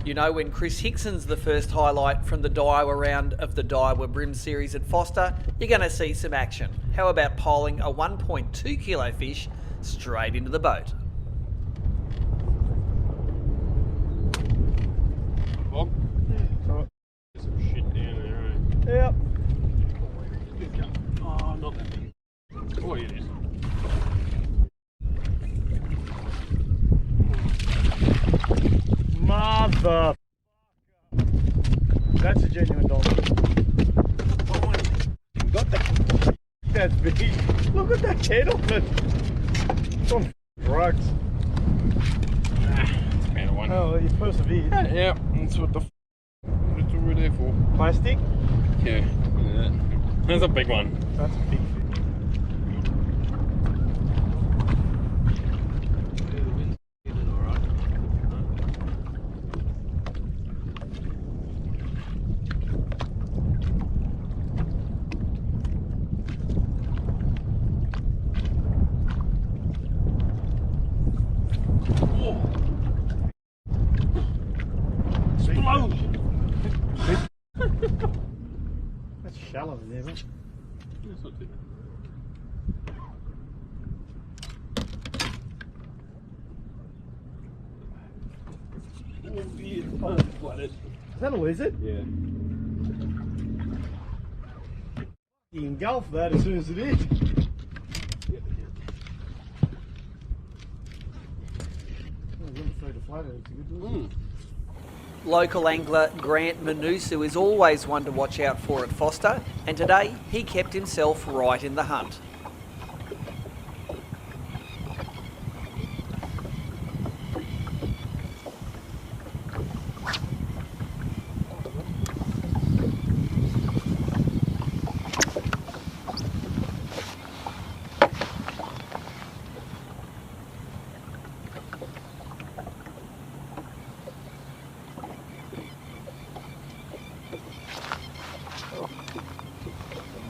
You know, when Chris Hickson's the first highlight from the Daiwa round of the Daiwa BREAM series at Forster, you're going to see some action. How about poling a 1.2 kilo fish straight into the boat? Bob? There's some shit down there, eh? Yep. Oh, not that big. Oh, it is. Mother. That's a genuine dolphin. You got that? That's big. Look at that head on it. It's on drugs. It's about a one. Oh, you persevered. Yeah, that's what that's what we're there for. Plastic? Yeah, look at that. There's a big one. That's a big fish. That's shallow in there, mate. That's not too bad. Oh, yeah. Oh, flooded. Is that a lizard? Yeah. You engulf that as soon as it is. Local angler Grant Manusu is always one to watch out for at Forster, and today he kept himself right in the hunt.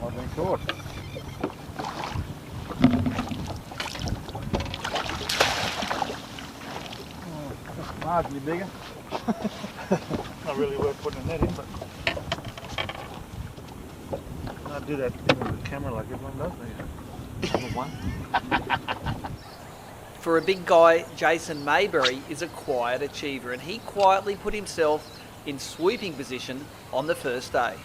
I've been caught. Oh, that's marginally bigger. Not really worth putting a net in, but I do that thing with the camera like everyone does. One. For a big guy, Jason Mayberry is a quiet achiever, and he quietly put himself in swooping position on the first day.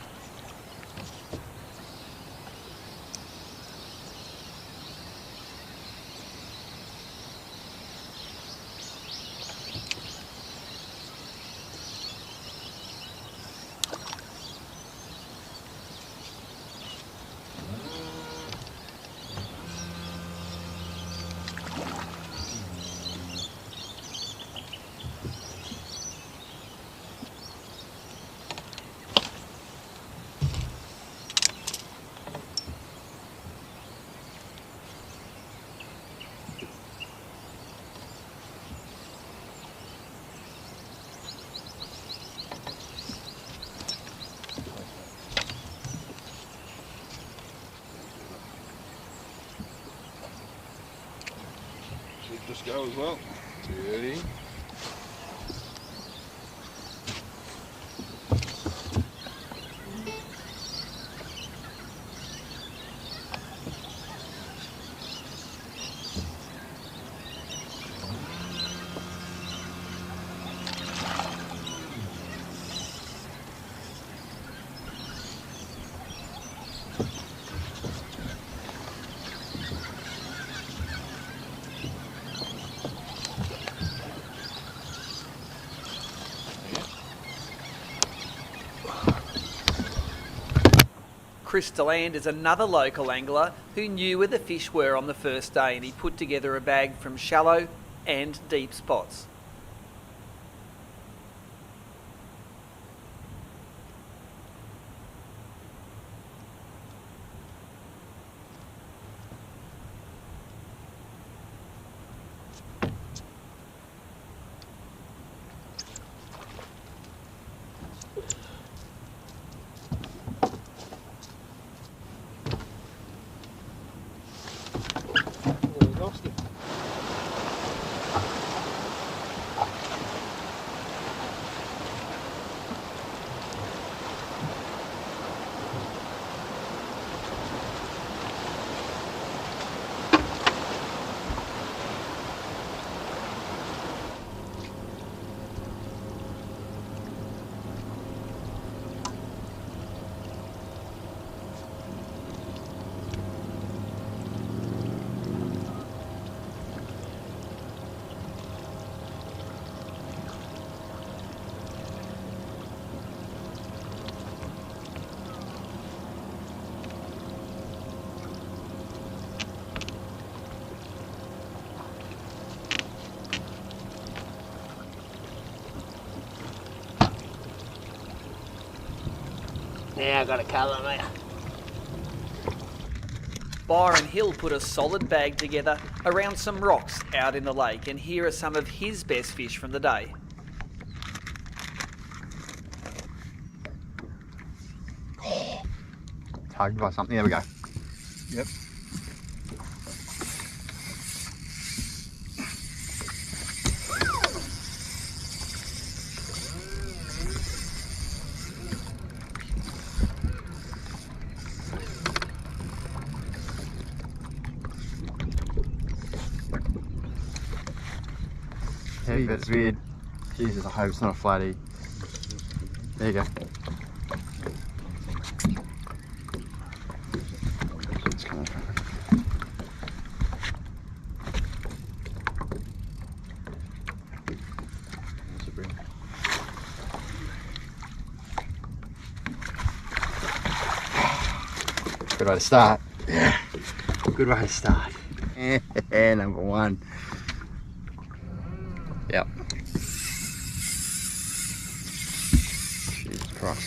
Should just go as well. Ready? Chris Deland is another local angler who knew where the fish were on the first day, and he put together a bag from shallow and deep spots. Yeah, I got a colour, mate. Byron Hill put a solid bag together around some rocks out in the lake, and here are some of his best fish from the day. Tugged by something. There we go. Yep. Heavy, but it's weird. Jesus, I hope it's not a flatty. There you go. It's coming from. That's a BREAM. Good way to start. Yeah. Good way to start. Number one. Yep. Jesus Christ.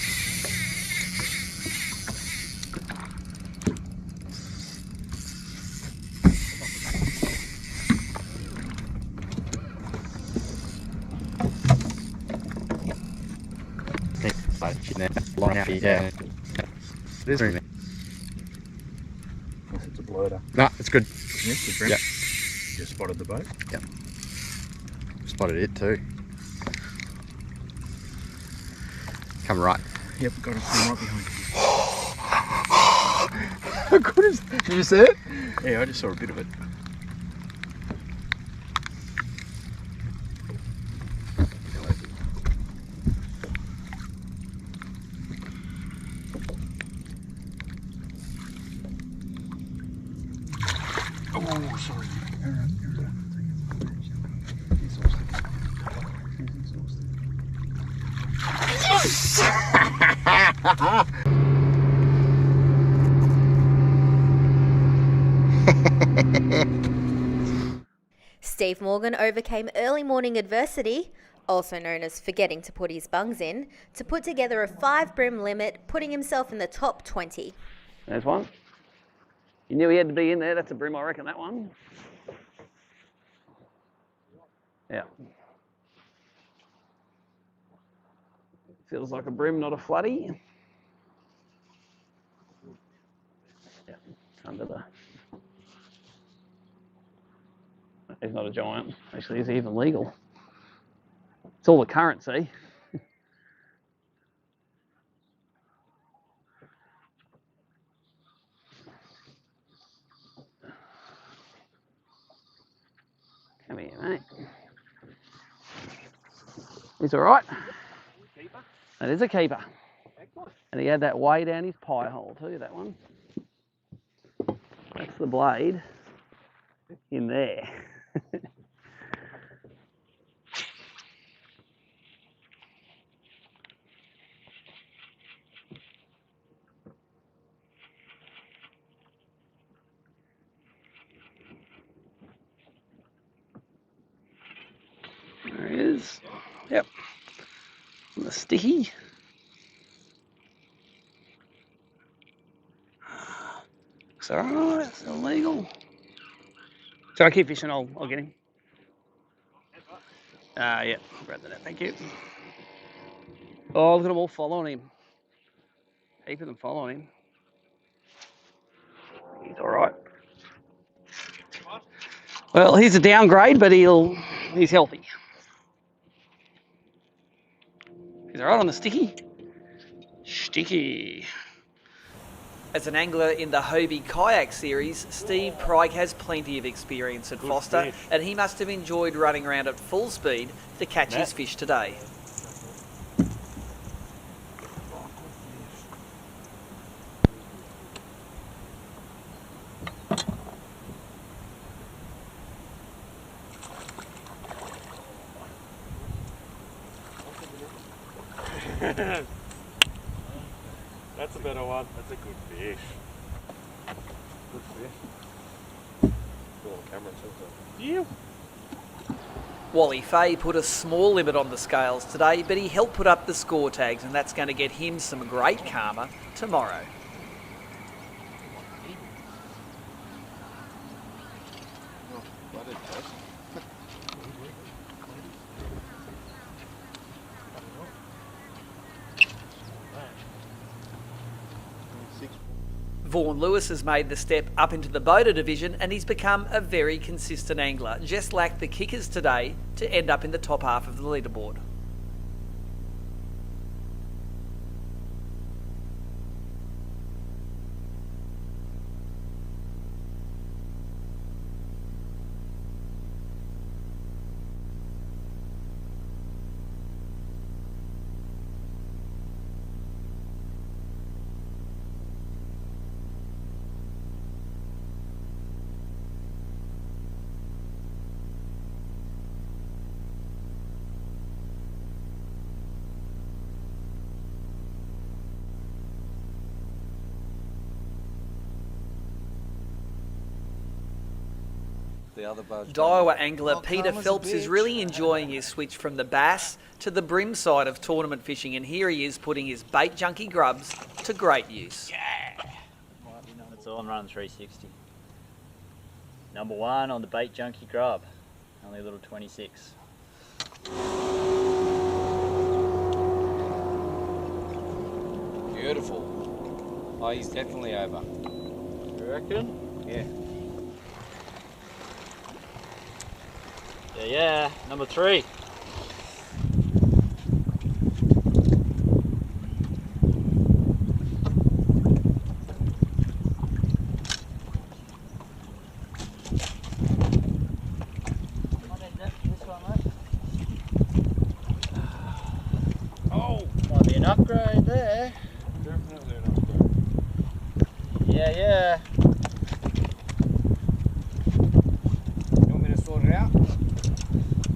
Yeah. It is really. Unless it's a bloater. No, it's good. Yes, the BREAM. Yep. You spotted the boat? Yep. Spotted it too. Come right. Yep, got it from right behind you. How good is that? Did you see it? Yeah, I just saw a bit of it. Oh, sorry. Steve Morgan overcame early morning adversity, also known as forgetting to put his bungs in, to put together a 5 BREAM limit, putting himself in the top 20. There's one. You knew he had to be in there. That's a BREAM, I reckon, that one. Yeah. Feels like a BREAM, not a floody. Yeah, under the... He's not a giant. Actually, he's even legal. It's all the currency. Come here, mate. He's all right. That is a keeper. And he had that way down his pie hole too, that one. That's the blade in there. There he is. Yep. And the sticky. It's alright, it's illegal. So I keep fishing, I'll get him. Yeah, grab that out, thank you. Oh, look at them all following him. Heap of them following him. He's alright. Well, he's a downgrade, but he's healthy. He's alright on the sticky. Sticky. As an angler in the Hobie Kayak Series, Steve Pryke has plenty of experience at Forster, fish. and he must have enjoyed running around at full speed to catch his fish today. That's a better one. That's a good fish. Good fish. Cool camera too. Yeah. Wally Fay put a small limit on the scales today, but he helped put up the score tags, and that's going to get him some great karma tomorrow. Vaughan Lewis has made the step up into the boater division, and he's become a very consistent angler. Just lacked the kickers today to end up in the top half of the leaderboard. Daiwa angler Peter Phelps is really enjoying his switch from the bass to the brim side of tournament fishing, and here he is putting his bait junkie grubs to great use. That's all, I'm running 360. Number one on the bait junkie grub, only a little 26. Beautiful. Oh, he's definitely over. You reckon? Yeah. Yeah, number three. Oh, Might be an upgrade there. Definitely an upgrade. Yeah. you want me to sort it out?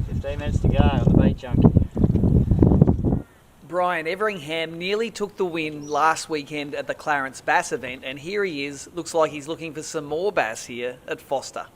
15 minutes to go on the bait junkie. Brian Everingham nearly took the win last weekend at the Clarence Bass event, and here he is. Looks like he's looking for some more bass here at Forster.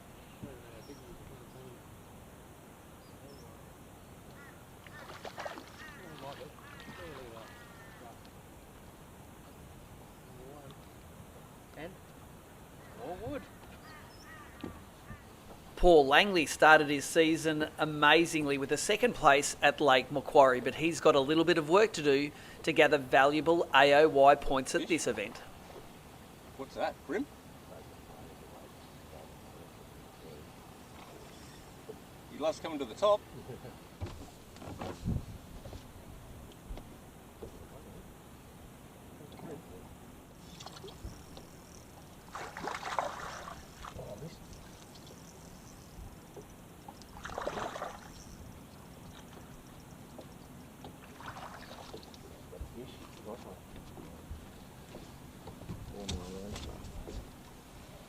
Paul Langley started his season amazingly with a second place at Lake Macquarie, but he's got a little bit of work to do to gather valuable AOY points at this event. What's that? Brim? He loves coming to the top.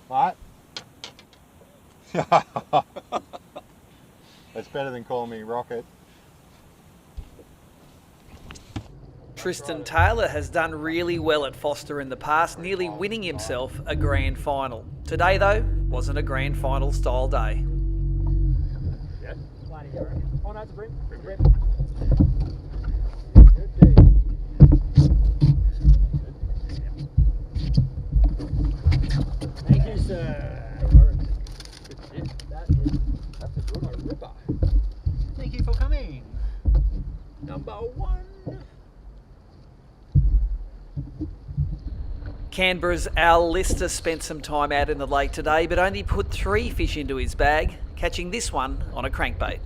What? That's better than calling me Rocket. Tristan Taylor has done really well at Forster in the past, nearly winning himself a grand final. Today, though, wasn't a grand final style day. Yeah. Oh no, it's a brim. Brim. Thank you, sir. That's a good one. Ripper. Thank you for coming. Number one. Canberra's Al Lister spent some time out in the lake today, but only put 3 fish into his bag, catching this one on a crankbait.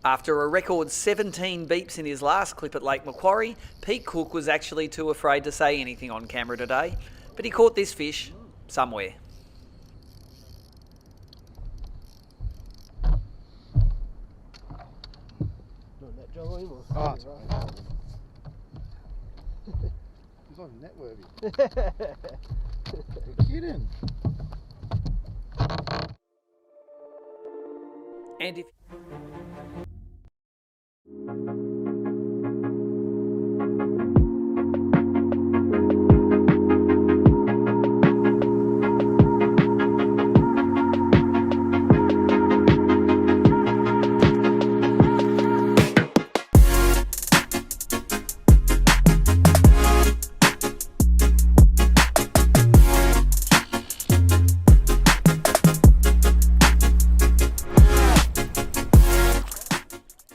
After a record 17 beeps in his last clip at Lake Macquarie, Pete Cook was actually too afraid to say anything on camera today, but he caught this fish somewhere. Doing that job Oh, he was. Oh, that's right. He's on net worthy. You're kidding. And if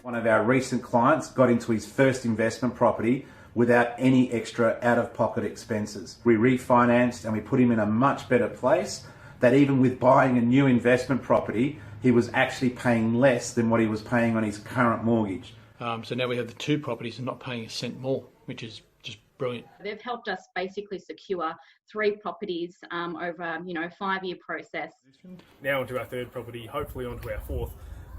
one of our recent clients got into his first investment property without any extra out-of-pocket expenses. We refinanced and we put him in a much better place that even with buying a new investment property, he was actually paying less than what he was paying on his current mortgage. So now we have the 2 properties and not paying a cent more, which is just brilliant. They've helped us basically secure 3 properties over a 5-year process. Now onto our 3rd property, hopefully onto our 4th.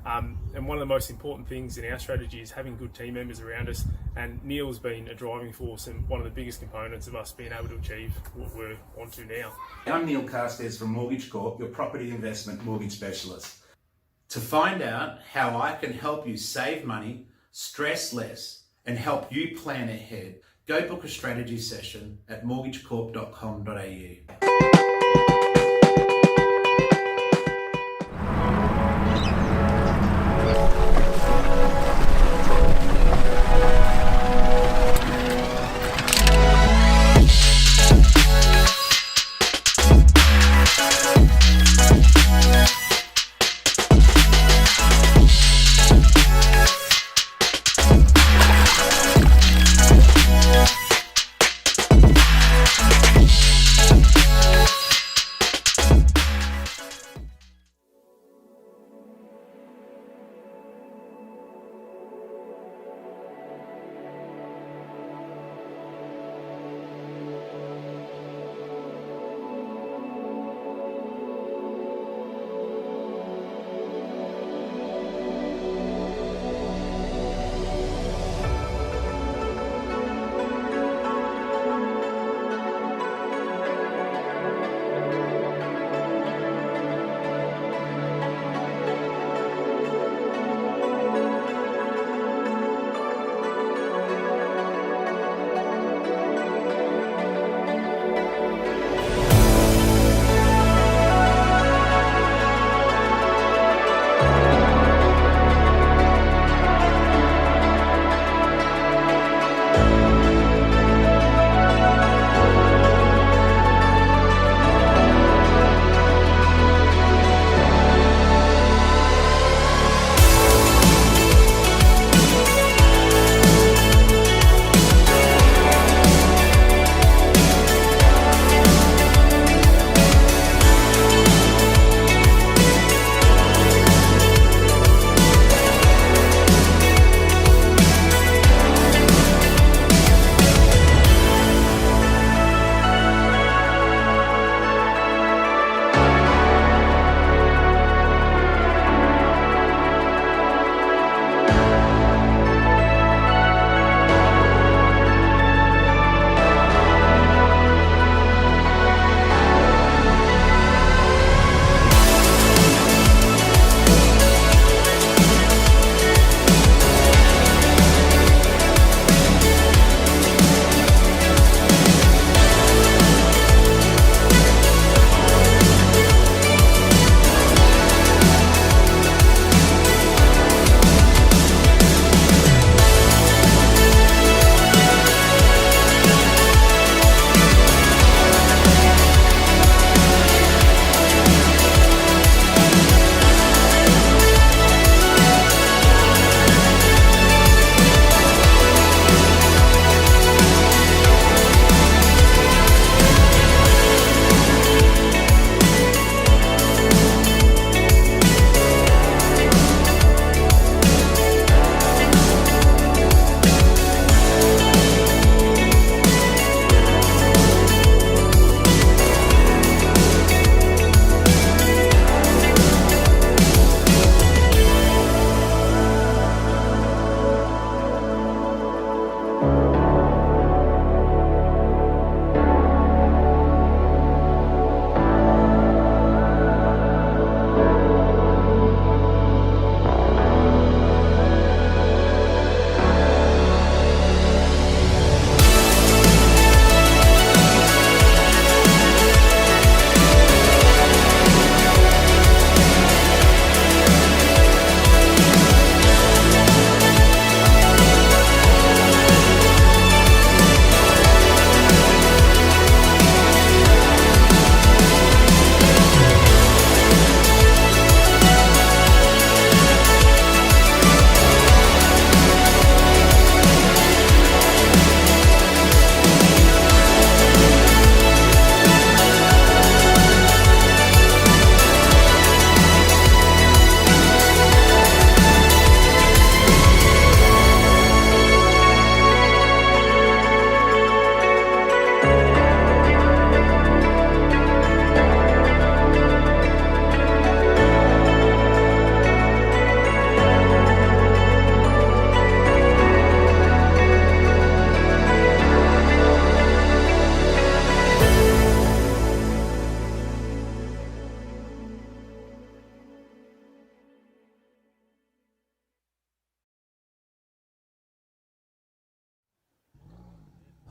And one of the most important things in our strategy is having good team members around us, and Neil's been a driving force and one of the biggest components of us being able to achieve what we're onto now. I'm Neil Carstairs from Mortgage Corp, your property investment mortgage specialist. To find out how I can help you save money, stress less, and help you plan ahead, go book a strategy session at mortgagecorp.com.au.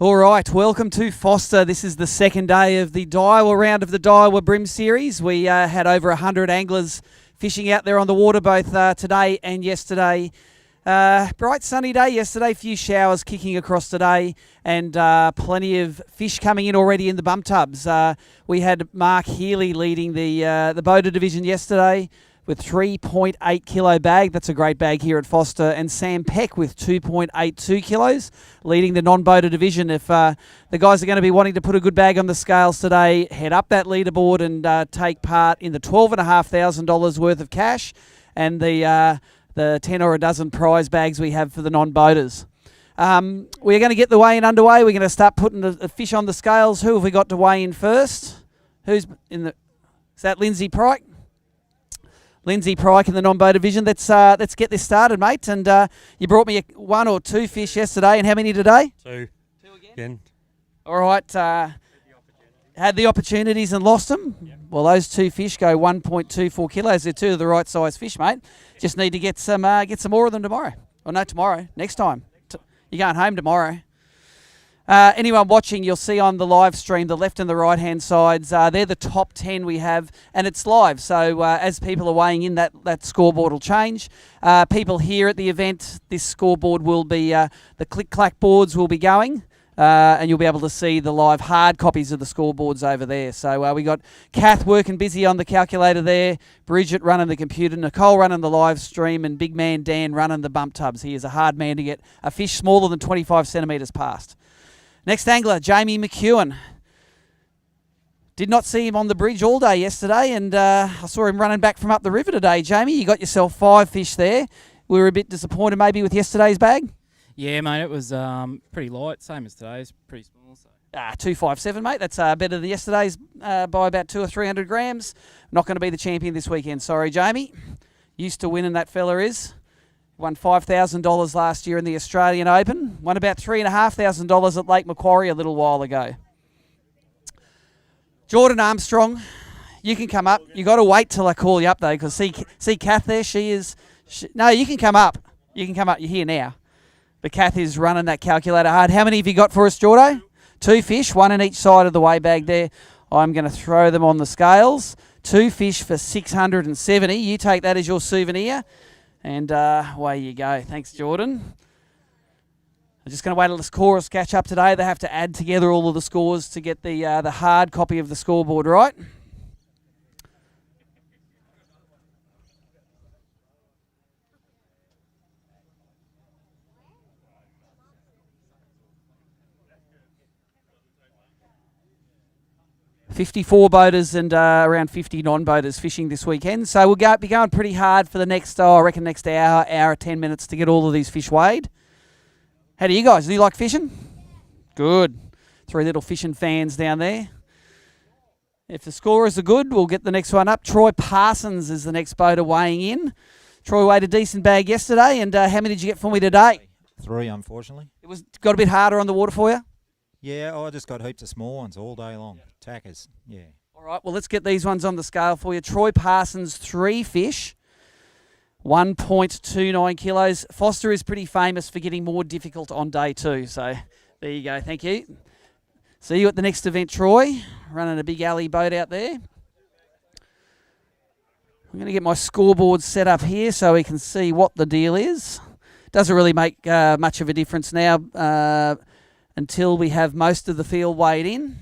All right, welcome to Forster. This is the second day of the Daiwa round of the Daiwa BREAM series. We had over 100 anglers fishing out there on the water both today and yesterday. Bright sunny day yesterday, few showers kicking across today, and plenty of fish coming in already in the bump tubs. We had Mark Healy leading the boater division yesterday with 3.8 kilo bag. That's a great bag here at Forster. And Sam Peck with 2.82 kilos leading the non-boater division. If the guys are going to be wanting to put a good bag on the scales today, head up that leaderboard and take part in the $12,500 worth of cash and the 10 or a dozen prize bags we have for the non-boaters. We're going to get the weigh-in underway. We're going to start putting the fish on the scales. Who have we got to weigh in first? Who's in the... Is that Lindsay Pryke? Lindsay Pryke in the non-boat division. Let's get this started, mate. And you brought me one or two fish yesterday, and how many today? Two again. All right. Had the opportunities and lost them. Yep. Well, those two fish go 1.24 kilos. They're two of the right size fish, mate. Just need to get some more of them tomorrow. Or no, tomorrow. Next time. You're going home tomorrow. Anyone watching, you'll see on the live stream, the left and the right-hand sides, they're the top 10 we have, and it's live. So as people are weighing in, that scoreboard will change. People here at the event, this scoreboard will be, the click-clack boards will be going, and you'll be able to see the live hard copies of the scoreboards over there. So we got Kath working busy on the calculator there, Bridget running the computer, Nicole running the live stream, and big man Dan running the bump tubs. He is a hard man to get a fish smaller than 25 centimetres past. Next angler, Jamie McEwen. Did not see him on the bridge all day yesterday, and I saw him running back from up the river today. Jamie, you got yourself 5 fish there. We were a bit disappointed maybe with yesterday's bag. Yeah, mate, it was pretty light, same as today's, pretty small. So. 257, mate. That's better than yesterday's by about 200 or 300 grams. Not going to be the champion this weekend. Sorry, Jamie. Used to winning, that fella is. Won $5,000 last year in the Australian Open. Won about $3,500 at Lake Macquarie a little while ago. Jordan Armstrong, you can come up. You got to wait till I call you up though, because see Kath there. No, you can come up. You can come up. You're here now. But Kath is running that calculator hard. How many have you got for us, Jordo? 2 fish, 1 in each side of the weigh bag there. I'm going to throw them on the scales. 2 fish for 670. You take that as your souvenir. And away you go. Thanks, Jordan. I'm just going to wait till the scorers catch up today. They have to add together all of the scores to get the hard copy of the scoreboard right. $54 boaters and around 50 non-boaters fishing this weekend. So we'll be going pretty hard for the next, I reckon, next hour, 10 minutes to get all of these fish weighed. How do you guys? Do you like fishing? Good. 3 little fishing fans down there. If the scorers are good, we'll get the next one up. Troy Parsons is the next boater weighing in. Troy weighed a decent bag yesterday, and how many did you get for me today? 3, unfortunately. It got a bit harder on the water for you? Yeah, I just got heaps of small ones all day long. Tackers, yeah. All right, well, let's get these ones on the scale for you. Troy Parsons, 3 fish, 1.29 kilos. Forster is pretty famous for getting more difficult on day 2. So there you go. Thank you. See you at the next event, Troy. Running a big alley boat out there. I'm going to get my scoreboard set up here so we can see what the deal is. Doesn't really make much of a difference now until we have most of the field weighed in.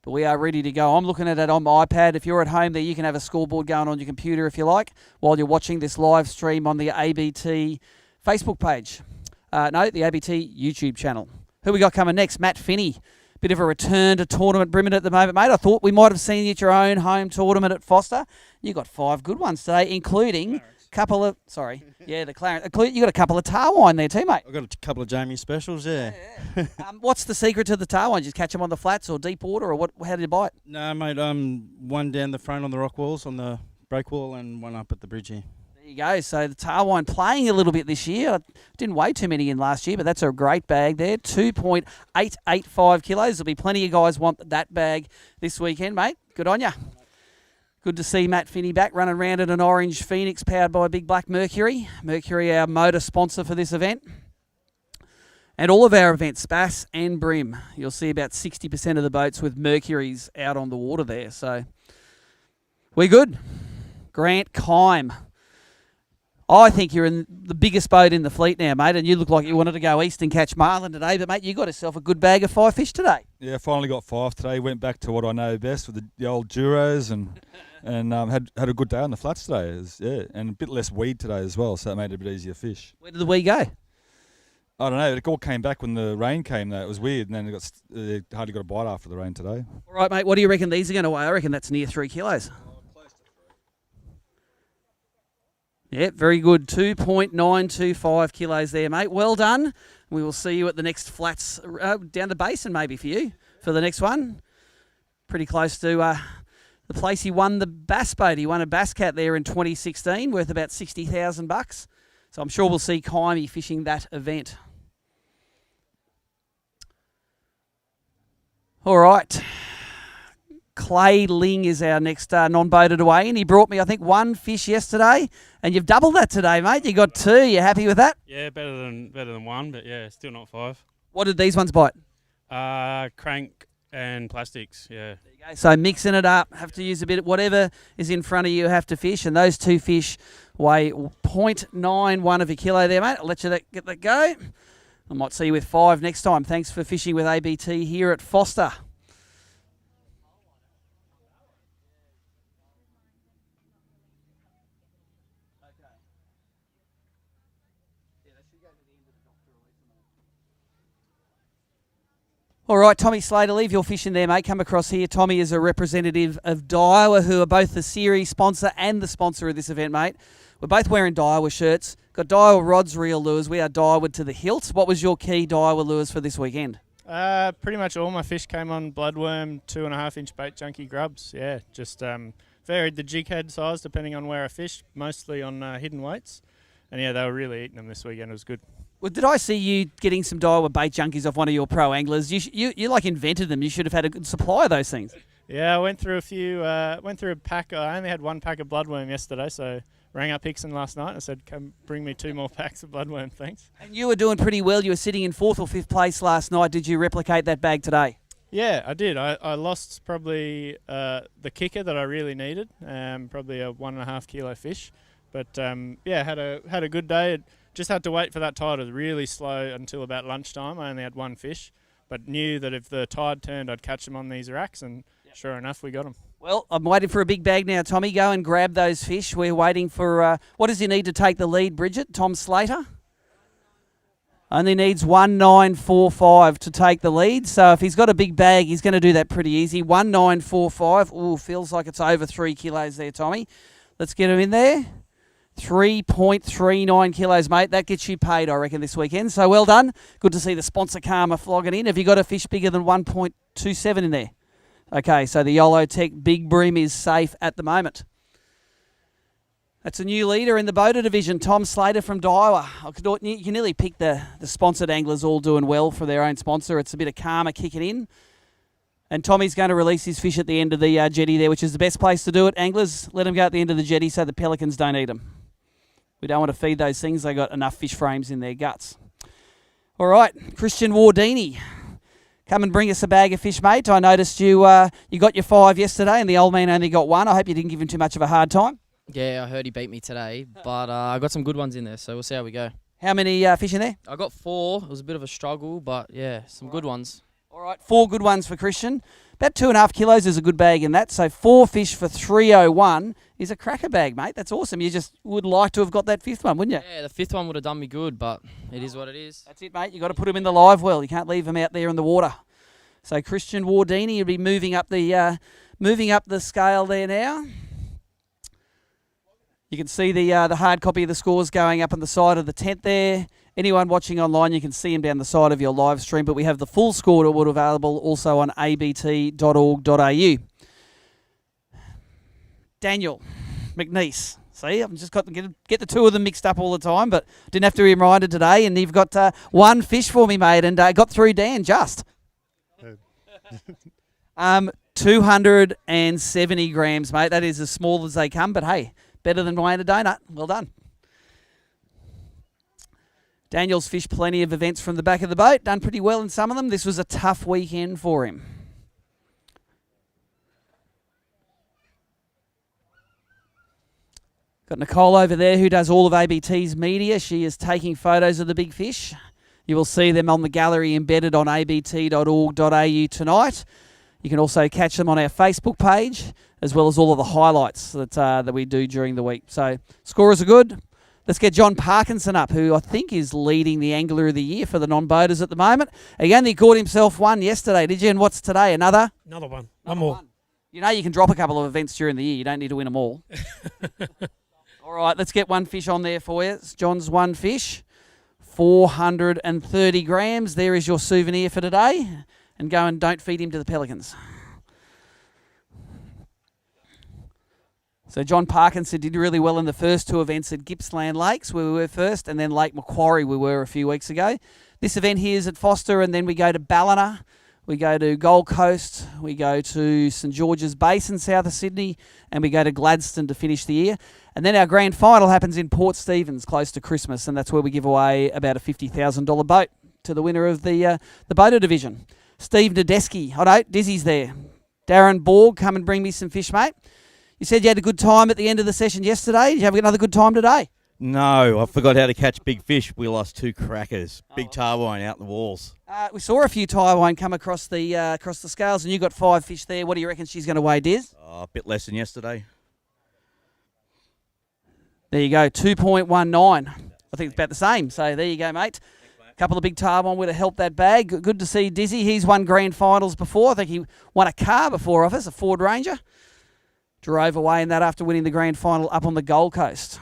But we are ready to go. I'm looking at it on my iPad. If you're at home there, you can have a scoreboard going on your computer if you like, while you're watching this live stream on the ABT Facebook page. No, the ABT YouTube channel. Who we got coming next? Matt Finney. Bit of a return to tournament brimming at the moment, mate. I thought we might have seen you at your own home tournament at Forster. You got 5 good ones today, including the Clarence. You got a couple of tarwine there too, mate. I've got a couple of Jamie specials, yeah. What's the secret to the tarwine? Just catch them on the flats or deep water, or what? How did you buy it? No, mate. One down the front on the rock walls, on the break wall, and one up at the bridge here. There you go. So the tarwine playing a little bit this year. I didn't weigh too many in last year, but that's a great bag there. 2.885 kilos. There'll be plenty of guys want that bag this weekend, mate. Good on ya. Good to see Matt Finney back running around in an orange Phoenix powered by Big Black Mercury. Mercury, our motor sponsor for this event. And all of our events, bass and bream, you'll see about 60% of the boats with Mercuries out on the water there. So we're good. Grant Kime. I think you're in the biggest boat in the fleet now, mate, and you look like you wanted to go east and catch marlin today, but, mate, you got yourself a good bag of 5 fish today. Yeah, finally got 5 today. Went back to what I know best with the old Duros and had a good day on the flats today. And a bit less weed today as well, so it made it a bit easier fish. Where did the weed go? I don't know. It all came back when the rain came, though. It was weird, and then it hardly got a bite after the rain today. All right, mate, what do you reckon these are going to weigh? I reckon that's near 3 kilos. Yeah, very good. 2.925 kilos there, mate. Well done. We will see you at the next flats down the basin maybe for you for the next one. Pretty close to the place he won the bass boat. He won a bass cat there in 2016 worth about $60,000. So I'm sure we'll see Kimey fishing that event. All right. Clay Ling is our next non-boated away, and he brought me, I think, 1 fish yesterday, and you've doubled that today, mate. You got 2. You happy with that? Yeah, better than 1, but yeah, still not 5. What did these ones bite? Crank and plastics, yeah. There you go. So mixing it up, have to use a bit, whatever is in front of you, have to fish, and those 2 fish weigh 0.91 of a kilo there, mate. I'll let you get that go. I might see you with 5 next time. Thanks for fishing with ABT here at Forster. All right, Tommy Slater, leave your fishing there, mate. Come across here. Tommy is a representative of Daiwa, who are both the series sponsor and the sponsor of this event, mate. We're both wearing Daiwa shirts. Got Daiwa rods, reel lures. We are Daiwa to the hilt. What was your key Daiwa lures for this weekend? Pretty much all my fish came on bloodworm 2.5-inch bait junkie grubs. Yeah, just varied the jig head size depending on where I fished, mostly on hidden weights. And yeah, they were really eating them this weekend. It was good. Well, did I see you getting some Daiwa bait junkies off one of your pro anglers? You like invented them. You should have had a good supply of those things. Yeah, I went through a pack. I only had 1 pack of bloodworm yesterday, so rang up Hickson last night and said, come bring me 2 more packs of bloodworm, thanks. And you were doing pretty well. You were sitting in 4th or 5th place last night. Did you replicate that bag today? Yeah, I did. I lost probably the kicker that I really needed, probably a 1.5 kilo fish. But yeah, had a good day. Just had to wait for that tide. It was really slow until about lunchtime. I only had 1 fish, but knew that if the tide turned, I'd catch them on these racks, and sure enough, we got them. Well, I'm waiting for a big bag now, Tommy. Go and grab those fish. We're waiting for... what does he need to take the lead, Bridget? Tom Slater? Only needs 1945 to take the lead. So if he's got a big bag, he's going to do that pretty easy. 1945. Ooh, feels like it's over 3 kilos there, Tommy. Let's get him in there. 3.39 kilos, mate. That gets you paid, I reckon, this weekend. So well done. Good to see the sponsor Karma flogging in. Have you got a fish bigger than 1.27 in there? Okay, so the YOLO Tech Big Bream is safe at the moment. That's a new leader in the boater division, Tom Slater from Daiwa. You can nearly pick the sponsored anglers all doing well for their own sponsor. It's a bit of karma kicking in. And Tommy's going to release his fish at the end of the jetty there, which is the best place to do it. Anglers, let them go at the end of the jetty so the pelicans don't eat them. We don't want to feed those things. They got enough fish frames in their guts. All right, Christian Wardini. Come and bring us a bag of fish, mate. I noticed you got your 5 yesterday and the old man only got 1. I hope you didn't give him too much of a hard time. Yeah, I heard he beat me today, but I got some good ones in there, so we'll see how we go. How many fish in there? I got 4. It was a bit of a struggle, but yeah, some good ones. All right, 4 good ones for Christian. About 2.5 kilos is a good bag in that. So 4 fish for 301 is a cracker bag, mate. That's awesome. You just would like to have got that 5th one, wouldn't you? Yeah, the 5th one would have done me good, but it is what it is. That's it, mate. You got to put them in the live well. You can't leave them out there in the water. So Christian Wardini will be moving up the scale there now. You can see the hard copy of the scores going up on the side of the tent there. Anyone watching online, you can see them down the side of your live stream, but we have the full scoreboard available also on abt.org.au. Daniel McNeese. See, I've just got to get the 2 of them mixed up all the time, but didn't have to be reminded today, and you've got 1 fish for me, mate, and got through Dan just. 270 grams, mate. That is as small as they come, but hey, better than weighing a donut. Well done. Daniel's fished plenty of events from the back of the boat, done pretty well in some of them. This was a tough weekend for him. Got Nicole over there who does all of ABT's media. She is taking photos of the big fish. You will see them on the gallery embedded on abt.org.au tonight. You can also catch them on our Facebook page, as well as all of the highlights that we do during the week. So scorers are good. Let's get John Parkinson up, who I think is leading the Angler of the Year for the non-boaters at the moment. He only caught himself one yesterday, did you? And what's today? Another? Another one. One more. You know you can drop a couple of events during the year. You don't need to win them all. All right, let's get one fish on there for you. It's John's one fish, 430 grams. There is your souvenir for today. And go and don't feed him to the pelicans. So John Parkinson did really well in the first two events at Gippsland Lakes, where we were first, and then Lake Macquarie we were a few weeks ago. This event here is at Forster, and then we go to Ballina. We go to Gold Coast, we go to St George's Basin, south of Sydney, and we go to Gladstone to finish the year. And then our grand final happens in Port Stephens, close to Christmas, and that's where we give away about a $50,000 boat to the winner of the boater division. Steve Nadeski. Oh no, Dizzy's there. Darren Borg, come and bring me some fish, mate. You said you had a good time at the end of the session yesterday. Did you have another good time today? No, I forgot how to catch big fish. We lost 2 crackers. Big tarwine out the walls. We saw a few tarwine come across the scales, and you got 5 fish there. What do you reckon she's going to weigh, Diz? A bit less than yesterday. There you go, 2.19. I think it's about the same. So there you go, mate. A couple of big tarwine would have helped that bag. Good to see Dizzy. He's won grand finals before. I think he won a car before off us, a Ford Ranger. Drove away in that after winning the grand final up on the Gold Coast.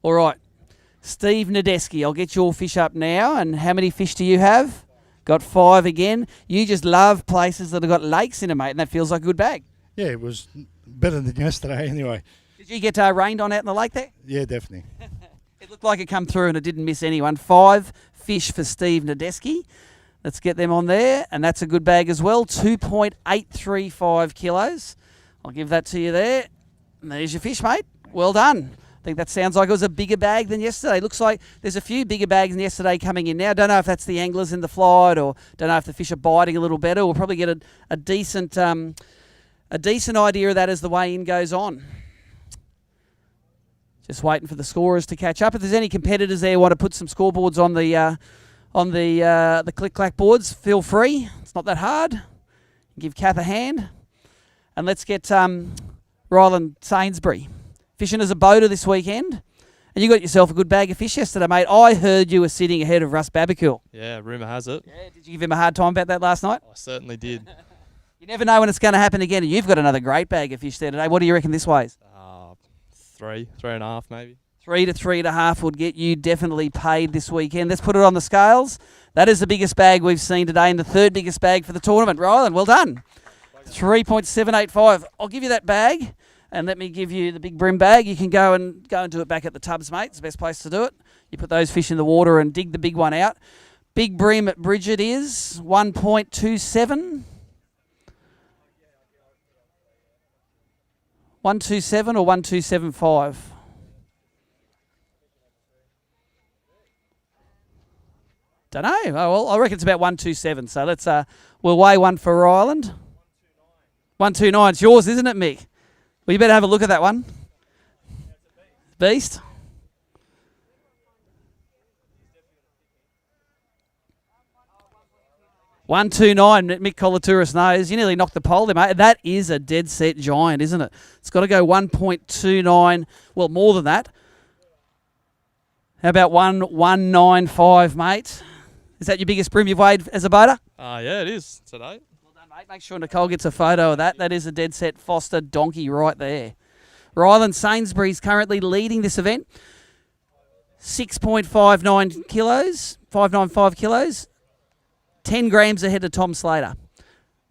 All right, Steve Nadeski, I'll get your fish up now. And how many fish do you have? Got 5 again. You just love places that have got lakes in them, mate, and that feels like a good bag. Yeah, it was better than yesterday anyway. Did you get rained on out in the lake there? Yeah, definitely. It looked like it come through and it didn't miss anyone. 5 fish for Steve Nadeski. Let's get them on there, and that's a good bag as well, 2.835 kilos. I'll give that to you there. And there's your fish, mate. Well done. I think that sounds like it was a bigger bag than yesterday. Looks like there's a few bigger bags than yesterday coming in now. Don't know if that's the anglers in the flight, or don't know if the fish are biting a little better. We'll probably get a decent idea of that as the weigh-in goes on. Just waiting for the scorers to catch up. If there's any competitors there who want to put some scoreboards on the click-clack boards, feel free. It's not that hard. Give Kath a hand. And let's get Ryland Sainsbury fishing as a boater this weekend. And you got yourself a good bag of fish yesterday, mate. I heard you were sitting ahead of Russ Babicool. Yeah, rumour has it. Yeah, did you give him a hard time about that last night? I certainly did. You never know when it's going to happen again, and you've got another great bag of fish there today. What do you reckon this weighs? 3.5 maybe. 3 to 3.5 would get you definitely paid this weekend. Let's put it on the scales. That is the biggest bag we've seen today, and the third biggest bag for the tournament. Ryland, well done. 3.785. I'll give you that bag, and let me give you the big brim bag. You can go and do it back at the tubs, mate. It's the best place to do it. You put those fish in the water and dig the big one out. Big brim at Bridget is 1.27. 127 or 1275? Don't know. Oh, well, I reckon it's about 127. So let's we'll weigh one for Ryland. 129. It's yours, isn't it, Mick? Well, you better have a look at that one. Beast. $129. Mick Colatouris knows. You nearly knocked the pole there, mate. That is a dead set giant, isn't it? It's got to go 1.29. Well, more than that. How about 1.195, mate? Is that your biggest brim you've weighed as a boater? Yeah, it is today. Well done, mate. Make sure Nicole gets a photo of that. That is a dead set Forster donkey right there. Ryland Sainsbury's currently leading this event. 6.59 kilos, 595 kilos. 10 grams ahead of Tom Slater.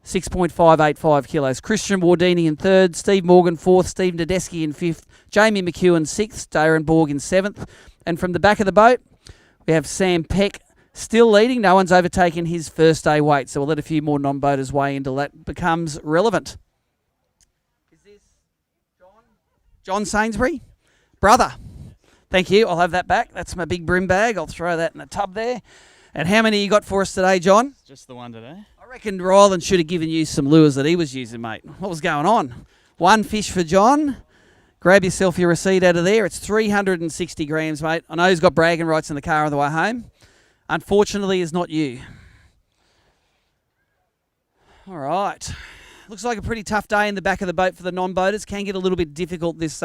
6.585 kilos. Christian Wardini in third, Steve Morgan fourth, Steve Nadeski in fifth, Jamie McEwen sixth, Darren Borg in seventh. And from the back of the boat, we have Sam Peck still leading. No one's overtaken his first day weight, so we'll let a few more non-boaters weigh until that becomes relevant. Is this John Sainsbury? Brother. Thank you. I'll have that back. That's my big brim bag. I'll throw that in the tub there. And how many you got for us today, John? Just the one today. I reckon Ryland should have given you some lures that he was using, mate. What was going on? One fish for John. Grab yourself your receipt out of there. It's 360 grams, mate. I know he's got bragging rights in the car on the way home. Unfortunately, it's not you. All right. Looks like a pretty tough day in the back of the boat for the non-boaters. Can get a little bit difficult this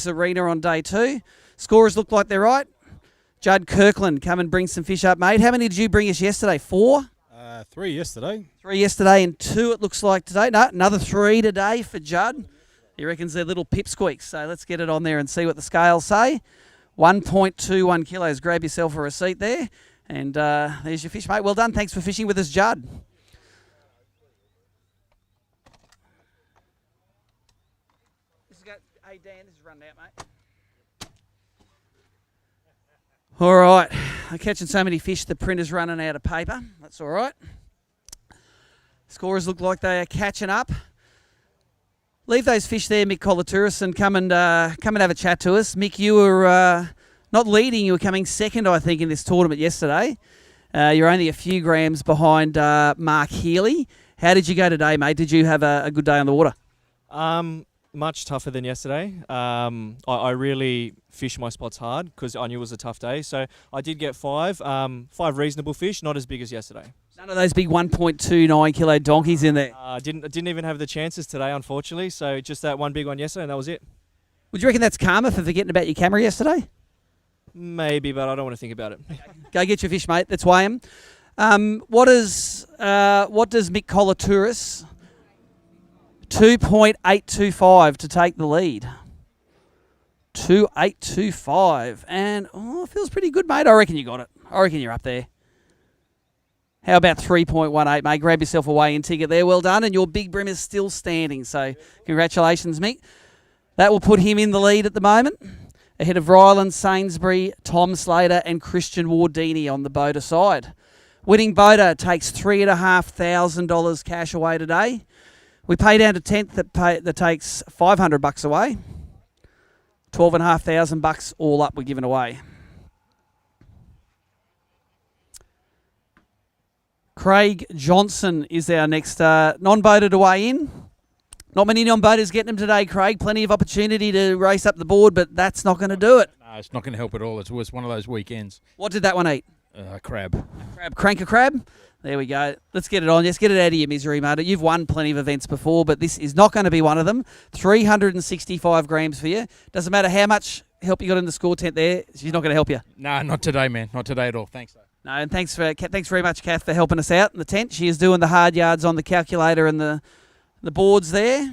arena on day 2. Scorers look like they're right. Judd Kirkland, come and bring some fish up, mate. How many did you bring us yesterday? 4? 3 yesterday. 3 yesterday and 2 it looks like today. No, another 3 today for Judd. He reckons they're little pipsqueaks. So let's get it on there and see what the scales say. 1.21 kilos. Grab yourself a receipt there. And there's your fish, mate. Well done. Thanks for fishing with us, Judd. Hey, Dan, this is running out, mate. All right. I'm catching so many fish, the printer's running out of paper. That's all right. Scorers look like they are catching up. Leave those fish there, Mick Colatouris, and come and have a chat to us. Mick, you were not leading. You were coming second, I think, in this tournament yesterday. You're only a few grams behind Mark Healy. How did you go today, mate? Did you have a good day on the water? Much tougher than yesterday. I really fished my spots hard because I knew it was a tough day. So I did get 5 reasonable fish, not as big as yesterday. None of those big 1.29 kilo donkeys in there. Didn't even have the chances today, unfortunately. So just that one big one yesterday, and that was it. Would you reckon that's karma for forgetting about your camera yesterday? Maybe, but I don't want to think about it. Go get your fish, mate. Let's weigh them. What does Mick Colatouris? 2.825 to take the lead. 2.825. And, it feels pretty good, mate. I reckon you got it. I reckon you're up there. How about 3.18, mate? Grab yourself a weigh-in ticket there. Well done. And your big brim is still standing. So, congratulations, Mick. That will put him in the lead at the moment. Ahead of Ryland Sainsbury, Tom Slater, and Christian Wardini on the boater side. Winning boater takes $3,500 cash away today. We pay down to 10th that takes $500 away. $12,500 all up we're giving away. Craig Johnson is our next non-boater to weigh in. Not many non-boaters getting them today, Craig. Plenty of opportunity to race up the board, but that's not going to do it. No, it's not going to help at all. It's one of those weekends. What did that one eat? Crab. Crank a crab? There we go. Let's get it on. Let's get it out of your misery, mate. You've won plenty of events before, but this is not going to be one of them. 365 grams for you. Doesn't matter how much help you got in the score tent there. She's not going to help you. No, not today, man. Not today at all. Thanks, though. No, and thanks very much, Kath, for helping us out in the tent. She is doing the hard yards on the calculator and the boards there.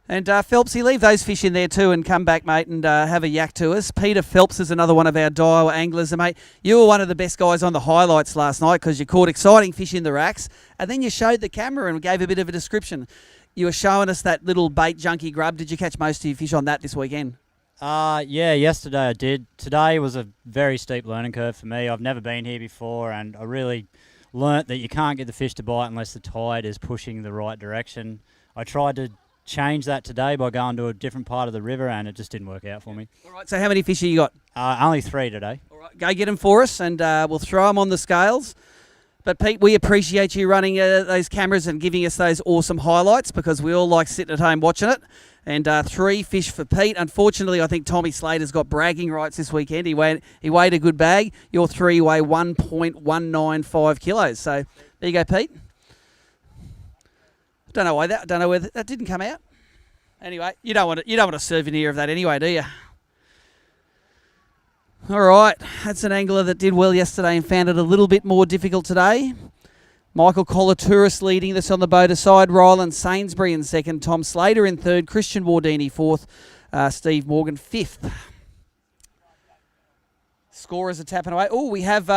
And Phelpsy, leave those fish in there too and come back, mate, and have a yak to us. Peter Phelps is another one of our Daiwa anglers. And, mate, you were one of the best guys on the highlights last night because you caught exciting fish in the racks and then you showed the camera and gave a bit of a description. You were showing us that little bait junkie grub. Did you catch most of your fish on that this weekend? Yeah, yesterday I did. Today was a very steep learning curve for me. I've never been here before and I really learnt that you can't get the fish to bite unless the tide is pushing the right direction. I tried to change that today by going to a different part of the river and it just didn't work out for me. All right, so how many fish have you got? Only 3 today. All right, go get them for us and we'll throw them on the scales. But Pete, we appreciate you running those cameras and giving us those awesome highlights because we all like sitting at home watching it. And 3 fish for Pete. Unfortunately, I think Tommy Slater's got bragging rights this weekend. He weighed a good bag. Your 3 weigh 1.195 kilos. So there you go, Pete. Don't know why that didn't come out. Anyway, you don't want a souvenir of that anyway, do you? All right, that's an angler that did well yesterday and found it a little bit more difficult today. Michael Colatouris leading this on the boater side. Ryland Sainsbury in second. Tom Slater in third. Christian Wardini fourth. Steve Morgan fifth. Scorers are tapping away. Oh, we have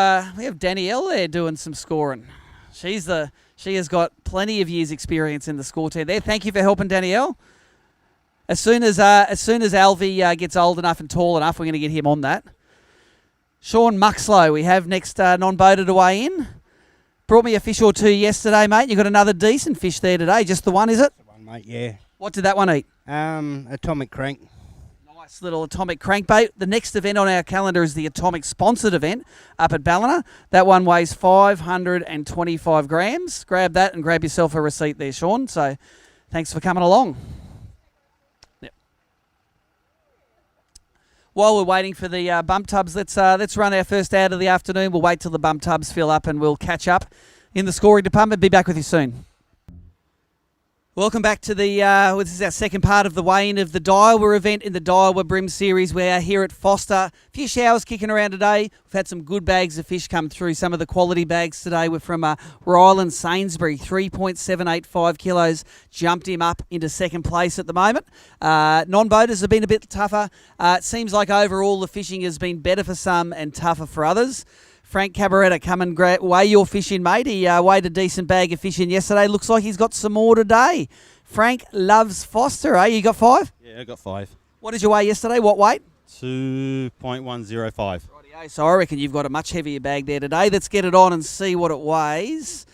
Danielle there doing some scoring. She has got plenty of years' experience in the score team there. Thank you for helping, Danielle. As soon as Alvy gets old enough and tall enough, we're going to get him on that. Sean Muxlow, we have next non-boater to weigh in. Brought me a fish or two yesterday, mate. You got another decent fish there today. Just the one, is it? One, mate, yeah. What did that one eat? Atomic crank. Nice little atomic crankbait. The next event on our calendar is the atomic sponsored event up at Ballina. That one weighs 525 grams. Grab that and grab yourself a receipt there, Sean. So thanks for coming along. Yep. While we're waiting for the bump tubs, let's run our first ad of the afternoon. We'll wait till the bump tubs fill up and we'll catch up in the scoring department. Be back with you soon. Welcome back to the, this is our second part of the weigh-in of the Daiwa event in the Daiwa BREAM series. We are here at Forster. A few showers kicking around today. We've had some good bags of fish come through. Some of the quality bags today were from Ryland Sainsbury, 3.785 kilos. Jumped him up into second place at the moment. Non-boaters have been a bit tougher. It seems like overall the fishing has been better for some and tougher for others. Frank Cabaretta, come and weigh your fish in, mate. He weighed a decent bag of fish in yesterday. Looks like he's got some more today. Frank loves Forster, eh? You got 5? Yeah, I got 5. What did you weigh yesterday? What weight? 2.105. Rightio, so I reckon you've got a much heavier bag there today. Let's get it on and see what it weighs.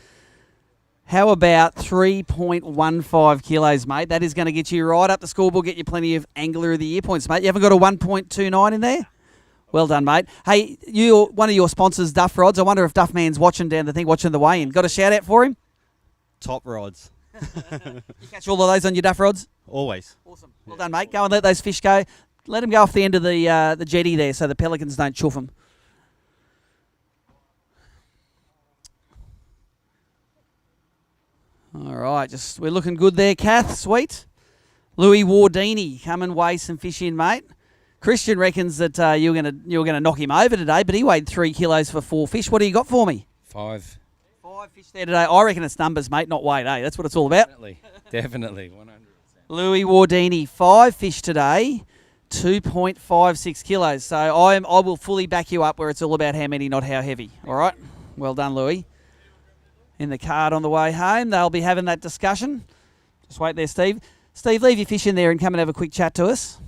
How about 3.15 kilos, mate? That is going to get you right up the scoreboard, get you plenty of Angler of the Year points, mate. You haven't got a 1.29 in there? Well done, mate. Hey, one of your sponsors, Duff Rods. I wonder if Duff Man's watching down the thing, watching the weigh-in. Got a shout-out for him? Top rods. You catch all of those on your Duff Rods? Always. Awesome. Well done, mate. Go and let those fish go. Let them go off the end of the jetty there so the pelicans don't chuff them. All right, we're looking good there, Kath. Sweet. Louis Wardini, come and weigh some fish in, mate. Christian reckons that you're gonna knock him over today, but he weighed 3 kilos for 4 fish. What do you got for me? 5. 5 fish there today. I reckon it's numbers, mate, not weight, eh? That's what it's all about. Definitely. 100%. Louis Wardini, 5 fish today, 2.56 kilos. So I will fully back you up where it's all about how many, not how heavy. All right? Well done, Louis. In the card on the way home, they'll be having that discussion. Just wait there, Steve. Steve, leave your fish in there and come and have a quick chat to us.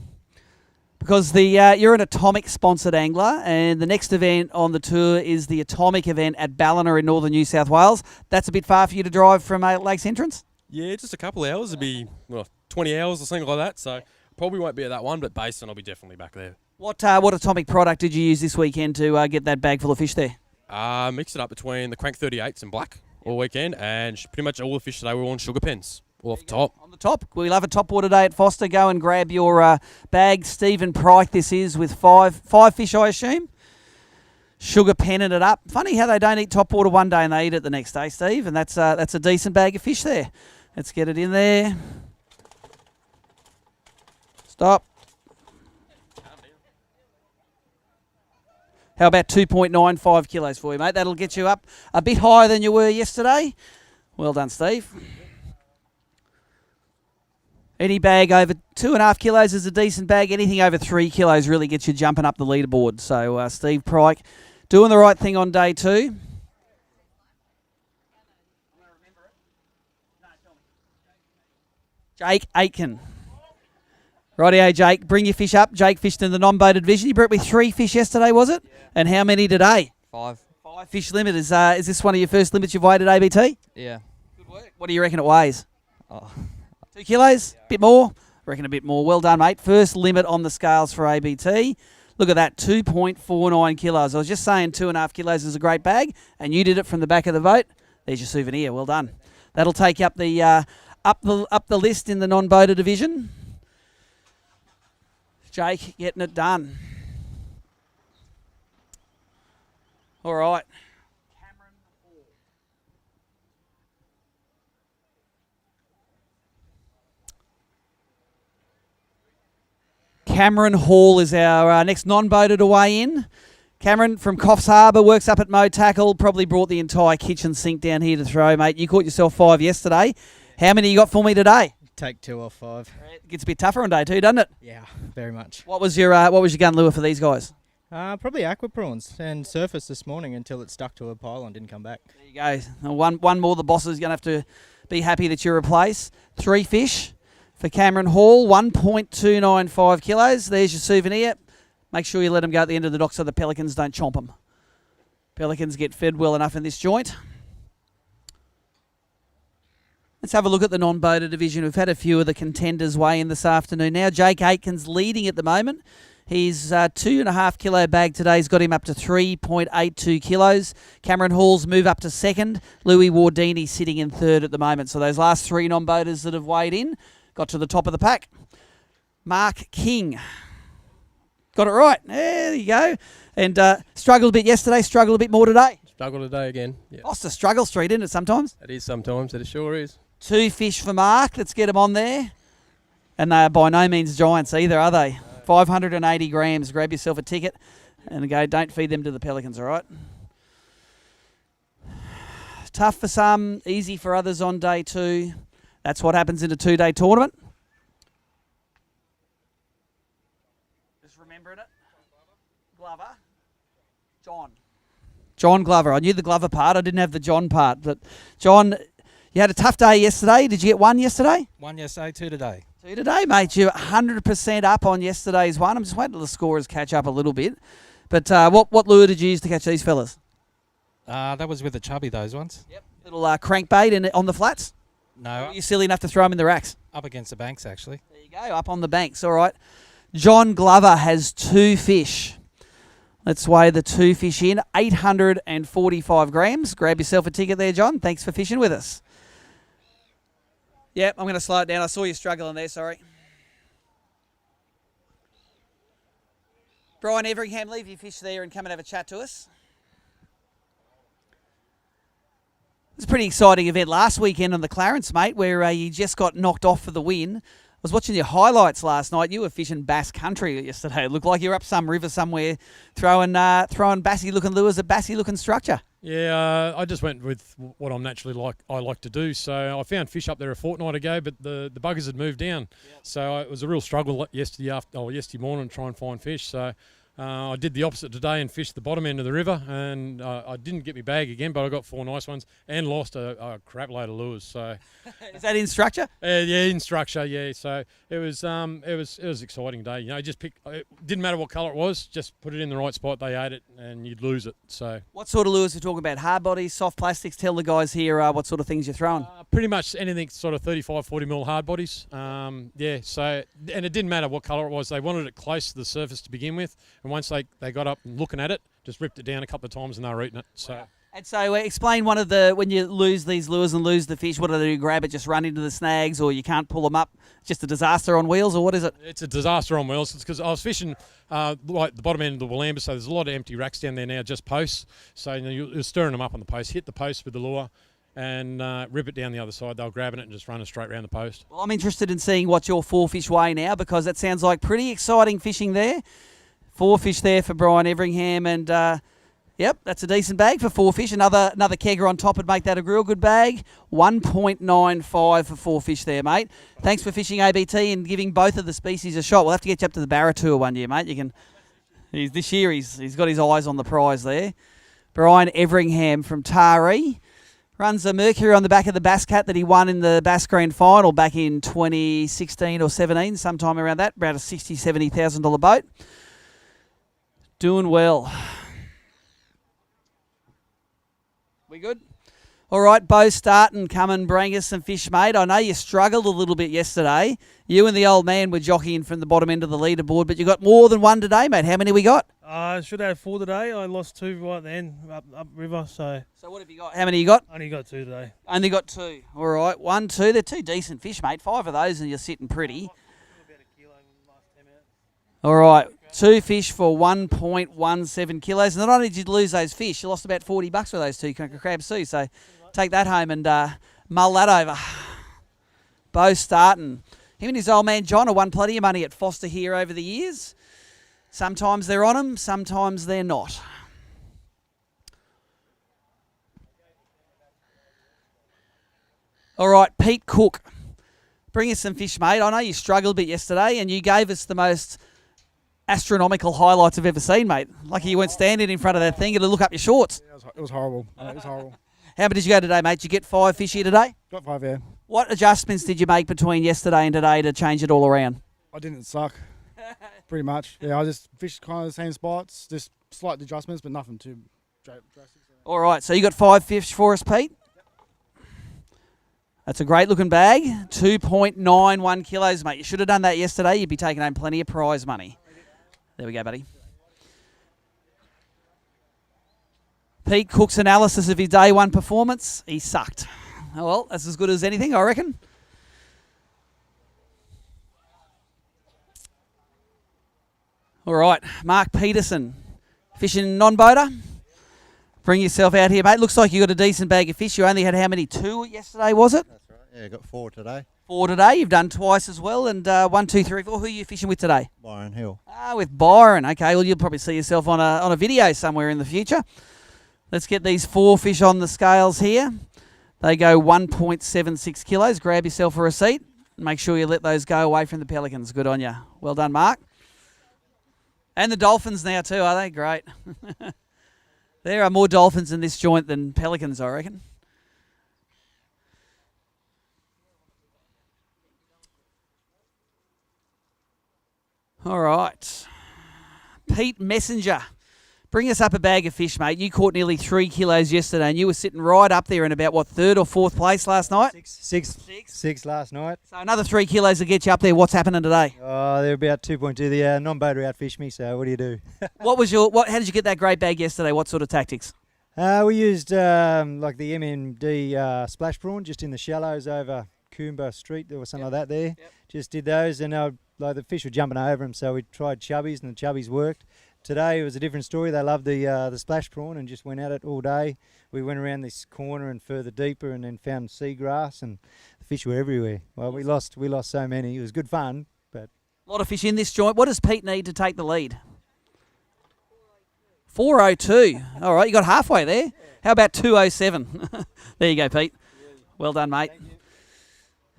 Because you're an Atomic sponsored angler, and the next event on the tour is the Atomic event at Ballina in northern New South Wales. That's a bit far for you to drive from Lakes Entrance? Yeah, just a couple of hours. It'd be 20 hours or something like that. So probably won't be at that one, but Basin I'll be definitely back there. What Atomic product did you use this weekend to get that bag full of fish there? Mix it up between the Crank 38s and black all weekend, and pretty much all the fish today were on sugar pens. All off the top. On the top. We love a top water day at Forster. Go and grab your bag. Stephen Pryke this is with five fish, I assume. Sugar penning it up. Funny how they don't eat top water one day and they eat it the next day, Steve. And that's a decent bag of fish there. Let's get it in there. Stop. How about 2.95 kilos for you, mate? That'll get you up a bit higher than you were yesterday. Well done, Steve. Any bag over 2.5 kilos is a decent bag. Anything over 3 kilos really gets you jumping up the leaderboard. So Steve Pryke doing the right thing on day 2. Jake Aitken. Rightio, Jake. Bring your fish up. Jake fished in the non-boated division. You brought me 3 fish yesterday, was it? Yeah. And how many today? 5. 5 fish limit. Is this one of your first limits you've weighed at ABT? Yeah. Good work. What do you reckon it weighs? Oh. 2 kilos? Bit more? I reckon a bit more. Well done, mate. First limit on the scales for ABT. Look at that, 2.49 kilos. I was just saying 2.5 kilos is a great bag, and you did it from the back of the boat. There's your souvenir. Well done. That'll take you up the up the list in the non-boater division. Jake getting it done. All right. Cameron Hall is our next non-boater to weigh in. Cameron from Coffs Harbour, works up at Mo Tackle, probably brought the entire kitchen sink down here to throw, mate. You caught yourself 5 yesterday. How many you got for me today? Take 2 off 5. It gets a bit tougher on day 2, doesn't it? Yeah, very much. What was your gun lure for these guys? Probably aqua prawns and surface this morning until it stuck to a pile and didn't come back. There you go. One more the boss is going to have to be happy that you replace. 3 fish for Cameron Hall, 1.295 kilos. There's your souvenir. Make sure you let them go at the end of the dock so the pelicans don't chomp them. Pelicans get fed well enough in this joint. Let's have a look at the non-boater division. We've had a few of the contenders weigh in this afternoon now. Jake Aitken's leading at the moment. His 2.5 kilo bag today's got him up to 3.82 kilos. Cameron Hall's move up to second. Louis Wardini sitting in third at the moment. So those last three non-boaters that have weighed in got to the top of the pack. Mark King got it right. There you go. And struggled a bit yesterday, struggled a bit more today. Struggle today again. Yeah. Foster struggle street, isn't it, sometimes? It is sometimes. It sure is. 2 fish for Mark. Let's get them on there. And they are by no means giants either, are they? 580 grams. Grab yourself a ticket and go. Don't feed them to the pelicans, all right? Tough for some, easy for others on day 2. That's what happens in a 2-day tournament. Just remembering it. Glover. John Glover. I knew the Glover part. I didn't have the John part. But John, you had a tough day yesterday. Did you get one yesterday? One yesterday, 2 today. 2 today, mate. You're 100% up on yesterday's one. I'm just waiting till the scorers catch up a little bit. But what lure did you use to catch these fellas? That was with the chubby, those ones. Yep. Little crankbait on the flats? No. You're silly enough to throw them in the racks? Up against the banks, actually. There you go, up on the banks. All right. John Glover has 2 fish. Let's weigh the 2 fish in. 845 grams. Grab yourself a ticket there, John. Thanks for fishing with us. Yep, I'm going to slow it down. I saw you struggling there, sorry. Brian Everingham, leave your fish there and come and have a chat to us. It was a pretty exciting event last weekend on the Clarence, mate, where you just got knocked off for the win. I was watching your highlights last night. You were fishing bass country yesterday. It looked like you were up some river somewhere throwing bassy-looking lures at bassy-looking structure. Yeah, I just went with what I'm naturally I like to do. So I found fish up there a fortnight ago, but the buggers had moved down. Yep. So it was a real struggle yesterday morning to try and find fish. So I did the opposite today and fished the bottom end of the river, and I didn't get my bag again, but I got 4 nice ones and lost a crap load of lures. So is that in structure? Yeah, in structure. Yeah. So it was an exciting day. You know, just pick. It didn't matter what colour it was. Just put it in the right spot. They ate it, and you'd lose it. So what sort of lures are we talking about? Hard bodies, soft plastics. Tell the guys here what sort of things you're throwing. Pretty much anything sort of 35, 40 mil hard bodies. Yeah. So and it didn't matter what colour it was. They wanted it close to the surface to begin with. And once they got up and looking at it, just ripped it down a couple of times and they were eating it. So. Wow. And so explain one of the, when you lose these lures and lose the fish, what do they do? Grab it, just run into the snags, or you can't pull them up? Just a disaster on wheels, or what is it? It's a disaster on wheels. It's because I was fishing like the bottom end of the Willamber, so there's a lot of empty racks down there now, just posts. So you're stirring them up on the post, hit the post with the lure, and rip it down the other side. They'll grabbing it and just running straight around the post. Well, I'm interested in seeing what your 4 fish weigh now, because that sounds like pretty exciting fishing there. 4 fish there for Brian Everingham, and yep, that's a decent bag for 4 fish. Another kegger on top would make that a real good bag. 1.95 for 4 fish there, mate. Thanks for fishing ABT and giving both of the species a shot. We'll have to get you up to the Barra Tour one year, mate. You can. This year he's got his eyes on the prize there. Brian Everingham from Taree runs a Mercury on the back of the Bass Cat that he won in the Bass Grand Final back in 2016 or 17, sometime around that. About a $60,000, $70,000 boat. Doing well. We good? All right, Bo Starton, come and bring us some fish, mate. I know you struggled a little bit yesterday. You and the old man were jockeying from the bottom end of the leaderboard, but you got more than one today, mate. How many we got? I should have 4 today. I lost 2 right then up river. So what have you got? How many you got? Only got 2 today. Only got 2. All right, 1, 2. They're 2 decent fish, mate. 5 of those and you're sitting pretty. All right, 2 fish for 1.17 kilos. And not only did you lose those fish, you lost about $40 for those 2 crabs too. So take that home and mull that over. Bo Starton. Him and his old man John have won plenty of money at Forster here over the years. Sometimes they're on them, sometimes they're not. All right, Pete Cook. Bring us some fish, mate. I know you struggled a bit yesterday and you gave us the most astronomical highlights I've ever seen, mate. Lucky you weren't standing in front of that thing. It'll look up your shorts. Yeah, it was horrible. It was horrible. How many did you go today, mate? Did you get 5 fish here today? Got 5, yeah. What adjustments did you make between yesterday and today to change it all around? I didn't suck, pretty much. Yeah, I just fished kind of the same spots, just slight adjustments, but nothing too drastic. All right, so you got 5 fish for us, Pete? That's a great looking bag. 2.91 kilos, mate. You should have done that yesterday. You'd be taking home plenty of prize money. There we go, buddy. Pete Cook's analysis of his day one performance. He sucked. Oh, well, that's as good as anything, I reckon. All right, Mark Peterson, fishing non-boater. Bring yourself out here, mate. Looks like you got a decent bag of fish. You only had how many? 2 yesterday, was it? That's right. Yeah, got 4 today. 4 today. You've done twice as well. And 1, 2, 3, 4. Who are you fishing with today? Byron Hill. With Byron. Okay, well, you'll probably see yourself on a video somewhere in the future. Let's get these 4 fish on the scales here. They go 1.76 kilos. Grab yourself a receipt. Make sure you let those go away from the pelicans. Good on you. Well done, Mark. And the dolphins now too, are they? Great. There are more dolphins in this joint than pelicans, I reckon. All right. Pete Messenger. Bring us up a bag of fish, mate. You caught nearly 3 kilos yesterday, and you were sitting right up there in about, what, 3rd or 4th place last night? Six last night. So another 3 kilos to get you up there. What's happening today? Oh, they're about 2.2. The non-boater outfished me, so what do you do? How did you get that great bag yesterday? What sort of tactics? We used like the MMD splash prawn just in the shallows over Coomba Street. There was something like that there. Yep. Just did those, and like the fish were jumping over them, so we tried chubbies, and the chubbies worked. Today it was a different story. They loved the splash prawn and just went at it all day. We went around this corner and further deeper, and then found seagrass, and the fish were everywhere. Well, we lost so many. It was good fun, but a lot of fish in this joint. What does Pete need to take the lead? 4:02. All right, you got halfway there. How about 2:07? There you go, Pete. Well done, mate.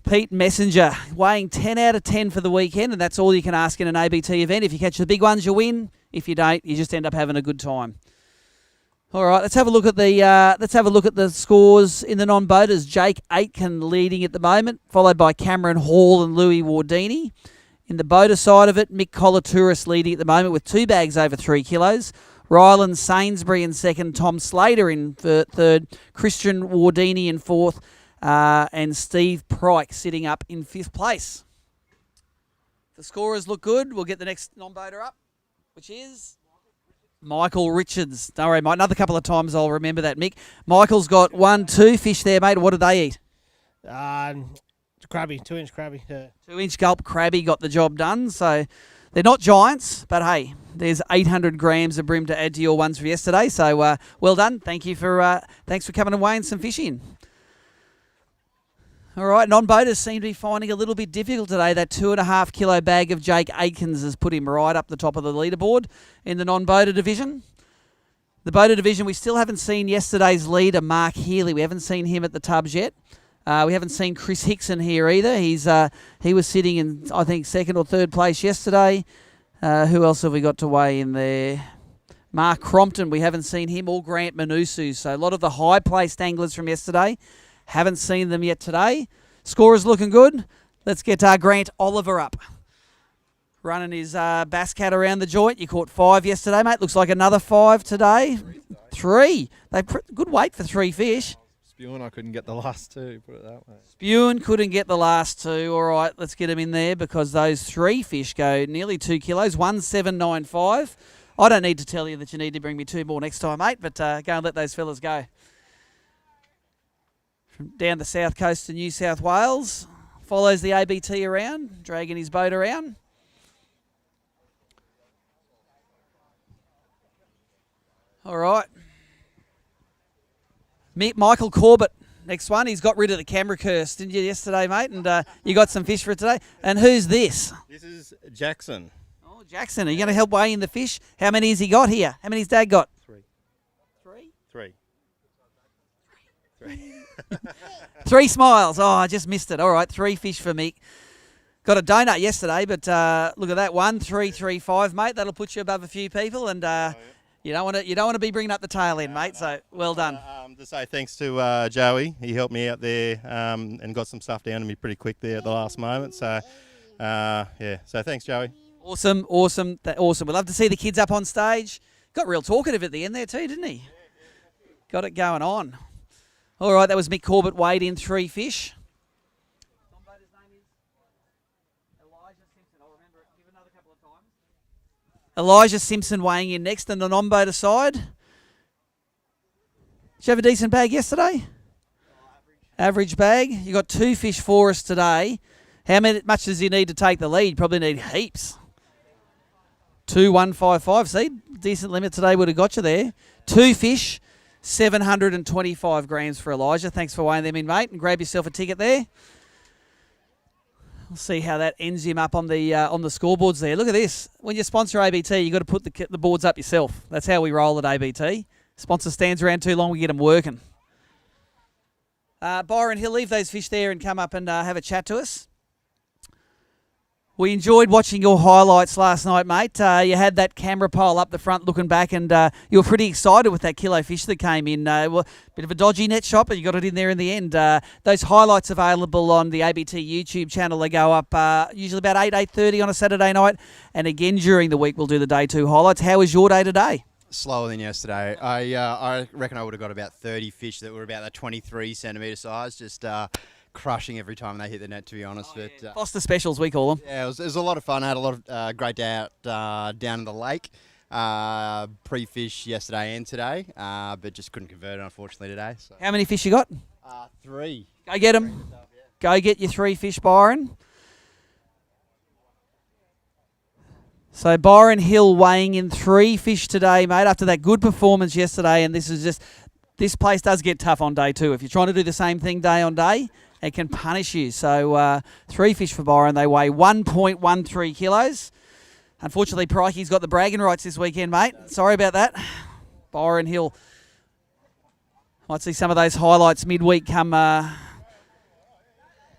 Pete Messenger, weighing 10 out of 10 for the weekend, and that's all you can ask in an ABT event. If you catch the big ones, you win. If you don't, you just end up having a good time. All right, let's have a look at the scores in the non-boaters. Jake Aitken leading at the moment, followed by Cameron Hall and Louis Wardini. In the boater side of it, Mick Colatouris leading at the moment with 2 bags over 3 kilos. Ryland Sainsbury in second, Tom Slater in third, Christian Wardini in fourth, and Steve Pryke sitting up in 5th place. The scorers look good. We'll get the next non-boater up, which is Michael Richards. Don't worry, mate. Another couple of times I'll remember that, Mick. Michael's got 1, 2 fish there, mate. What did they eat? Crabby, 2-inch crabby. Yeah. 2-inch gulp crabby got the job done. So they're not giants, but hey, there's 800 grams of bream to add to your ones for yesterday. So well done. Thanks for coming and weighing some fish in. All right, non-boaters seem to be finding it a little bit difficult today. That 2.5 kilo bag of Jake Aikens has put him right up the top of the leaderboard in the non-boater division. The boater division, we still haven't seen yesterday's leader, Mark Healy. We haven't seen him at the tubs yet. We haven't seen Chris Hickson here either. He was sitting in, I think, 2nd or 3rd place yesterday. Who else have we got to weigh in there? Mark Crompton, we haven't seen him, or Grant Manusu. So a lot of the high-placed anglers from yesterday, haven't seen them yet today. Scorer's looking good. Let's get Grant Oliver up. Running his bass cat around the joint. You caught 5 yesterday, mate. Looks like another 5 today. 3. Good weight for 3 fish. Spewing, I couldn't get the last 2, put it that way. Spewing couldn't get the last 2. All right, let's get him in there because those 3 fish go nearly 2 kilos. 1,795. I don't need to tell you that you need to bring me 2 more next time, mate, but go and let those fellas go. From down the south coast of New South Wales, follows the ABT around, dragging his boat around. All right. Michael Corbett, next one. He's got rid of the camera curse, didn't you, yesterday, mate? And you got some fish for it today. And who's this? This is Jackson. Oh, Jackson. Are you going to help weigh in the fish? How many has he got here? How many's Dad got? 3. 3 smiles. Oh, I just missed it. All right, 3 fish for Mick. Got a donut yesterday, but look at that. 1,335, mate. That'll put you above a few people, and you don't want to be bringing up the tail end, mate. So well done. To say thanks to Joey. He helped me out there and got some stuff down to me pretty quick there at the last moment. So yeah. So thanks, Joey. Awesome. We'd love to see the kids up on stage. Got real talkative at the end there too, didn't he? Got it going on. All right, that was Mick Corbett, weighed in 3 fish. Elijah Simpson weighing in next on the non-boater side. Did you have a decent bag yesterday? Average bag. You got 2 fish for us today. How much does you need to take the lead? Probably need heaps. 2,155. See, decent limit today would have got you there. 2 fish, 725 grams for Elijah. Thanks for weighing them in, mate, and grab yourself a ticket there. We'll see how that ends him up on the scoreboards there. Look at this. When you sponsor ABT, you've got to put the boards up yourself. That's how we roll at ABT. Sponsor stands around too long, we get them working. Byron, he'll leave those fish there and come up and have a chat to us. We enjoyed watching your highlights last night, mate. You had that camera pole up the front looking back, and you were pretty excited with that kilo fish that came in. Well, bit of a dodgy net shot, but you got it in there in the end. Those highlights available on the ABT YouTube channel. They go up usually about 8:30 on a Saturday night, and again during the week we'll do the day 2 highlights. How was your day today? Slower than yesterday. I reckon I would have got about 30 fish that were about the 23 centimetre size, just crushing every time they hit the net, to be honest. Yeah. But Foster specials, we call them. Yeah, it was a lot of fun. I had a lot of great day out down in the lake. Pre-fish yesterday and today, but just couldn't convert it, unfortunately, today. So. How many fish you got? 3. Go get them. Go get your 3 fish, Byron. So Byron Hill weighing in 3 fish today, mate, after that good performance yesterday. And this place does get tough on day 2. If you're trying to do the same thing day on day, it can punish you. So 3 fish for Byron. They weigh 1.13 kilos. Unfortunately, Prikey's got the bragging rights this weekend, mate. Sorry about that. Byron Hill. Might see some of those highlights midweek come the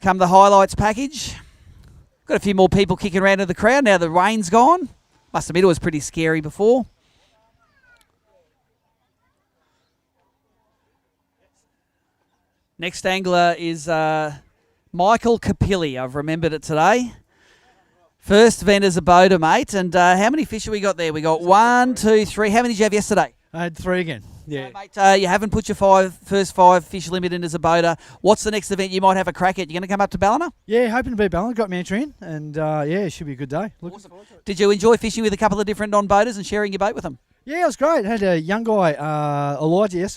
highlights package. Got a few more people kicking around in the crowd now the rain's gone. Must admit it was pretty scary before. Next angler is Michael Capilli. I've remembered it today. First event as a boater, mate. And how many fish have we got there? We got 1, 2, 3. How many did you have yesterday? I had 3 again. Yeah. Mate, you haven't put your first 5 fish limit in as a boater. What's the next event you might have a crack at? You going to come up to Ballina? Yeah, hoping to be Ballina. Got me entry in, and yeah, it should be a good day. Looking forward to it. Did you enjoy fishing with a couple of different non-boaters and sharing your boat with them? Yeah, it was great. Had a young guy, Elijah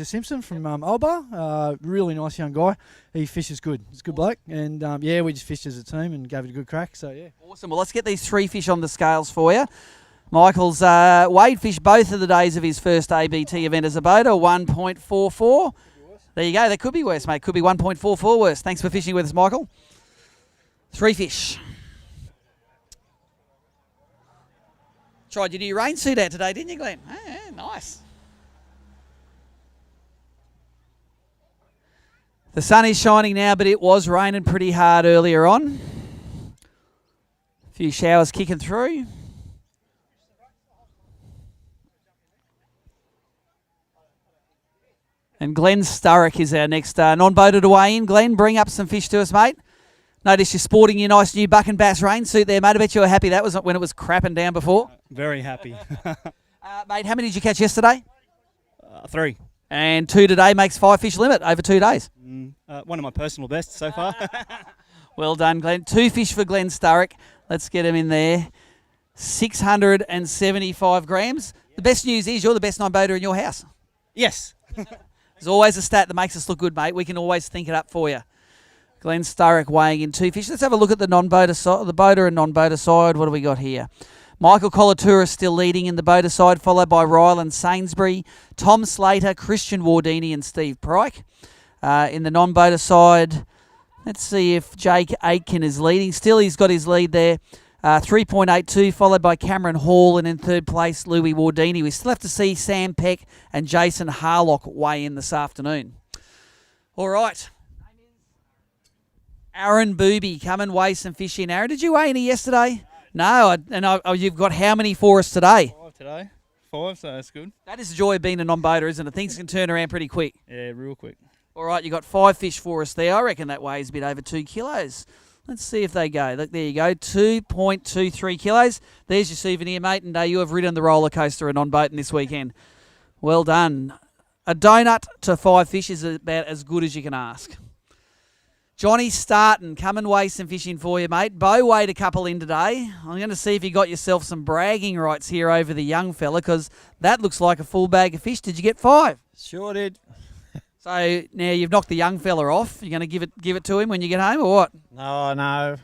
Simpson from Alba. Really nice young guy. He fishes good. He's a good bloke. And yeah, we just fished as a team and gave it a good crack. So yeah. Awesome. Well, let's get these 3 fish on the scales for you. Michael's weighed fish both of the days of his first ABT event as a boater, 1.44. There you go. That could be worse, mate. Could be 1.44 worse. Thanks for fishing with us, Michael. 3 fish. Tried your new rain suit out today, didn't you, Glenn? Yeah, nice. The sun is shining now, but it was raining pretty hard earlier on. A few showers kicking through. And Glenn Sturrock is our next non-boater to weigh in. Glenn, bring up some fish to us, mate. Notice you're sporting your nice new buck and bass rain suit there, mate. I bet you were happy that was when it was crapping down before. Very happy. Mate, how many did you catch yesterday? 3. And 2 today makes 5 fish limit over 2 days. One of my personal bests so far. Well done, Glenn. 2 fish for Glenn Sturrock. Let's get him in there. 675 grams. The best news is you're the best non-boater in your house. Yes. There's always a stat that makes us look good, mate. We can always think it up for you. Glenn Sturrock weighing in 2 fish. Let's have a look at the non-boater side, the boater and non-boater side. What do we got here? Michael Colatura still leading in the boater side, followed by Ryland Sainsbury, Tom Slater, Christian Wardini and Steve Pryke. In the non-boater side, let's see if Jake Aitken is leading. Still, he's got his lead there. 3.82, followed by Cameron Hall, and in third place, Louis Wardini. We still have to see Sam Peck and Jason Harlock weigh in this afternoon. All right. Aaron Booby, come and weigh some fish in. Aaron, did you weigh any yesterday? No, you've got how many for us today? 5 today. 5, so that's good. That is the joy of being a non-boater, isn't it? Things can turn around pretty quick. Yeah, real quick. All right, you got 5 fish for us there. I reckon that weighs a bit over 2 kilos. Let's see if they go. Look, there you go, 2.23 kilos. There's your souvenir, mate, and you have ridden the roller coaster and on-boating this weekend. Well done. A donut to 5 fish is about as good as you can ask. Johnny Starton, come and weigh some fish in for you, mate. Bo weighed a couple in today. I'm going to see if you got yourself some bragging rights here over the young fella, because that looks like a full bag of fish. Did you get 5? Sure did. So now you've knocked the young fella off. You're going to give it to him when you get home, or what? No, no.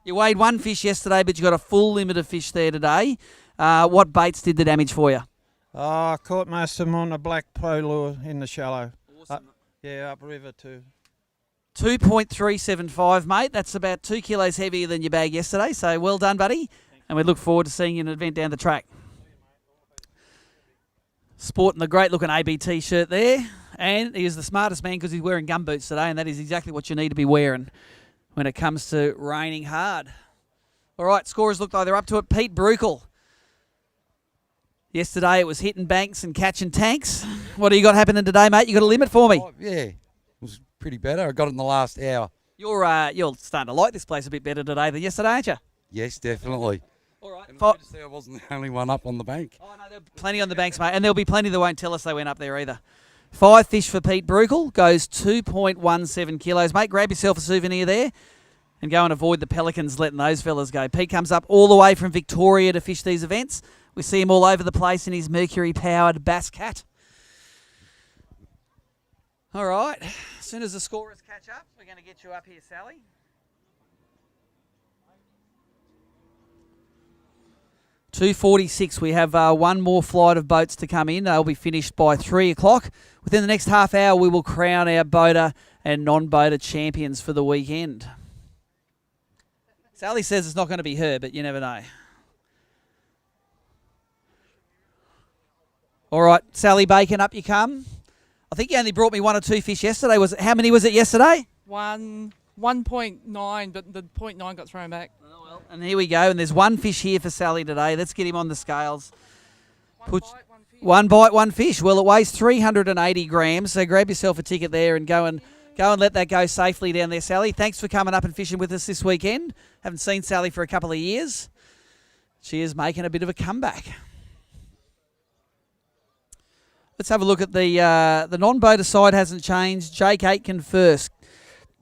You weighed 1 fish yesterday, but you got a full limit of fish there today. What baits did the damage for you? I caught most of them on a black pro lure in the shallow. Awesome. Upriver too. 2.375, mate. That's about 2 kilos heavier than your bag yesterday. So well done, buddy. And we look forward to seeing you in an event down the track. Sporting the great-looking AB T-shirt there. And he is the smartest man because he's wearing gumboots today, and that is exactly what you need to be wearing when it comes to raining hard. All right, scorers look like they're up to it. Pete Brukel. Yesterday it was hitting banks and catching tanks. What do you got happening today, mate? You got a limit for me? Oh, yeah, it was pretty better. I got it in the last hour. You're starting to like this place a bit better today than yesterday, aren't you? Yes, definitely. All right. And I I wasn't the only one up on the bank. Oh, no, there'll be plenty on the banks, mate. And there'll be plenty that won't tell us they went up there either. 5 fish for Pete Brukel. Goes 2.17 kilos. Mate, grab yourself a souvenir there and go and avoid the Pelicans letting those fellas go. Pete comes up all the way from Victoria to fish these events. We see him all over the place in his Mercury-powered Bass Cat. All right. As soon as the scorers catch up, we're going to get you up here, Sally. $2.46. We have one more flight of boats to come in. They'll be finished by 3 o'clock. Within the next half hour, we will crown our boater and non-boater champions for the weekend. Sally says it's not going to be her, but you never know. All right, Sally Bacon, up you come. I think you only brought me 1 or 2 fish yesterday. How many was it yesterday? 1.9, but the 0.9 got thrown back. Oh, well. And here we go. And there's 1 fish here for Sally today. Let's get him on the scales. One bite, one fish. Well, it weighs 380 grams. So grab yourself a ticket there and go and let that go safely down there, Sally. Thanks for coming up and fishing with us this weekend. Haven't seen Sally for a couple of years. She is making a bit of a comeback. Let's have a look at the non-boater side. Hasn't changed. Jake Aitken first.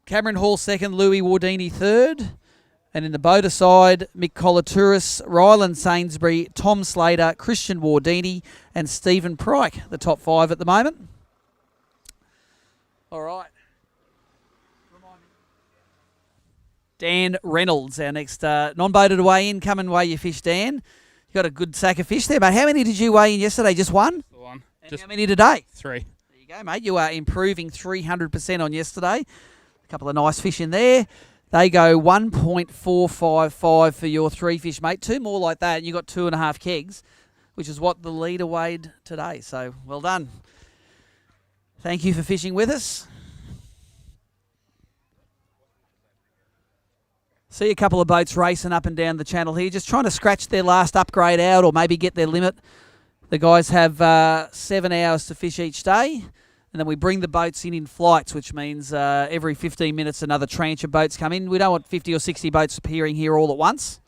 Cameron Hall second. Louis Wardini third. And in the boater side, Mick Colatouris, Ryland Sainsbury, Tom Slater, Christian Wardini, and Stephen Pryke, the top 5 at the moment. All right. Dan Reynolds, our next non-boater to weigh in. Come and weigh your fish, Dan. You got a good sack of fish there, mate. How many did you weigh in yesterday? Just 1? One. And how many today? 3. There you go, mate. You are improving 300% on yesterday. A couple of nice fish in there. They go 1.455 for your 3 fish, mate. 2 more like that, and you got 2.5 kegs, which is what the leader weighed today. So well done. Thank you for fishing with us. See a couple of boats racing up and down the channel here, just trying to scratch their last upgrade out or maybe get their limit. The guys have 7 hours to fish each day, and then we bring the boats in flights, which means every 15 minutes another tranche of boats come in. We don't want 50 or 60 boats appearing here all at once.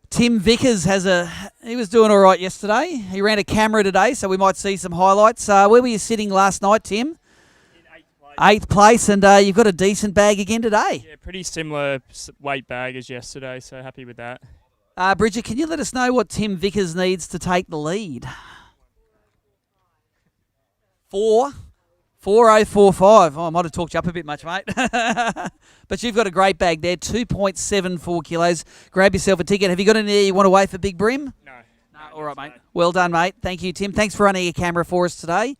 Tim Vickers he was doing all right yesterday. He ran a camera today, so we might see some highlights. Where were you sitting last night, Tim? 8th place, and you've got a decent bag again today. Yeah, pretty similar weight bag as yesterday, so happy with that. Bridget, can you let us know what Tim Vickers needs to take the lead? 4.045. Oh, I might have talked you up a bit much, mate. But you've got a great bag there, 2.74 kilos. Grab yourself a ticket. Have you got any there you want to weigh for Big BREAM? No. All right, mate. Well done, mate. Thank you, Tim. Thanks for running your camera for us today.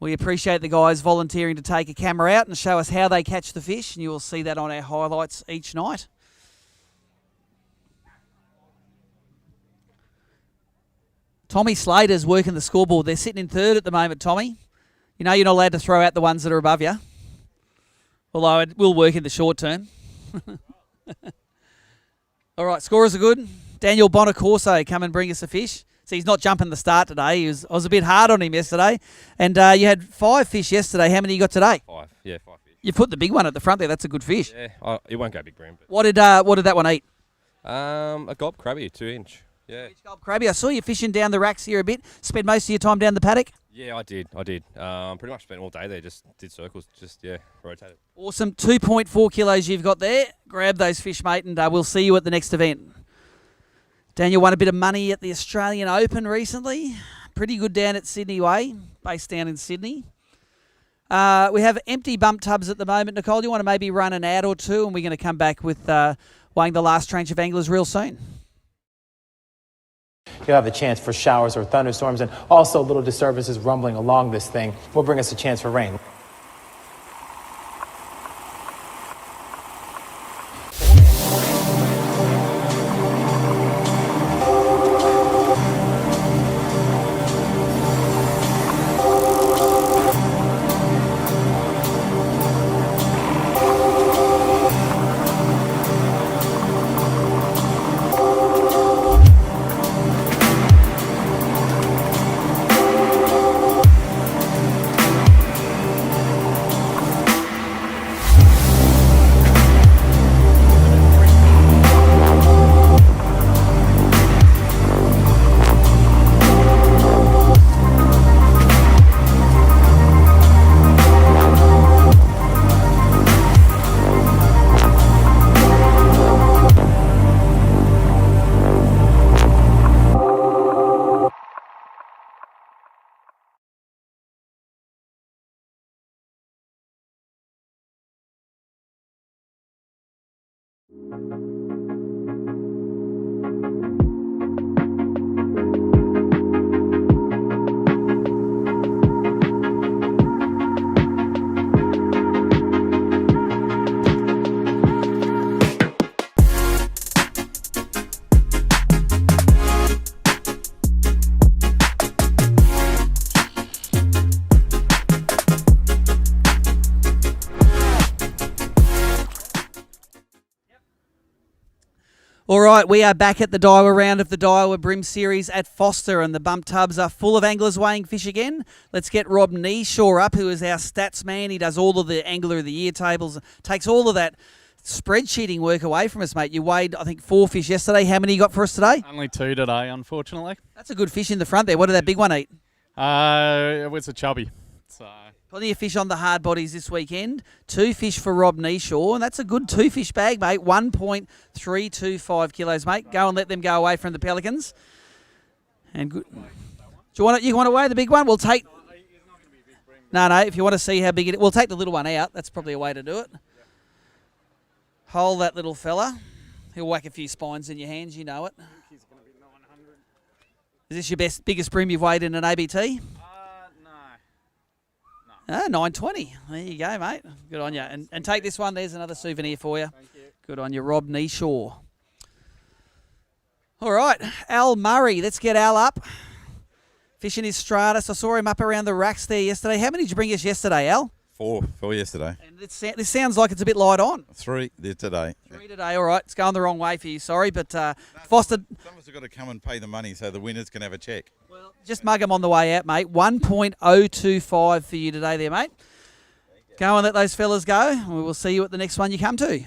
We appreciate the guys volunteering to take a camera out and show us how they catch the fish, and you will see that on our highlights each night. Tommy Slater's working the scoreboard. They're sitting in 3rd at the moment, Tommy. You know you're not allowed to throw out the ones that are above you, although it will work in the short term. All right, scorers are good. Daniel Bonacorso, come and bring us a fish. So he's not jumping the start today. I was a bit hard on him yesterday. And you had 5 fish yesterday. How many you got today? 5. Yeah, 5 fish. You put the big one at the front there. That's a good fish. Yeah, it won't go big BREAM. But what did that one eat? A gob crabby, 2 inch. Yeah. Gob crabby. I saw you fishing down the racks here a bit. Spend most of your time down the paddock? Yeah, I did. Pretty much spent all day there, just did circles, rotated. Awesome. 2.4 kilos you've got there. Grab those fish, mate, and we'll see you at the next event. Daniel won a bit of money at the Australian Open recently. Pretty good down at Sydney Way, based down in Sydney. We have empty bump tubs at the moment. Nicole, do you want to maybe run an ad or two, and we're going to come back with weighing the last tranche of anglers real soon. You'll have a chance for showers or thunderstorms, and also little disturbances rumbling along this thing will bring us a chance for rain. All right, we are back at the Daiwa round of the Daiwa BREAM series at Forster, and the bump tubs are full of anglers weighing fish again. Let's get Rob Neeshaw up, who is our stats man. He does all of the Angler of the Year tables, takes all of that spreadsheeting work away from us, mate. You weighed, I think, 4 fish yesterday. How many you got for us today? Only 2 today, unfortunately. That's a good fish in the front there. What did that big one eat? It was a chubby. So plenty of fish on the hard bodies this weekend. 2 fish for Rob Neeshaw, and that's a good 2-fish bag, mate. 1.325 kilos, mate. Go and let them go away from the Pelicans. And good. Do you want to weigh the big one? We'll take. No. If you want to see how big it is, we'll take the little one out. That's probably a way to do it. Hold that little fella. He'll whack a few spines in your hands. You know it. Is this your biggest bream you've weighed in an ABT? No. 920. There you go, mate. Good on you. And take this one. There's another souvenir for you. Thank you. Good on you, Rob Neeshaw. All right, Al Murray. Let's get Al up. Fishing his Stratus. I saw him up around the racks there yesterday. How many did you bring us yesterday, Al? 4 yesterday. And this sounds like it's a bit light on. 3 today. 3 today, all right. It's going the wrong way for you, sorry. But Foster... Some of us have got to come and pay the money so the winners can have a check. Well, just mug them on the way out, mate. 1.025 for you today there, mate. Go and let those fellas go. And we will see you at the next one you come to.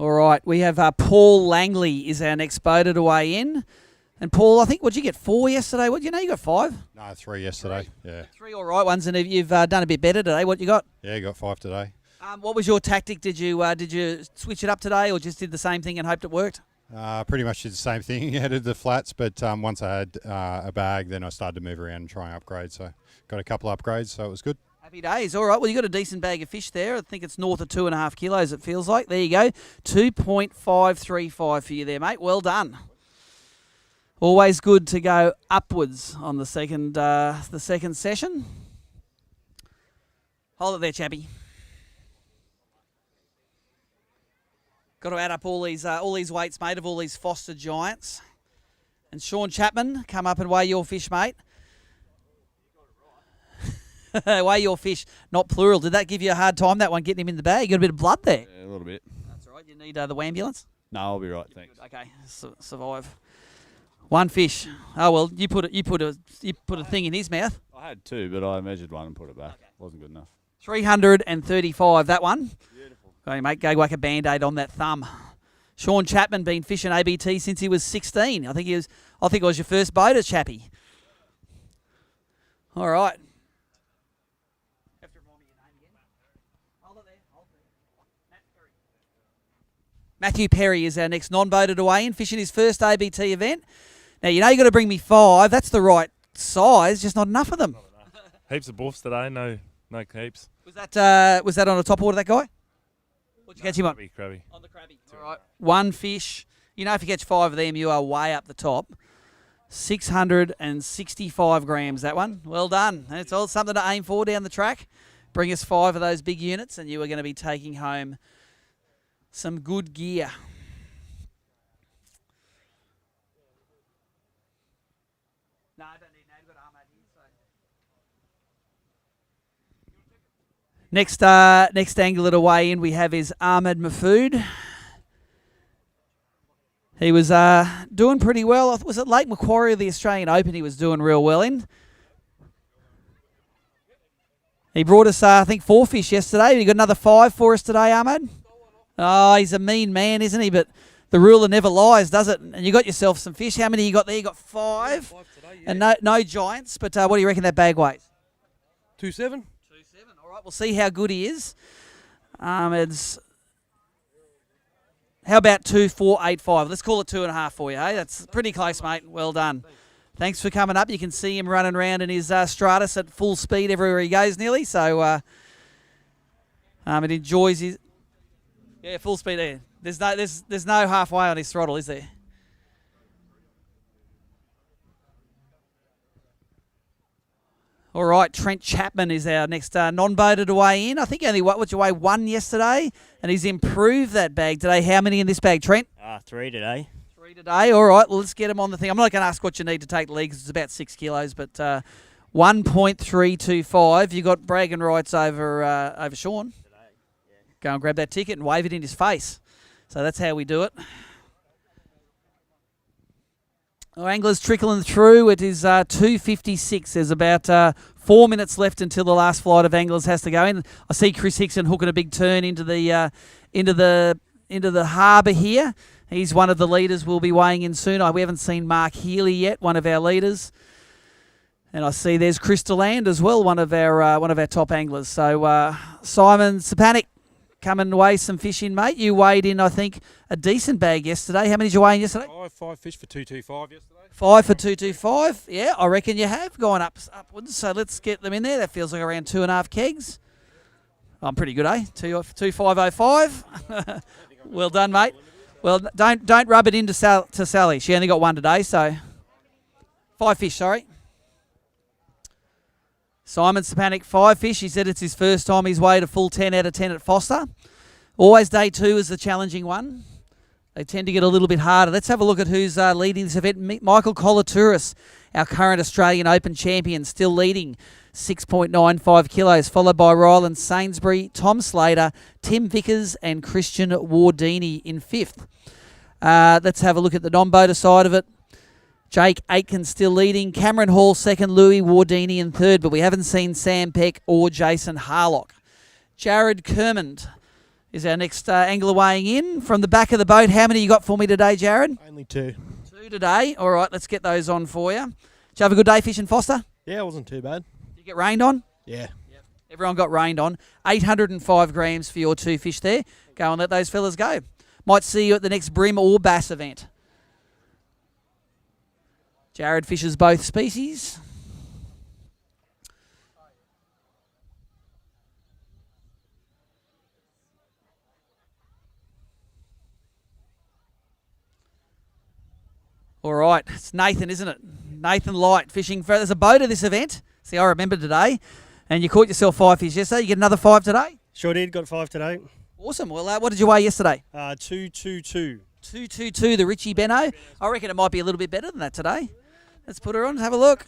All right, we have Paul Langley is our next boater to weigh in. And Paul, I think, what did you get, 4 yesterday? What, you got 5? No, 3 yesterday, yeah. 3 all right ones, and you've done a bit better today. What you got? Yeah, got 5 today. What was your tactic? Did you switch it up today, or just did the same thing and hoped it worked? Pretty much did the same thing. Yeah, did the flats, but once I had a bag, then I started to move around and try and upgrade. So got a couple upgrades, so it was good. Happy days. All right. Well, you got a decent bag of fish there. I think it's north of 2.5 kilos, it feels like. There you go. 2.535 for you there, mate. Well done. Always good to go upwards on the second session. Hold it there, chappy. Got to add up all these weights, mate, of all these Forster giants. And Sean Chapman, come up and weigh your fish, mate. Weigh your fish, not plural. Did that give you a hard time, that one, getting him in the bag? You got a bit of blood there. Yeah, a little bit. That's all right. You need the ambulance? No, I'll be right, thanks. Okay, survive. One fish. Oh well, you put a thing in his mouth. I had two, but I measured one and put it back. Wasn't good enough. 335. That one. Beautiful. Go mate. Go whack a band-aid on that thumb. Sean Chapman been fishing ABT since he was 16. I think it was your first boater, Chappie. All right. Matthew Perry is our next non-boater to weigh in, fishing his first ABT event. Now, you know you've got to bring me 5. That's the right size, just not enough of them. Heaps of buffs today, no keeps. Was that on the top order, that guy? What'd you catch him on? Crabby. On the crabby. All right. One fish. You know, if you catch 5 of them, you are way up the top. 665 grams, that one. Well done. It's all something to aim for down the track. Bring us 5 of those big units, and you are going to be taking home some good gear. No, I don't need that. We've got Ahmed here. Next angler to weigh in we have is Ahmed Mahfood. He was doing pretty well. Was it Lake Macquarie of the Australian Open he was doing real well in? He brought us, I think, 4 fish yesterday. He got another 5 for us today, Ahmed. Oh, he's a mean man, isn't he? But the ruler never lies, does it? And you got yourself some fish. How many you got there? You got 5. Today, yeah. And no giants. But what do you reckon that bag weighs? 2.7. 2.7. All right, we'll see how good he is. Ahmed's... How about 2.485? Let's call it 2.5 for you, hey? That's pretty close, mate. Well done. Thanks for coming up. You can see him running around in his Stratus at full speed everywhere he goes, nearly. So it enjoys his... Yeah, full speed there. There's no halfway on his throttle, is there? All right, Trent Chapman is our next non-boater to weigh in. I think only what you weigh 1 yesterday, and he's improved that bag today. How many in this bag, Trent? 3 today. 3 today. All right, well, let's get him on the thing. I'm not going to ask what you need to take the lead because it's about 6 kilos, but 1.325. You got bragging rights over Sean. Go and grab that ticket and wave it in his face. So that's how we do it. Our anglers trickling through. It is 2:56. There's about 4 minutes left until the last flight of anglers has to go in. I see Chris Hickson hooking a big turn into the harbour here. He's one of the leaders. We'll be weighing in soon. We haven't seen Mark Healy yet, one of our leaders. And I see there's Chris DeLand as well, one of our top anglers. So Simon Sapanic, come and weigh some fish in, mate. You weighed in, I think, a decent bag yesterday. How many did you weigh in yesterday? 5 fish for 225 yesterday. 5 for 225. Yeah, I reckon you have gone upwards. So let's get them in there. That feels like around 2.5 kegs. I'm pretty good, eh? 2.505. Well done, mate. Well, don't rub it into to Sally. She only got 1 today, so 5 fish. Sorry. Simon Sapanic, 5 fish. He said it's his first time he's weighed a full 10 out of 10 at Forster. Always day 2 is the challenging one. They tend to get a little bit harder. Let's have a look at who's leading this event. Michael Colatouris, our current Australian Open champion, still leading 6.95 kilos, followed by Ryland Sainsbury, Tom Slater, Tim Vickers and Christian Wardini in 5th. Let's have a look at the non-boater side of it. Jake Aitken still leading. Cameron Hall 2nd. Louis Wardini in 3rd. But we haven't seen Sam Peck or Jason Harlock. Jared Kermond is our next angler weighing in. From the back of the boat, how many you got for me today, Jared? Only 2. 2 today. All right, let's get those on for you. Did you have a good day fishing, Forster? Yeah, it wasn't too bad. Did you get rained on? Yeah. Yep. Everyone got rained on. 805 grams for your 2 fish there. Go and let those fellas go. Might see you at the next BREAM or bass event. Jared fishes both species. All right, it's Nathan, isn't it? Nathan Light fishing. There's a boat at this event. See, I remember today. And you caught yourself 5 fish yesterday. You get another 5 today? Sure did. Got 5 today. Awesome. Well, what did you weigh yesterday? 222. 222, the Richie Benno. I reckon it might be a little bit better than that today. Let's put her on and have a look.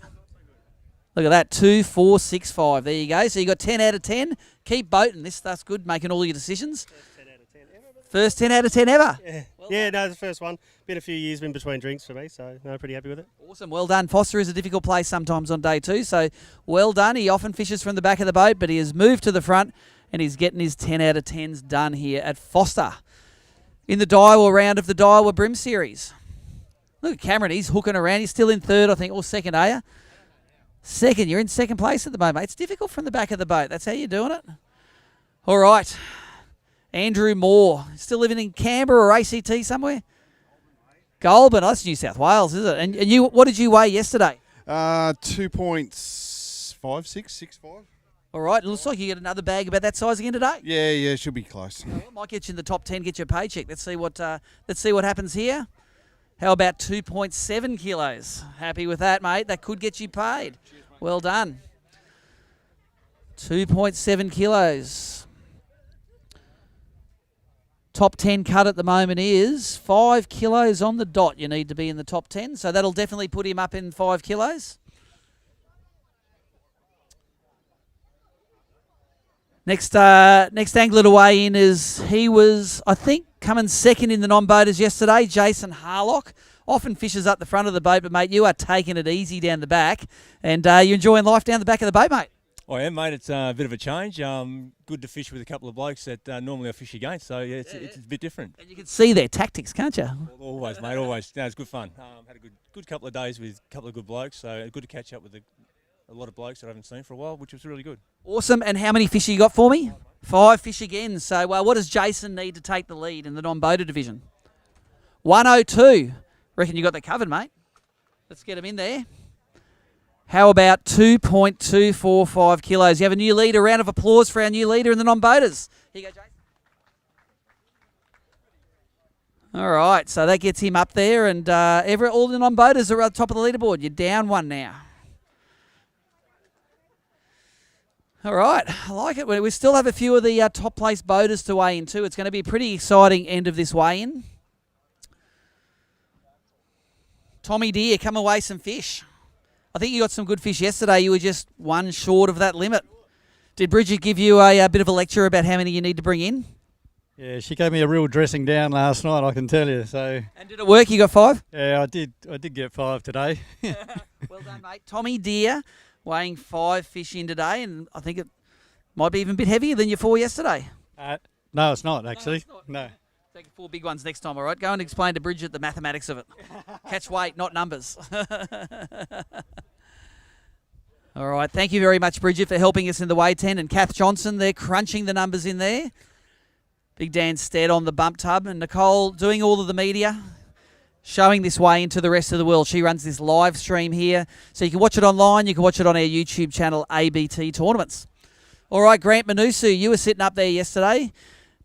Look at that, 2.465. There you go. So you got 10 out of 10. Keep boating. That's good, making all your decisions. First 10 out of 10 ever. Yeah. Well Yeah, no, it's the first one. Been a few years in between drinks for me, so no, pretty happy with it. Awesome, well done. Forster is a difficult place sometimes on day 2, so well done. He often fishes from the back of the boat, but he has moved to the front and he's getting his 10 out of 10s done here at Forster. In the Daiwa round of the Daiwa BREAM series. Look at Cameron, he's hooking around. He's still in third, I think, or second, are you? Second, you're in second place at the moment. It's difficult from the back of the boat. That's how you're doing it. All right. Andrew Moore, still living in Canberra or ACT somewhere? Goulburn, that's New South Wales, is it? And you, what did you weigh yesterday? 2.5665. All right, it looks like you get another bag about that size again today. Yeah, should be close. Well, might get you in the top 10, get your paycheck. Let's see what happens here. How about 2.7 kilos? Happy with that, mate? That could get you paid. Well done. 2.7 kilos. Top 10 cut at the moment is 5 kilos on the dot. You need to be in the top 10, so that'll definitely put him up in 5 kilos. Next angler to weigh in is, he was, I think, coming second in the non-boaters yesterday, Jason Harlock. Often fishes up the front of the boat, but, mate, you are taking it easy down the back. And you enjoying life down the back of the boat, mate? I am, mate. It's a bit of a change. Good to fish with a couple of blokes that normally I fish against, so, yeah, it's a bit different. And you can see their tactics, can't you? Always, mate, always. No, it's good fun. Had a good couple of days with a couple of good blokes, so good to catch up with a lot of blokes that I haven't seen for a while, which was really good. Awesome. And how many fish you got for me? 5 fish again. So what does Jason need to take the lead in the non-boater division? 102. Reckon you got that covered, mate. Let's get him in there. How about 2.245 kilos? You have a new leader. Round of applause for our new leader in the non-boaters. Here you go, Jason. All right, so that gets him up there, and all the non-boaters are at the top of the leaderboard. You're down 1 now. All right, I like it. We still have a few of the top place boaters to weigh in too. It's going to be a pretty exciting end of this weigh-in. Tommy Deere, come away some fish. I think you got some good fish yesterday. You were just 1 short of that limit. Did Bridget give you a bit of a lecture about how many you need to bring in? Yeah, she gave me a real dressing down last night, I can tell you. So. And did it work? You got 5? Yeah, I did get 5 today. Well done, mate. Tommy Deere weighing 5 fish in today, and I think it might be even a bit heavier than your 4 yesterday. No, it's not, actually. No. Take 4 big ones next time, all right? Go and explain to Bridget the mathematics of it. Catch weight, not numbers. All right, thank you very much, Bridget, for helping us in the weigh 10, and Kath Johnson, they're crunching the numbers in there. Big Dan Stead on the bump tub, and Nicole doing all of the media, showing this way into the rest of the world. She runs this live stream here, so you can watch it online. You can watch it on our YouTube channel, ABT Tournaments. All right, Grant Manusu, you were sitting up there yesterday.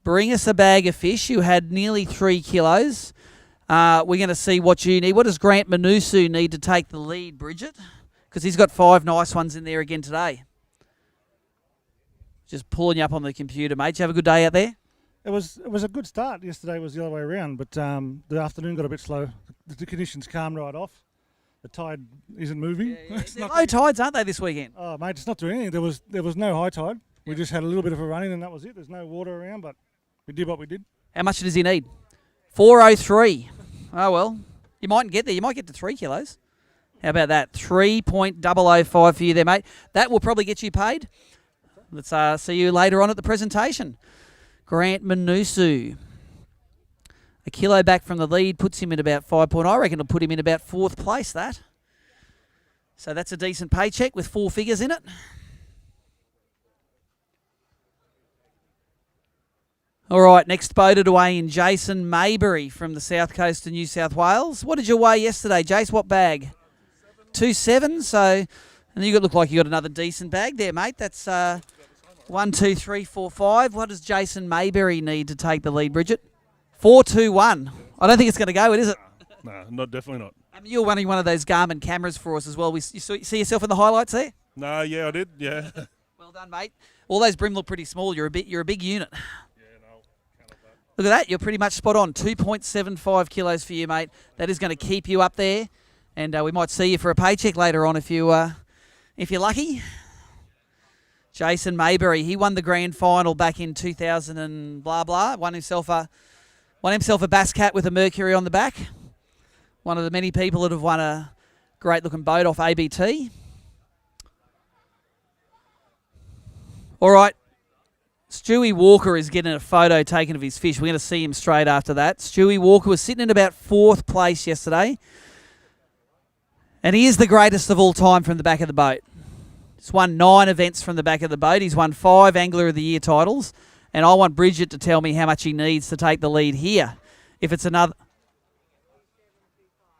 Bring us a bag of fish. You had nearly 3 kilos. We're going to see what you need. What does Grant Manusu need to take the lead, Bridget? Because he's got 5 nice ones in there again today. Just pulling you up on the computer, mate. Did you have a good day out there? It was a good start. Yesterday was the other way around, but the afternoon got a bit slow. The conditions calmed right off. The tide isn't moving. They're low tides, aren't they, this weekend? Oh, mate, it's not doing anything. There was no high tide. We just had a little bit of a run in, and that was it. There's no water around, but we did what we did. How much does he need? 403. Oh, well, you mightn't get there. You might get to 3 kilos. How about that? 3.005 for you there, mate. That will probably get you paid. Let's see you later on at the presentation. Grant Manusu. A kilo back from the lead puts him in about 5 point. I reckon it'll put him in about 4th place, that. So that's a decent paycheck with 4 figures in it. All right, next boater to weigh in, Jason Maybury from the south coast of New South Wales. What did you weigh yesterday, Jace? What bag? 2.7. So, and you look like you got another decent bag there, mate. That's 1, 2, 3, 4, 5. What does Jason Maybury need to take the lead, Bridget? 4.21. I don't think it's going to go, is it? No, definitely not. You're running one of those Garmin cameras for us as well. You see yourself in the highlights there? No, yeah, I did. Yeah. Well done, mate. All those brim look pretty small. You're a big unit. Look at that. You're pretty much spot on. 2.75 kilos for you, mate. That is going to keep you up there. And we might see you for a paycheck later on if you're lucky. Jason Maybury, he won the grand final back in 2000 and blah, blah. Won himself a Won himself a bass cat with a Mercury on the back. One of the many people that have won a great looking boat off ABT. All right. Stewie Walker is getting a photo taken of his fish. We're going to see him straight after that. Stewie Walker was sitting in about 4th place yesterday. And he is the greatest of all time from the back of the boat. He's won 9 events from the back of the boat. He's won 5 Angler of the Year titles. And I want Bridget to tell me how much he needs to take the lead here. If it's another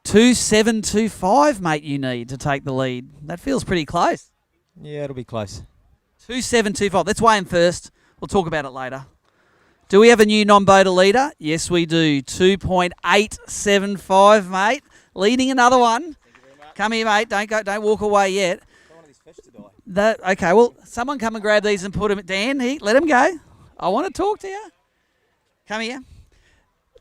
2.725, mate, you need to take the lead. That feels pretty close. Yeah, it'll be close. 2.725. Let's weigh him first. We'll talk about it later. Do we have a new non-boater leader? Yes, we do. 2.875, mate. Leading another one. Come here, mate. Don't walk away yet. Okay, well, someone come and grab these and put them. Dan, let him go. I want to talk to you. Come here.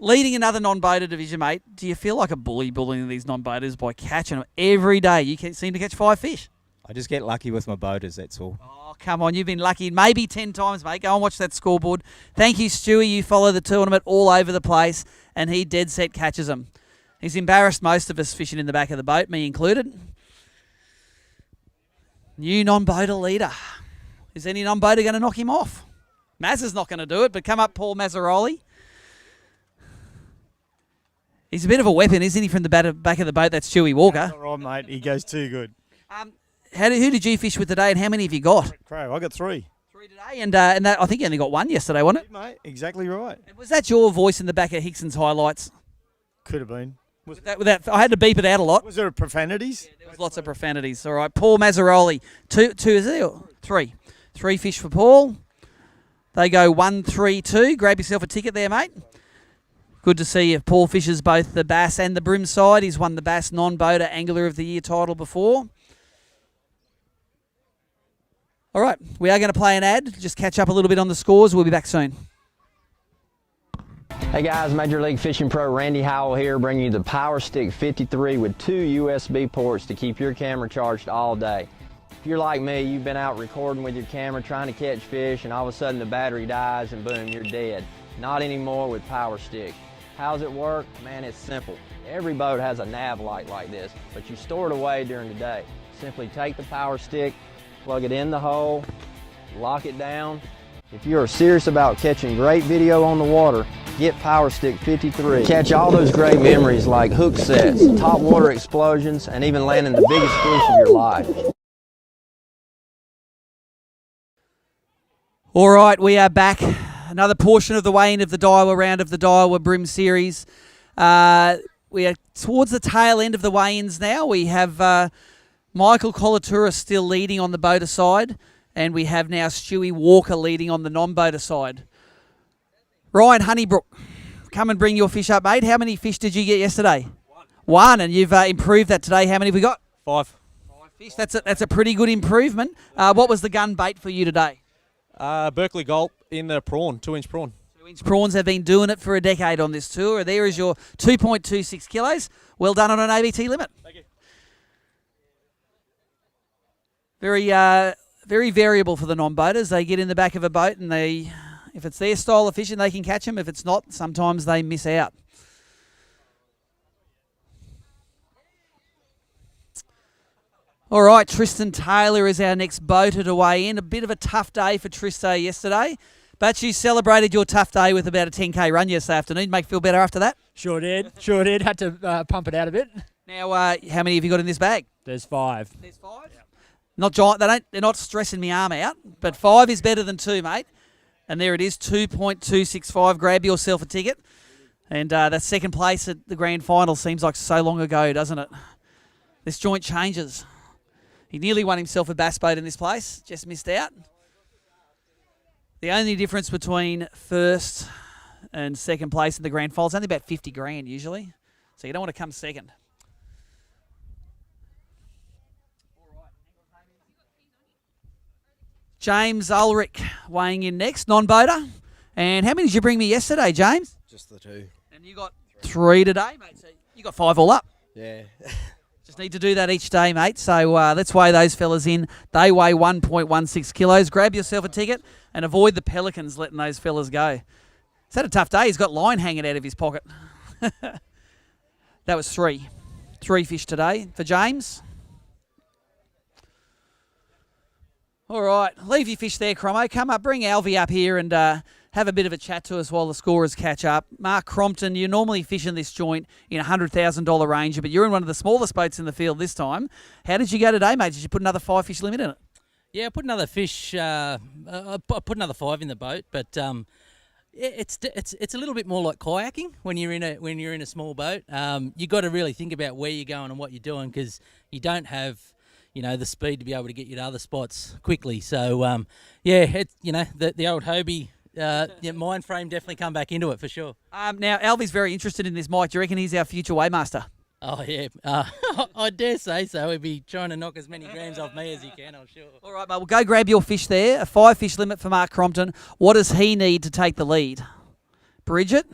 Leading another non-boater division, mate. Do you feel like a bullying these non-boaters by catching them every day? You seem to catch 5 fish. I just get lucky with my boaters, that's all. Oh, come on. You've been lucky maybe 10 times, mate. Go and watch that scoreboard. Thank you, Stewie. You follow the tournament all over the place, and he dead set catches them. He's embarrassed most of us fishing in the back of the boat, me included. New non-boater leader. Is any non-boater going to knock him off? Maz is not going to do it, but come up, Paul Mazzaroli. He's a bit of a weapon, isn't he, from the back of the boat? That's Stewie Walker. All right, mate. He goes too good. Who did you fish with today, and how many have you got? Crow, I got 3. 3 today, and that, I think you only got 1 yesterday, wasn't it? Mate, exactly right. And was that your voice in the back of Hickson's highlights? Could have been. I had to beep it out a lot. Was there profanities? Yeah, there was lots of profanities. All right, Paul Mazzaroli. 2 is it? Or 3? 3 fish for Paul. They go 1, 3, 2. Grab yourself a ticket there, mate. Good to see you. Paul fishes both the bass and the BREAM side. He's won the bass non-boater Angler of the Year title before. All right, we are going to play an ad. Just catch up a little bit on the scores. We'll be back soon. Hey guys, Major League Fishing Pro Randy Howell here, bringing you the Power Stick 53 with 2 USB ports to keep your camera charged all day. If you're like me, you've been out recording with your camera trying to catch fish and all of a sudden the battery dies and boom, you're dead. Not anymore with Power Stick. How's it work? Man, it's simple. Every boat has a nav light like this, but you store it away during the day. Simply take the Power Stick, plug it in the hole, lock it down. If you're serious about catching great video on the water, get Power Stick 53. Catch all those great memories like hook sets, top water explosions, and even landing the biggest fish of your life. All right, we are back. Another portion of the weigh-in of the Daiwa round of the Daiwa BREAM series. We are towards the tail end of the weigh-ins now. We have Michael Colatura still leading on the boater side, and we have now Stewie Walker leading on the non-boater side. Ryan Honeybrook, come and bring your fish up, mate. How many fish did you get yesterday? 1, and you've improved that today. How many have we got? 5. 5 fish. That's a pretty good improvement. What was the gun bait for you today? Berkeley Gulp in the prawn, 2-inch prawn. 2-inch prawns have been doing it for a decade on this tour. There is your 2.26 kilos. Well done on an ABT limit. Thank you. Very variable for the non-boaters. They get in the back of a boat and if it's their style of fishing, they can catch them. If it's not, sometimes they miss out. All right, Tristan Taylor is our next boater to weigh in. A bit of a tough day for Trista yesterday, but you celebrated your tough day with about a 10K run yesterday afternoon. Make you feel better after that? Sure did. Had to pump it out a bit. Now, how many have you got in this bag? There's 5. There's 5? Yeah. Not giant. They're not stressing my arm out, but 5 is better than 2, mate. And there it is, 2.265. Grab yourself a ticket. And that second place at the grand final seems like so long ago, doesn't it? This joint changes. He nearly won himself a bass boat in this place, just missed out. The only difference between first and second place in the grand final is only about 50 grand usually. So you don't want to come second. James Ulrich weighing in next, non-boater. And how many did you bring me yesterday, James? Just the 2. And you got 3 today, mate. So you got 5 all up. Yeah. Just need to do that each day, mate. So let's weigh those fellas in. They weigh 1.16 kilos. Grab yourself a ticket and avoid the pelicans letting those fellas go. He's had a tough day. He's got line hanging out of his pocket. That was 3. 3 fish today for James. All right, leave your fish there, Cromo. Come up, bring Alvy up here and have a bit of a chat to us while the scorers catch up. Mark Crompton, you normally fish in this joint in a $100,000 range, but you're in one of the smallest boats in the field this time. How did you go today, mate? Did you put another 5 fish limit in it? Yeah, I put another fish. I put another 5 in the boat, but it's a little bit more like kayaking when you're in a small boat. You got to really think about where you're going and what you're doing because you don't have the speed to be able to get you to other spots quickly. So the old Hobie mind frame definitely come back into it for sure. Now Alvy's very interested in this Mike. Do you reckon he's our future weighmaster? Oh, yeah. I dare say so. He'll be trying to knock as many grams off me as he can, I'm sure. All right, mate. Well, go grab your fish there. A 5 fish limit for Mark Crompton. What does he need to take the lead? Bridget?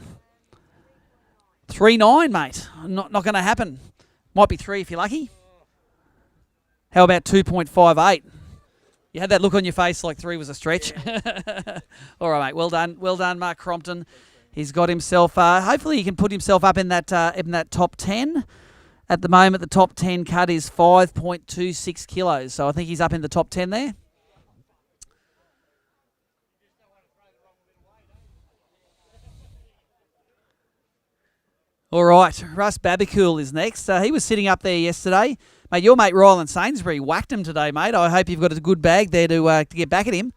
3.9, mate. Not going to happen. Might be 3 if you're lucky. How about 2.58? You had that look on your face like 3 was a stretch. Yeah. All right, mate. Well done, Mark Crompton. He's got himself. Hopefully, he can put himself up in that top 10. At the moment, the top 10 cut is 5.26 kilos. So I think he's up in the top 10 there. All right, Russ Babicool is next. He was sitting up there yesterday. Mate, your mate Ryland Sainsbury whacked him today, mate. I hope you've got a good bag there to get back at him.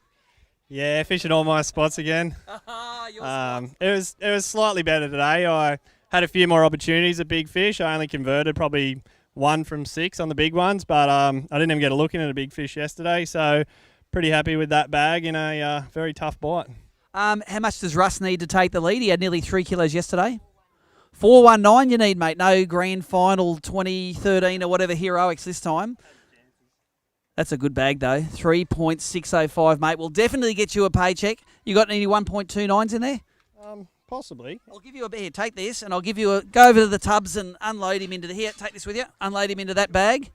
Yeah, fishing all my spots again. It was slightly better today. I had a few more opportunities at big fish. I only converted probably 1 from 6 on the big ones, but I didn't even get a look in at a big fish yesterday. So pretty happy with that bag in a very tough bite. How much does Russ need to take the lead? He had nearly 3 kilos yesterday. 419 you need, mate. No grand final 2013 or whatever heroics this time. That's a good bag, though. 3.605, mate. Will definitely get you a paycheck. You got any 1.29s in there? Possibly. I'll give you a here. Take this, and I'll give you a go over to the tubs and unload him into the here. Take this with you. Unload him into that bag.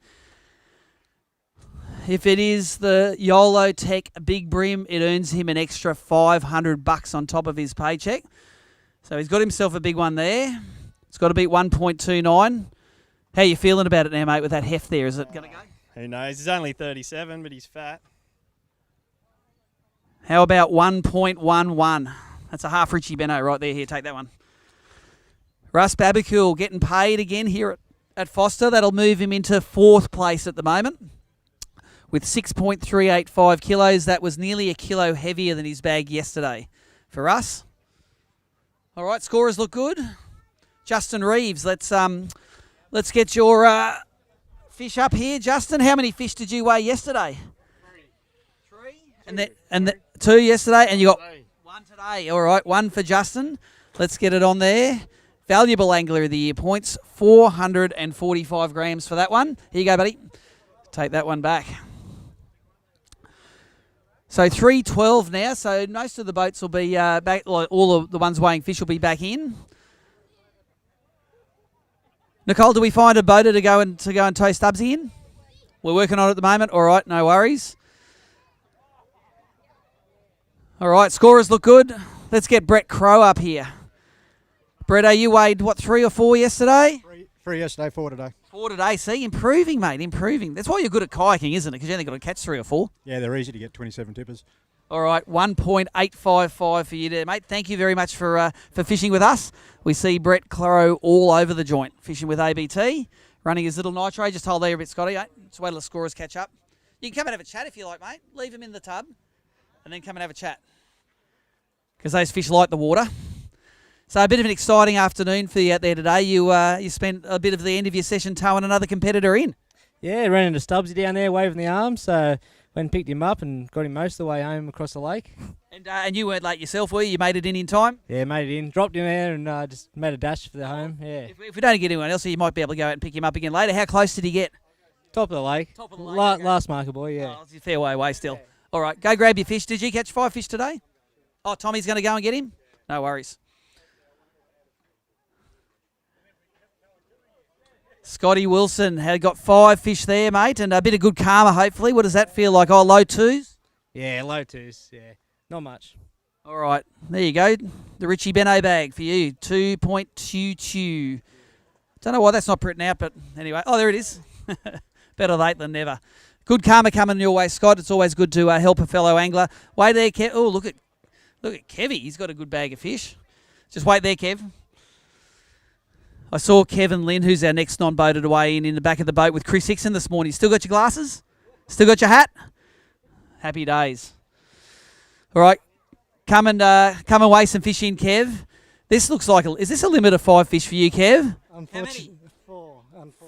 If it is the YOLO Tech Big Brim, it earns him an extra $500 on top of his paycheck. So he's got himself a big one there. It's got to beat 1.29. How you feeling about it now, mate, with that heft there? Is it going to go? Who knows? He's only 37, but he's fat. How about 1.11? That's a half Richie Benno right there. Here, take that one. Russ Babicool getting paid again here at Forster. That'll move him into 4th place at the moment with 6.385 kilos. That was nearly a kilo heavier than his bag yesterday for us. All right, scorers look good. Justin Reeves, let's get your fish up here. Justin, how many fish did you weigh yesterday? 3. And 2 yesterday, and you got 1 today. All right, 1 for Justin. Let's get it on there. Valuable Angler of the Year points, 445 grams for that one. Here you go, buddy. Take that one back. So 312 now, so most of the boats will be back, like all of the ones weighing fish will be back in. Nicole, do we find a boater to go and tow Stubbsy in? We're working on it at the moment. All right, no worries. All right, scorers look good. Let's get Brett Crow up here. Brett, you weighed, 3 or 4 yesterday? 3 yesterday, 4 today. 4 today. See, improving, mate, improving. That's why you're good at kayaking, isn't it? Because you only got to catch 3 or 4. Yeah, they're easy to get 27 tippers. All right, 1.855 for you there, mate. Thank you very much for fishing with us. We see Brett Crow all over the joint, fishing with ABT, running his little nitro. Just hold there a bit, Scotty. Just wait till the scorers catch up. You can come and have a chat if you like, mate. Leave them in the tub and then come and have a chat because those fish like the water. So a bit of an exciting afternoon for you out there today. You spent a bit of the end of your session towing another competitor in. Yeah, ran into Stubbsy down there waving the arms, so went and picked him up and got him most of the way home across the lake. And you weren't late yourself, were you? You made it in time? Yeah, made it in. Dropped him there and just made a dash for the home. Yeah. If we don't get anyone else, you might be able to go out and pick him up again later. How close did he get? Top of the lake. Top of the lake. Last marker boy, yeah. Oh, it's a fair way away still. Yeah. All right, go grab your fish. Did you catch 5 fish today? Oh, Tommy's going to go and get him? No worries. Scotty Wilson had got 5 fish there, mate, and a bit of good karma, hopefully. What does that feel like? Oh, low 2s? Yeah, low 2s, yeah. Not much. All right, there you go. The Richie Beno bag for you, 2.22. Don't know why that's not printing out, but anyway. Oh, there it is. Better late than never. Good karma coming your way, Scott. It's always good to help a fellow angler. Wait there, Kev. Oh, look at Kevy. He's got a good bag of fish. Just wait there, Kev. I saw Kevin Lynn, who's our next non-boated away in the back of the boat with Chris Hickson this morning. Still got your glasses? Still got your hat? Happy days. All right. Come and weigh some fish in, Kev. This looks like is this a limit of 5 fish for you, Kev? Unfortunately, 4.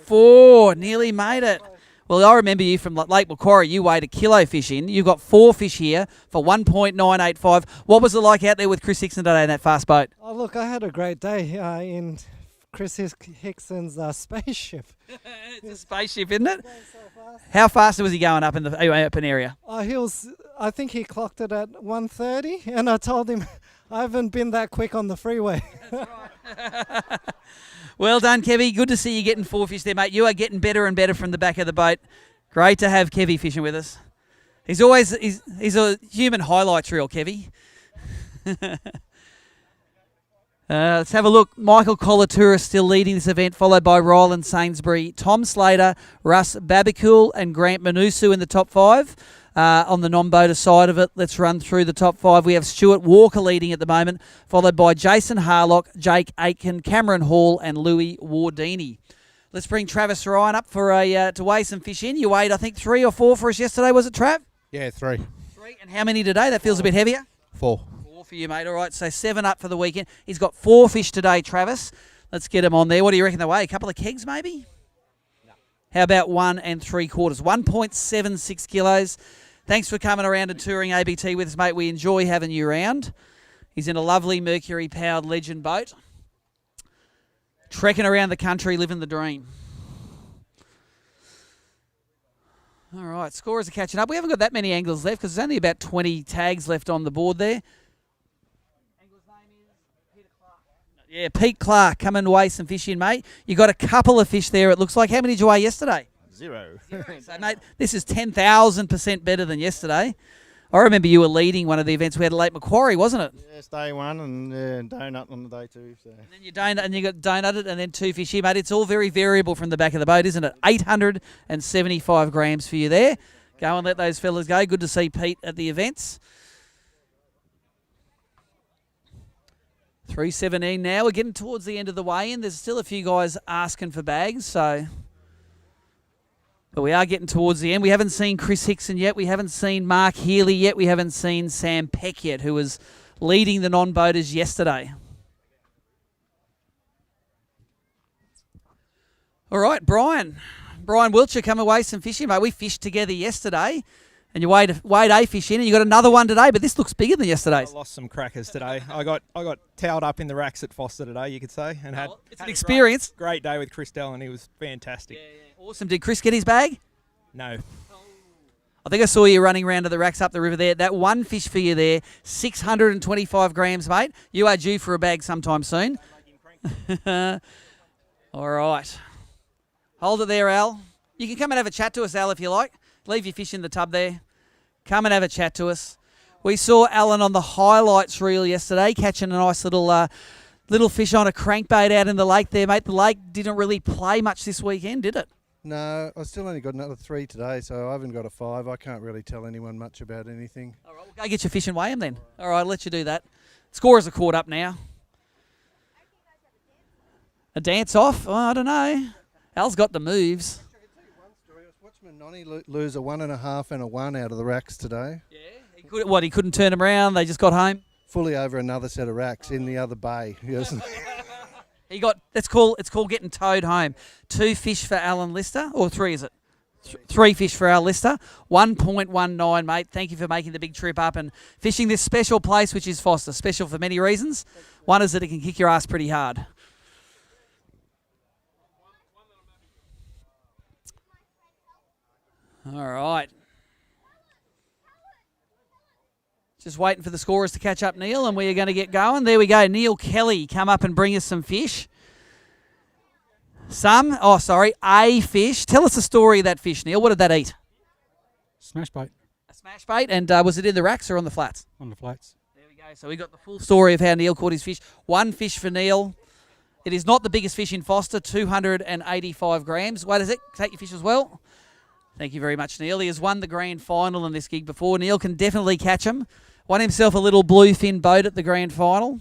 4, nearly made it. Well, I remember you from Lake Macquarie. You weighed a kilo fish in. You've got 4 fish here for 1.985. What was it like out there with Chris Hickson today in that fast boat? Oh, look, I had a great day in Chris Hickson's spaceship. It's a spaceship, isn't it? How fast was he going up in the open area? I think he clocked it at 1:30, and I told him I haven't been that quick on the freeway. Well done, Kevy. Good to see you getting 4 fish there, mate. You are getting better and better from the back of the boat. Great to have Kevy fishing with us. He's a human highlights reel, Kevy. Let's have a look. Michael Colatura still leading this event, followed by Ryland Sainsbury, Tom Slater, Russ Babicule, and Grant Manusu in the top 5. On the non-boater side of it, let's run through the top 5. We have Stuart Walker leading at the moment, followed by Jason Harlock, Jake Aitken, Cameron Hall, and Louis Wardini. Let's bring Travis Ryan up for to weigh some fish in. You weighed, I think, 3 or 4 for us yesterday, was it, Trav? Yeah, 3. 3. And how many today? That feels a bit heavier. 4. 4 for you, mate. All right, so 7 up for the weekend. He's got 4 fish today, Travis. Let's get him on there. What do you reckon they weigh? A couple of kegs, maybe? No. How about 1 3/4? 1.76 kilos. Thanks for coming around and touring ABT with us, mate. We enjoy having you around. He's in a lovely Mercury-powered Legend boat. Trekking around the country, living the dream. All right, scorers are catching up. We haven't got that many anglers left because there's only about 20 tags left on the board there. Angler's name is Peter Clark. Yeah, Pete Clark, come and weigh some fish in, mate. You got a couple of fish there, it looks like. How many did you weigh yesterday? 0. So, mate, this is 10,000% better than yesterday. I remember you were leading one of the events we had at Lake Macquarie, wasn't it? Yes, day 1 and donut on the day 2. So. And then you got donuted and then 2 fish here, mate. It's all very variable from the back of the boat, isn't it? 875 grams for you there. Go and let those fellas go. Good to see Pete at the events. 3:17 now. We're getting towards the end of the weigh-in. There's still a few guys asking for bags, so... But we are getting towards the end. We haven't seen Chris Hickson yet. We haven't seen Mark Healy yet. We haven't seen Sam Peck yet, who was leading the non-boaters yesterday. All right, Brian Wiltshire, come away some fishing, mate. We fished together yesterday, and you weighed a fish in, and you got another one today, but this looks bigger than yesterday's. I lost some crackers today. I got towed up in the racks at Forster today, you could say, and had an experience. Great day with Chris Dell, and he was fantastic. Yeah. Awesome. Did Chris get his bag? No. I think I saw you running around to the racks up the river there. That one fish for you there, 625 grams, mate. You are due for a bag sometime soon. All right. Hold it there, Al. You can come and have a chat to us, Al, if you like. Leave your fish in the tub there. Come and have a chat to us. We saw Alan on the highlights reel yesterday catching a nice little fish on a crankbait out in the lake there, mate. The lake didn't really play much this weekend, did it? No, I still only got another 3 today, so I haven't got a 5. I can't really tell anyone much about anything. All right, well, go get your fish and weigh them then. All right, I'll let you do that. Scorers are caught up now. A dance off? Oh, I don't know. Al's got the moves. Watch Nonny lose a 1.5 and a 1 out of the racks today. Yeah, he couldn't turn them around. They just got home. Fully over another set of racks in the other bay. Yes. It's called getting towed home. 2 fish for Alan Lister, or 3 is it? 3 fish for our Lister. 1.19, mate. Thank you for making the big trip up and fishing this special place, which is Forster. Special for many reasons. One is that it can kick your ass pretty hard. All right. Just waiting for the scorers to catch up, Neil, and we are going to get going. There we go. Neil Kelly, come up and bring us some fish. A fish. Tell us the story of that fish, Neil. What did that eat? Smash bait. A smash bait, and was it in the racks or on the flats? On the flats. There we go. Okay, so we got the full story of how Neil caught his fish. One fish for Neil. It is not the biggest fish in Forster, 285 grams. Wait, does it take your fish as well? Thank you very much, Neil. He has won the grand final in this gig before. Neil can definitely catch him. Won himself a little bluefin boat at the grand final.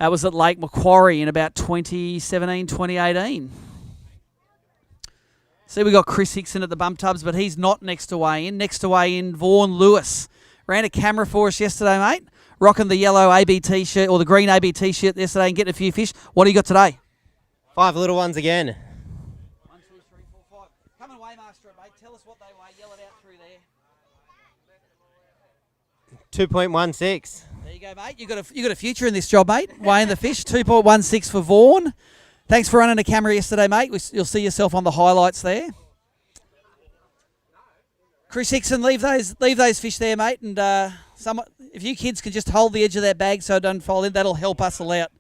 That was at Lake Macquarie in about 2017, 2018. See, we got Chris Hickson at the bump tubs, but he's not next to weigh in. Next to weigh in, Vaughan Lewis. Ran a camera for us yesterday, mate. Rocking the yellow AB t-shirt or the green AB t-shirt yesterday and getting a few fish. What do you got today? 5 little ones again. 1, 2, 3, 4, 5. Come and weigh master it, mate. Tell us what they weigh. Yell it out through there. 2.16. There you go, mate. You got a future in this job, mate. Weighing the fish. 2.16 for Vaughan. Thanks for running the camera yesterday, mate. You'll see yourself on the highlights there. Chris Hickson, leave those fish there, mate. And if you kids can just hold the edge of that bag so it doesn't fall in, that'll help us all out.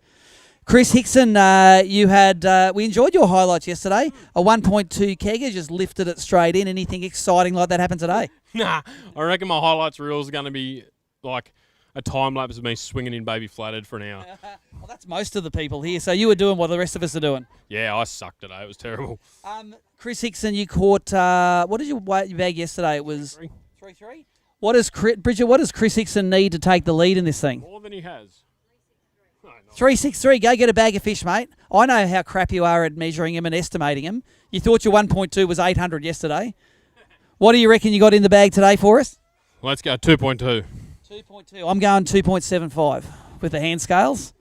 Chris Hickson, we enjoyed your highlights yesterday. A 1.2 kegger, just lifted it straight in. Anything exciting like that happen today? Nah, I reckon my highlights reel is going to be like a time lapse of me swinging in baby flathead for an hour. Well, that's most of the people here. So you were doing what the rest of us are doing. Yeah, I sucked today. It was terrible. Chris Hickson, you caught. What did you weigh your bag yesterday? It was 3.3. Bridget? What does Chris Hickson need to take the lead in this thing? More than he has. 3.63. Go get a bag of fish, mate. I know how crap you are at measuring him and estimating him. You thought your 1.2 was 800 yesterday. What do you reckon you got in the bag today for us? Let's go 2.2. 2.2. I'm going 2.75 with the hand scales.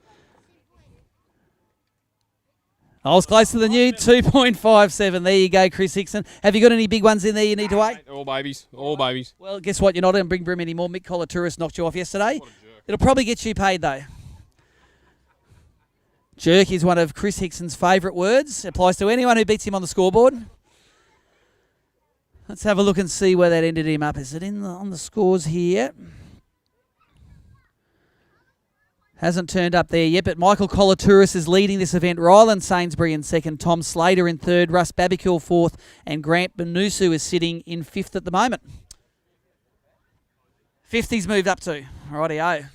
I was closer than you. 2.57. There you go, Chris Hickson. Have you got any big ones in there you need to weigh? All babies. All babies. Well, guess what? You're not in Bring Brim anymore. Mick Collatouris knocked you off yesterday. It'll probably get you paid, though. Jerk is one of Chris Hickson's favourite words. It applies to anyone who beats him on the scoreboard. Let's have a look and see where that ended him up. Is it on the scores here? Hasn't turned up there yet, but Michael Collatouris is leading this event. Ryland Sainsbury in second, Tom Slater in third, Russ Babicool fourth, and Grant Benusu is sitting in fifth at the moment. Fifth he's moved up to. Rightio.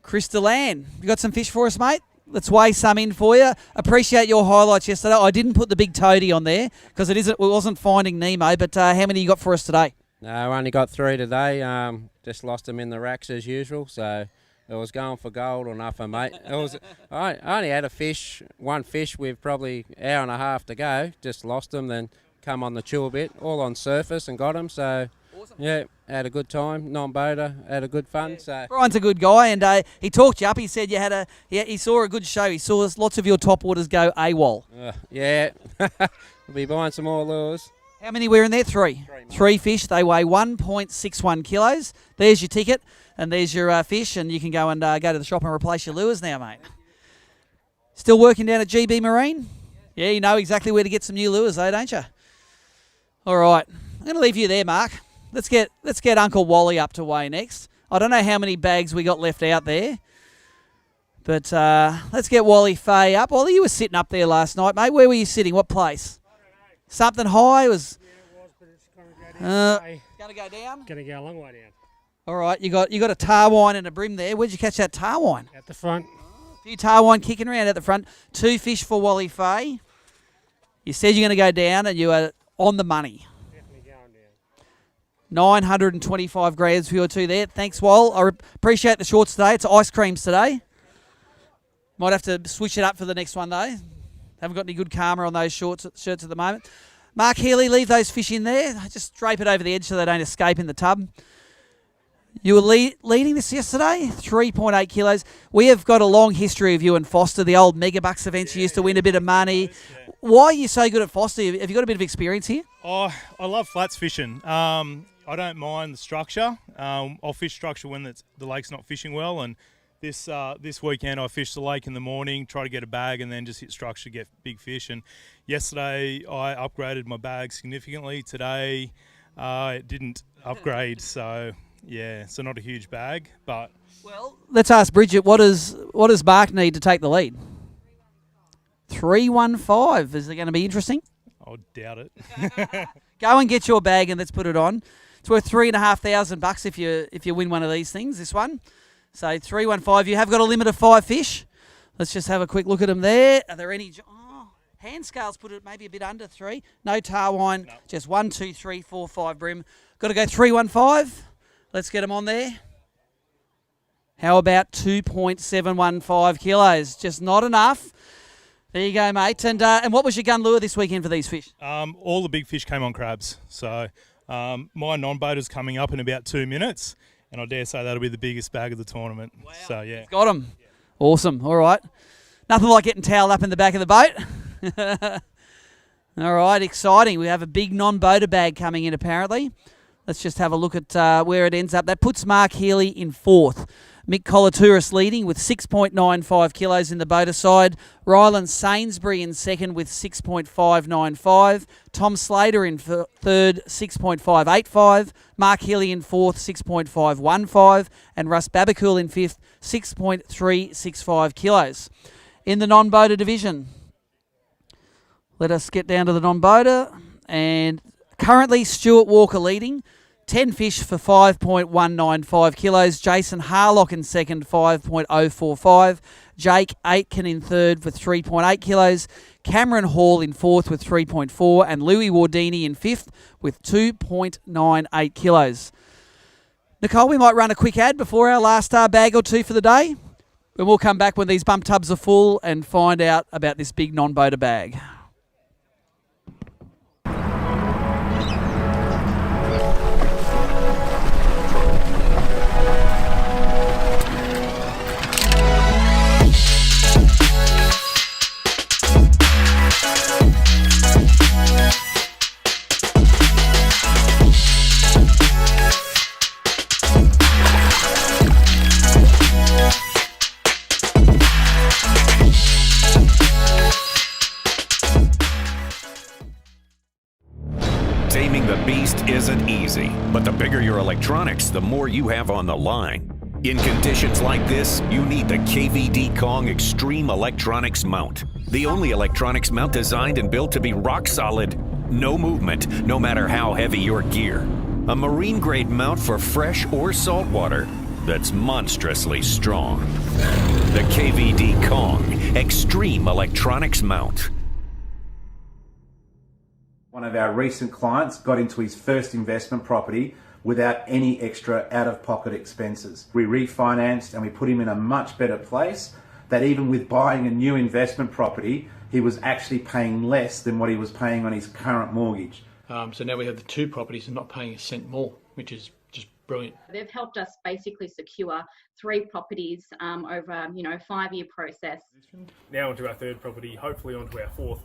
Chris Delan, you got some fish for us, mate? Let's weigh some in for you. Appreciate your highlights yesterday. I didn't put the big toady on there because it wasn't Finding Nemo, but how many you got for us today? No, I only got 3 today. Just lost them in the racks as usual. So it was going for gold or nothing, mate. I only had one fish with probably an hour and a half to go. Just lost them, then come on the chew a bit, all on surface and got them. So awesome. Yeah, had a good time. Non-boater, had a good fun. Yeah. So Brian's a good guy, and he talked you up. He said he saw a good show. He saw lots of your top waters go AWOL. Yeah, we'll be buying some more lures. How many were in there? 3. 3 fish. They weigh 1.61 kilos. There's your ticket, and there's your fish, and you can go and go to the shop and replace your lures now, mate. Still working down at GB Marine? Yeah, you know exactly where to get some new lures, though, don't you? All right, I'm going to leave you there, Mark. Let's get Uncle Wally up to weigh next. I don't know how many bags we got left out there, but let's get Wally Fay up. Wally, you were sitting up there last night, mate. Where were you sitting? What place? Something high was. Going to go down. Going to go a long way down. All right, you got a tarwine and a brim there. Where'd you catch that tarwine? At the front. A few tarwine kicking around at the front. 2 fish for Wally Fay. You said you're going to go down, and you are on the money. Definitely going down. 925 grams for your 2 there. Thanks, Wal. I appreciate the shorts today. It's ice creams today. Might have to switch it up for the next one, though. Haven't got any good karma on those shirts at the moment. Mark Healy, leave those fish in there. Just drape it over the edge so they don't escape in the tub. You were leading this yesterday, 3.8 kilos. We have got a long history of you and Forster, the old Megabucks events. You used to win a bit of money. Why are you so good at Forster? Have you got a bit of experience here? Oh, I love flats fishing. I don't mind the structure. I'll fish structure when the lake's not fishing well, and this weekend I fished the lake in the morning, try to get a bag, and then just hit structure, get big fish. And yesterday I upgraded my bag significantly. Today it didn't upgrade, so yeah, so not a huge bag. But well, let's ask Bridget. What does Mark need to take the lead? 315. Is it going to be interesting? I doubt it. Go and get your bag and let's put it on. It's worth $3,500 if you win one of these things. This one, so 315. You have got a limit of 5 fish. Let's just have a quick look at them there. Are there any? Hand scales put it maybe a bit under 3. No tar wine. No. Just 1, 2, 3, 4, 5 bream. Got to go 315. Let's get them on there. How about 2.715 kilos? Just not enough. There you go, mate. And what was your gun lure this weekend for these fish? All the big fish came on crabs. So my non-boater's coming up in about 2 minutes, and I dare say that'll be the biggest bag of the tournament. Wow. So, yeah. Got them. Yeah. Awesome. All right. Nothing like getting toweled up in the back of the boat. All right, exciting. We have a big non-boater bag coming in, apparently. Let's just have a look at where it ends up. That puts Mark Healy in 4th. Mick Colatouris leading with 6.95 kilos in the boater side. Ryland Sainsbury in 2nd with 6.595. Tom Slater in 3rd, 6.585. Mark Healy in 4th, 6.515. And Russ Babacool in 5th, 6.365 kilos. In the non-boater division, let us get down to the non-boater. And currently Stuart Walker leading. 10 fish for 5.195 kilos. Jason Harlock in 2nd, 5.045. Jake Aitken in 3rd for 3.8 kilos. Cameron Hall in 4th with 3.4. And Louis Wardini in 5th with 2.98 kilos. Nicole, we might run a quick ad before our last bag or two for the day. And we'll come back when these bump tubs are full and find out about this big non-boater bag. Taming the beast isn't easy, but the bigger your electronics, the more you have on the line. In conditions like this, you need the KVD Kong Extreme Electronics Mount. The only electronics mount designed and built to be rock solid. No movement, no matter how heavy your gear. A marine grade mount for fresh or salt water that's monstrously strong. The KVD Kong Extreme Electronics Mount. One of our recent clients got into his first investment property without any extra out-of-pocket expenses. We refinanced and we put him in a much better place, that even with buying a new investment property, he was actually paying less than what he was paying on his current mortgage. So now we have the 2 properties and not paying a cent more, which is just brilliant. They've helped us basically secure 3 properties over a 5-year process. Now onto our 3rd property, hopefully onto our 4th.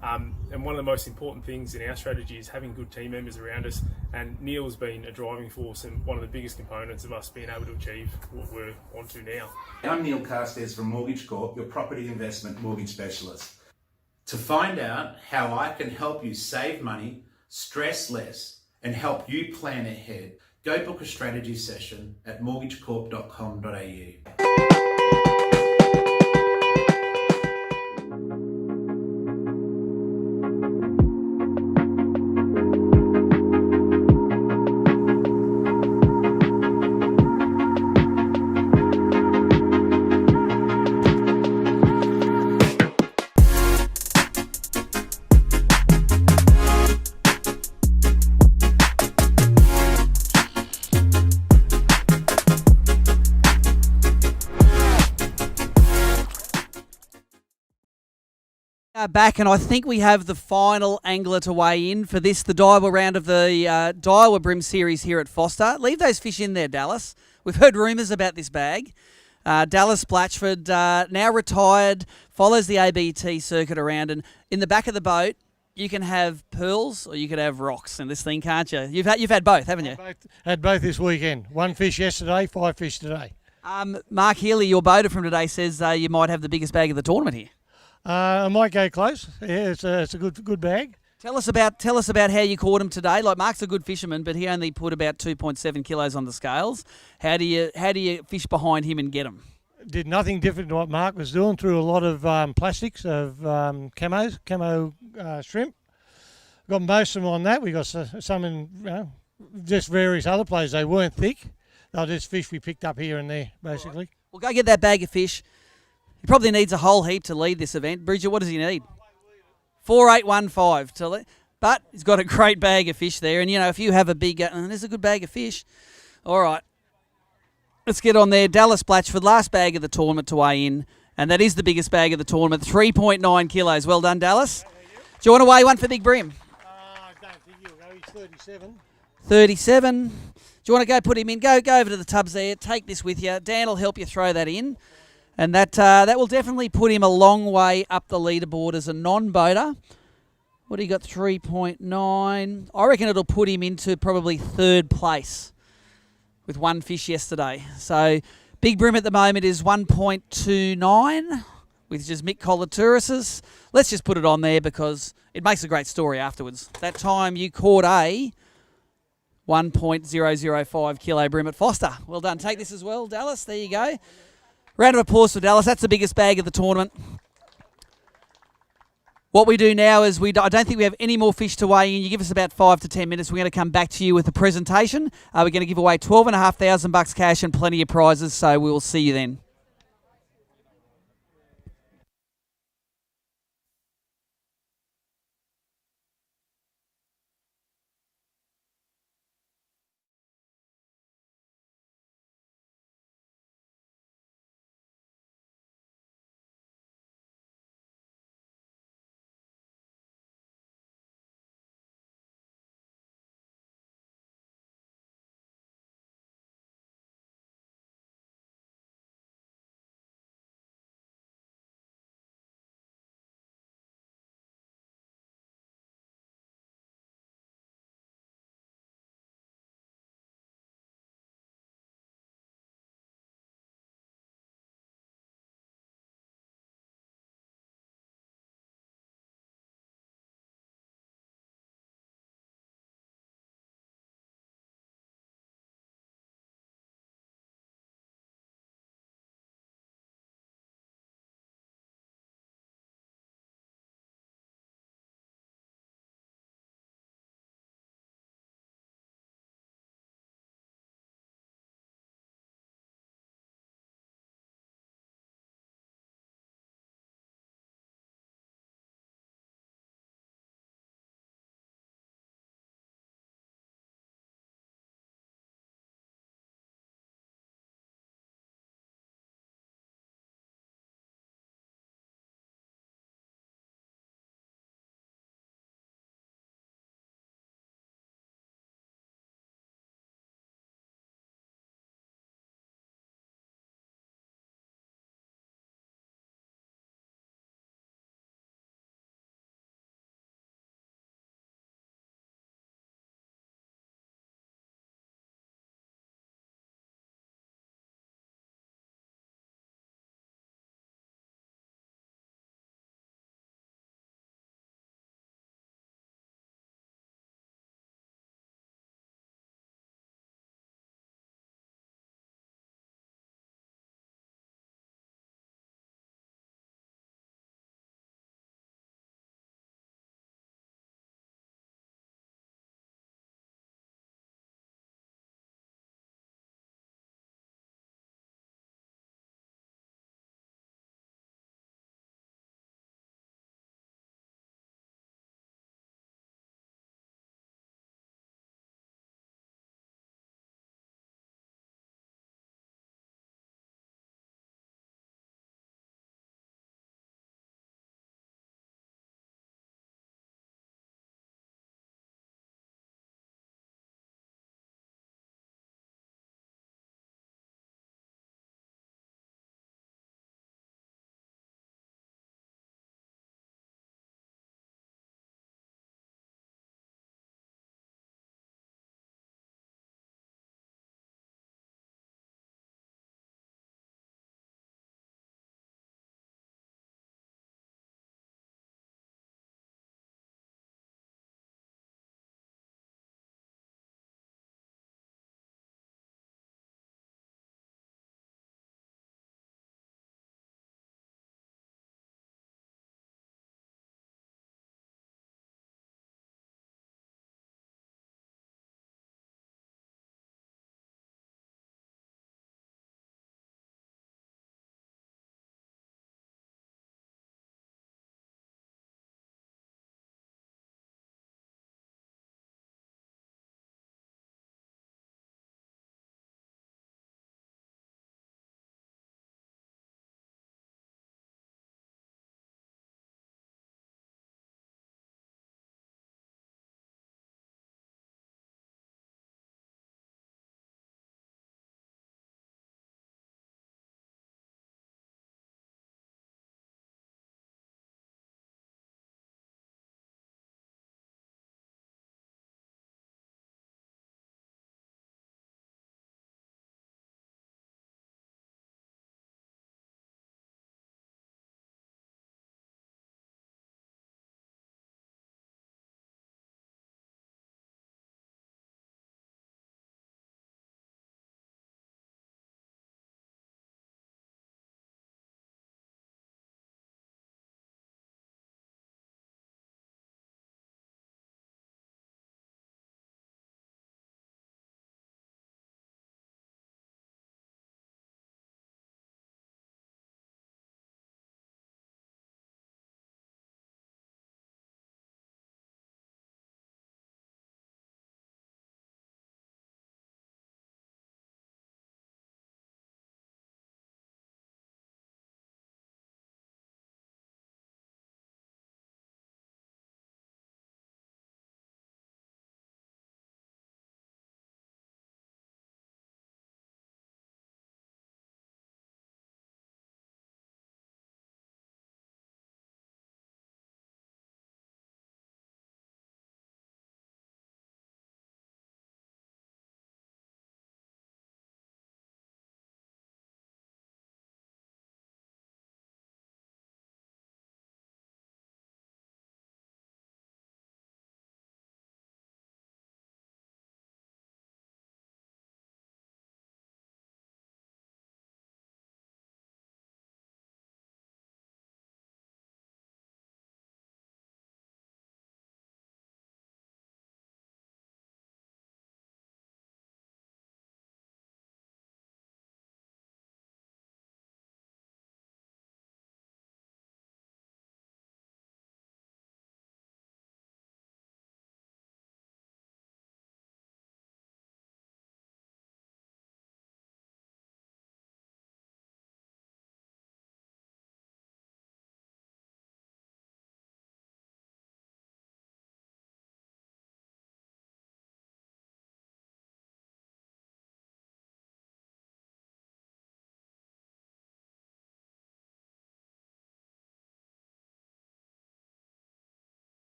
And one of the most important things in our strategy is having good team members around us, and Neil's been a driving force and one of the biggest components of us being able to achieve what we're onto now. I'm Neil Carstairs from Mortgage Corp, your property investment mortgage specialist. To find out how I can help you save money, stress less, and help you plan ahead, go book a strategy session at mortgagecorp.com.au. Back, and I think we have the final angler to weigh in for this, the Daiwa round of the Daiwa BREAM series here at Forster. Leave those fish in there, Dallas. We've heard rumours about this bag. Dallas Blatchford, now retired, follows the ABT circuit around, and in the back of the boat, you can have pearls or you could have rocks in this thing, can't you? You've had both, haven't you? Had both this weekend. 1 fish yesterday, 5 fish today. Mark Healy, your boater from today, says you might have the biggest bag of the tournament here. I might go close. Yeah, it's a good bag. Tell us about how you caught him today. Like, Mark's a good fisherman, but he only put about 2.7 kilos on the scales. How do you fish behind him and get him? Did nothing different to what Mark was doing. Threw a lot of plastics of camo shrimp. Got most of them on that. We got some in just various other plays. They weren't thick. They were just fish we picked up here and there, basically. Well, go get that bag of fish. He probably needs a whole heap to lead this event. Bridget, what does he need? 4815 to lead. But he's got a great bag of fish there. And, you know, if you have a big... and there's a good bag of fish. All right. Let's get on there. Dallas Blatchford, last bag of the tournament to weigh in. And that is the biggest bag of the tournament, 3.9 kilos. Well done, Dallas. Do you want to weigh one for Big Brim? I don't think he'll go. He's 37. 37. Do you want to go put him in? Go over to the tubs there. Take this with you. Dan will help you throw that in. And that will definitely put him a long way up the leaderboard as a non-boater. What do you got? 3.9. I reckon it'll put him into probably third place with one fish yesterday. So Big Brim at the moment is 1.29, which is Mick Colatouris's. Let's just put it on there because it makes a great story afterwards. That time you caught a 1.005 kilo Brim at Forster. Well done. Take this as well, Dallas. There you go. Round of applause for Dallas. That's the biggest bag of the tournament. What we do now is I don't think we have any more fish to weigh in. You give us about 5 to 10 minutes. We're going to come back to you with a presentation. We're going to give away $12,500 cash and plenty of prizes. So we will see you then.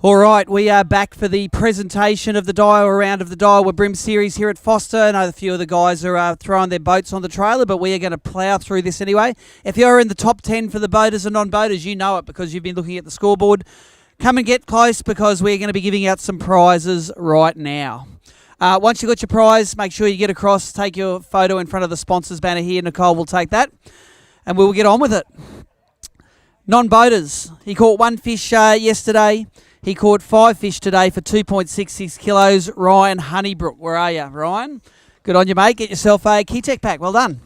All right, we are back for the presentation of the Daiwa round of the Daiwa BREAM series here at Forster. I know a few of the guys are throwing their boats on the trailer, but we are going to plough through this anyway. If you're in the top 10 for the boaters and non-boaters, you know it because you've been looking at the scoreboard. Come and get close because we're going to be giving out some prizes right now. Once you've got your prize, make sure you get across, take your photo in front of the sponsors banner here. Nicole will take that, and we will get on with it. Non-boaters, he caught one fish yesterday. He caught 5 fish today for 2.66 kilos. Ryan Honeybrook, where are you, Ryan? Good on you, mate. Get yourself a Keytech pack. Well done.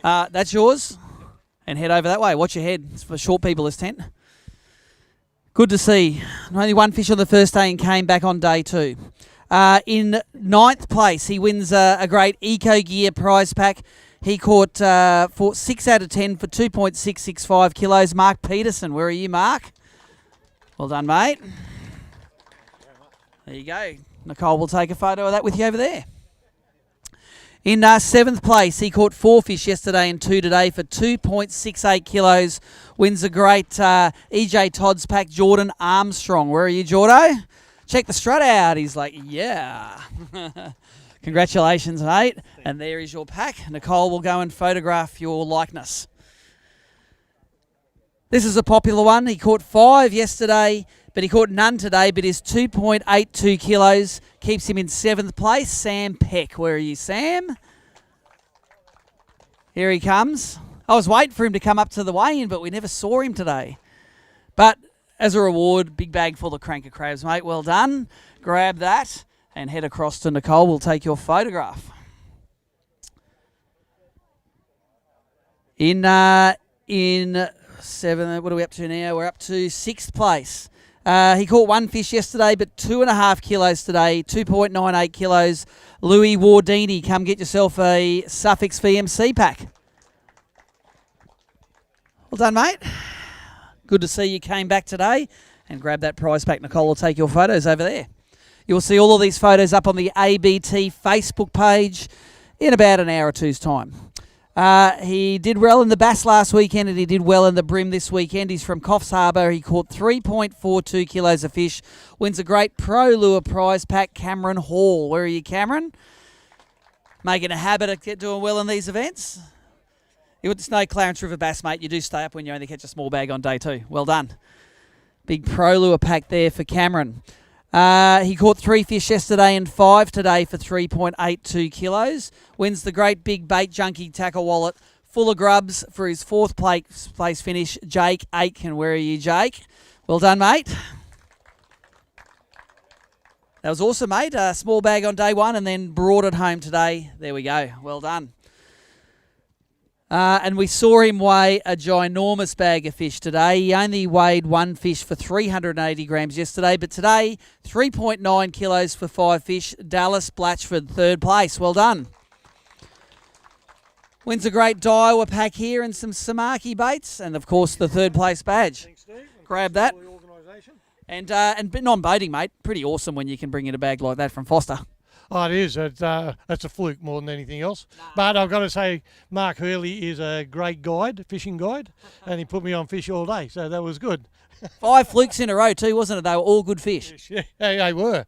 That's yours. And head over that way. Watch your head. It's for short people, this tent. Good to see. Only one fish on the first day and came back on day 2. In 9th place, he wins a great Eco Gear prize pack. He caught for 6 out of 10 for 2.665 kilos. Mark Peterson, where are you, Mark? Well done, mate. There you go. Nicole will take a photo of that with you over there. In 7th place, he caught 4 fish yesterday and 2 today for 2.68 kilos. Wins a great EJ Todd's pack. Jordan Armstrong. Where are you, Jordo? Check the strut out. He's like, yeah. Congratulations, mate. And there is your pack. Nicole will go and photograph your likeness. This is a popular one. He caught 5 yesterday, but he caught none today, but is 2.82 kilos. Keeps him in 7th place. Sam Peck. Where are you, Sam? Here he comes. I was waiting for him to come up to the weigh-in, but we never saw him today. But as a reward, big bag full of cranker crabs, mate. Well done. Grab that and head across to Nicole. We'll take your photograph. In 7, what are we up to now? We're up to 6th place. He caught 1 fish yesterday, but 2.5 kilos today, 2.98 kilos. Louis Wardini, come get yourself a Suffix VMC pack. Well done, mate. Good to see you came back today. And grab that prize pack. Nicole will take your photos over there. You'll see all of these photos up on the ABT Facebook page in about an hour or two's time. He did well in the Bass last weekend and he did well in the BREAM this weekend. He's from Coffs Harbour. He caught 3.42 kilos of fish. Wins a great Pro Lure prize pack. Cameron Hall. Where are you, Cameron? Making a habit of doing well in these events. It's no Clarence River Bass, mate. You do stay up when you only catch a small bag on day 2. Well done. Big Pro Lure pack there for Cameron. He caught 3 fish yesterday and 5 today for 3.82 kilos. Wins the great big bait junkie tackle wallet full of grubs for his 4th place finish. Jake Aitken. Where are you, Jake? Well done, mate. That was awesome, mate. A small bag on day 1 and then brought it home today. There we go. Well done. And we saw him weigh a ginormous bag of fish today. He only weighed 1 fish for 380 grams yesterday, but today, 3.9 kilos for 5 fish. Dallas Blatchford, 3rd place. Well done. Wins a great Daiwa pack here and some Samaki baits, and of course the 3rd place badge. Thanks, Steve. Grab that. And non-boating, mate. Pretty awesome when you can bring in a bag like that from Forster. Oh, it is. It's a fluke more than anything else. But I've got to say, Mark Hurley is a great guide, fishing guide, and he put me on fish all day, so that was good. 5 flukes in a row too, wasn't it? They were all good fish. Yeah, they were.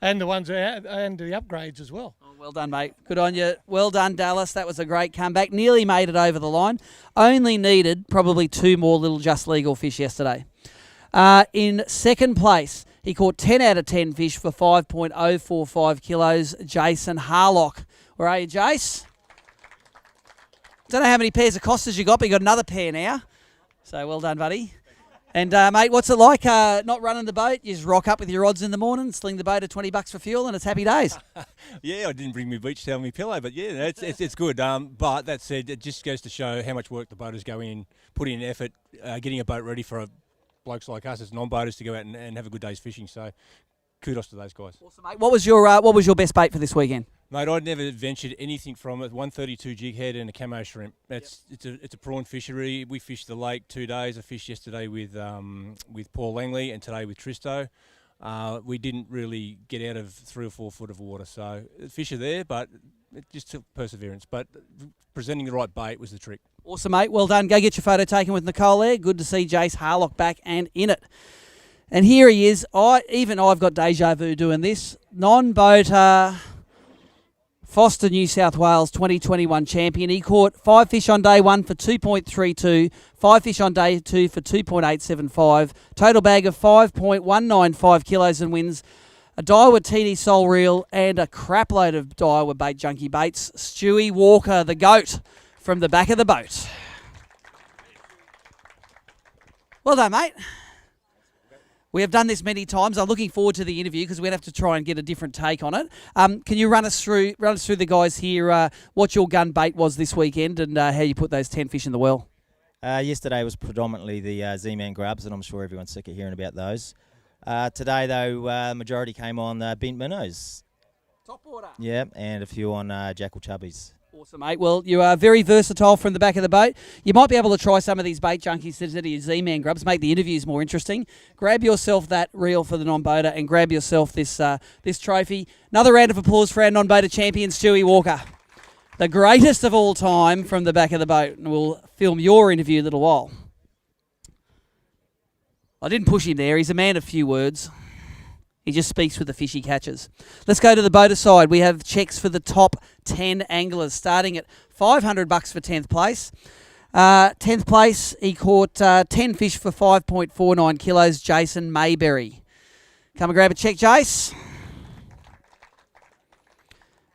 And the ones and the upgrades as well. Oh, well done, mate. Good on you. Well done, Dallas. That was a great comeback. Nearly made it over the line. Only needed probably 2 more little just legal fish yesterday. In 2nd place, he caught 10 out of 10 fish for 5.045 kilos. Jason Harlock. Where are you, Jace? Don't know how many pairs of Costas you got, but you got another pair now. So well done, buddy. And, mate, what's it like not running the boat? You just rock up with your rods in the morning, sling the boat at $20 for fuel, and it's happy days. Yeah, I didn't bring my beach towel and my pillow, but yeah, it's good. But that said, it just goes to show how much work the boaters go in, put in effort, getting a boat ready for a blokes like us as non-boaters to go out and have a good day's fishing. So kudos to those guys. Awesome, mate. What was your best bait for this weekend? Mate, I'd never ventured anything from it. 132 jig head and a camo shrimp. It's a prawn fishery. We fished the lake 2 days. I fished yesterday with Paul Langley and today with Tristo. We didn't really get out of 3 or 4 foot of water, so fish are there, but it just took perseverance. But presenting the right bait was the trick. Awesome, mate. Well done. Go get your photo taken with Nicole there. Good to see Jace Harlock back and in it. And here he is. I've got deja vu doing this. Non-boater, Forster, New South Wales 2021 champion. He caught 5 fish on day 1 for 2.32, 5 fish on day 2 for 2.875, total bag of 5.195 kilos and wins a Daiwa TD Soul Reel and a crap load of Daiwa Bait Junkie baits. Stewie Walker, the GOAT, from the back of the boat. Well done, mate. We have done this many times. I'm looking forward to the interview because we're going to have to try and get a different take on it. Can you run us through the guys here, what your gun bait was this weekend and how you put those 10 fish in the well? Yesterday was predominantly the Z-Man grubs, and I'm sure everyone's sick of hearing about those. Today, though, majority came on bent minnows. Top water. Yeah, and a few on jackal chubbies. Awesome, mate. Well, you are very versatile from the back of the boat. You might be able to try some of these bait junkies instead of your Z-Man grubs, make the interviews more interesting. Grab yourself that reel for the non-boater and grab yourself this trophy. Another round of applause for our non-boater champion, Stewie Walker. The greatest of all time from the back of the boat. And we'll film your interview in a little while. I didn't push him there. He's a man of few words. He just speaks with the fish he catches. Let's go to the boater side. We have checks for the top 10 anglers, starting at $500 for 10th place. 10th place, he caught 10 fish for 5.49 kilos, Jason Mayberry. Come and grab a check, Jace.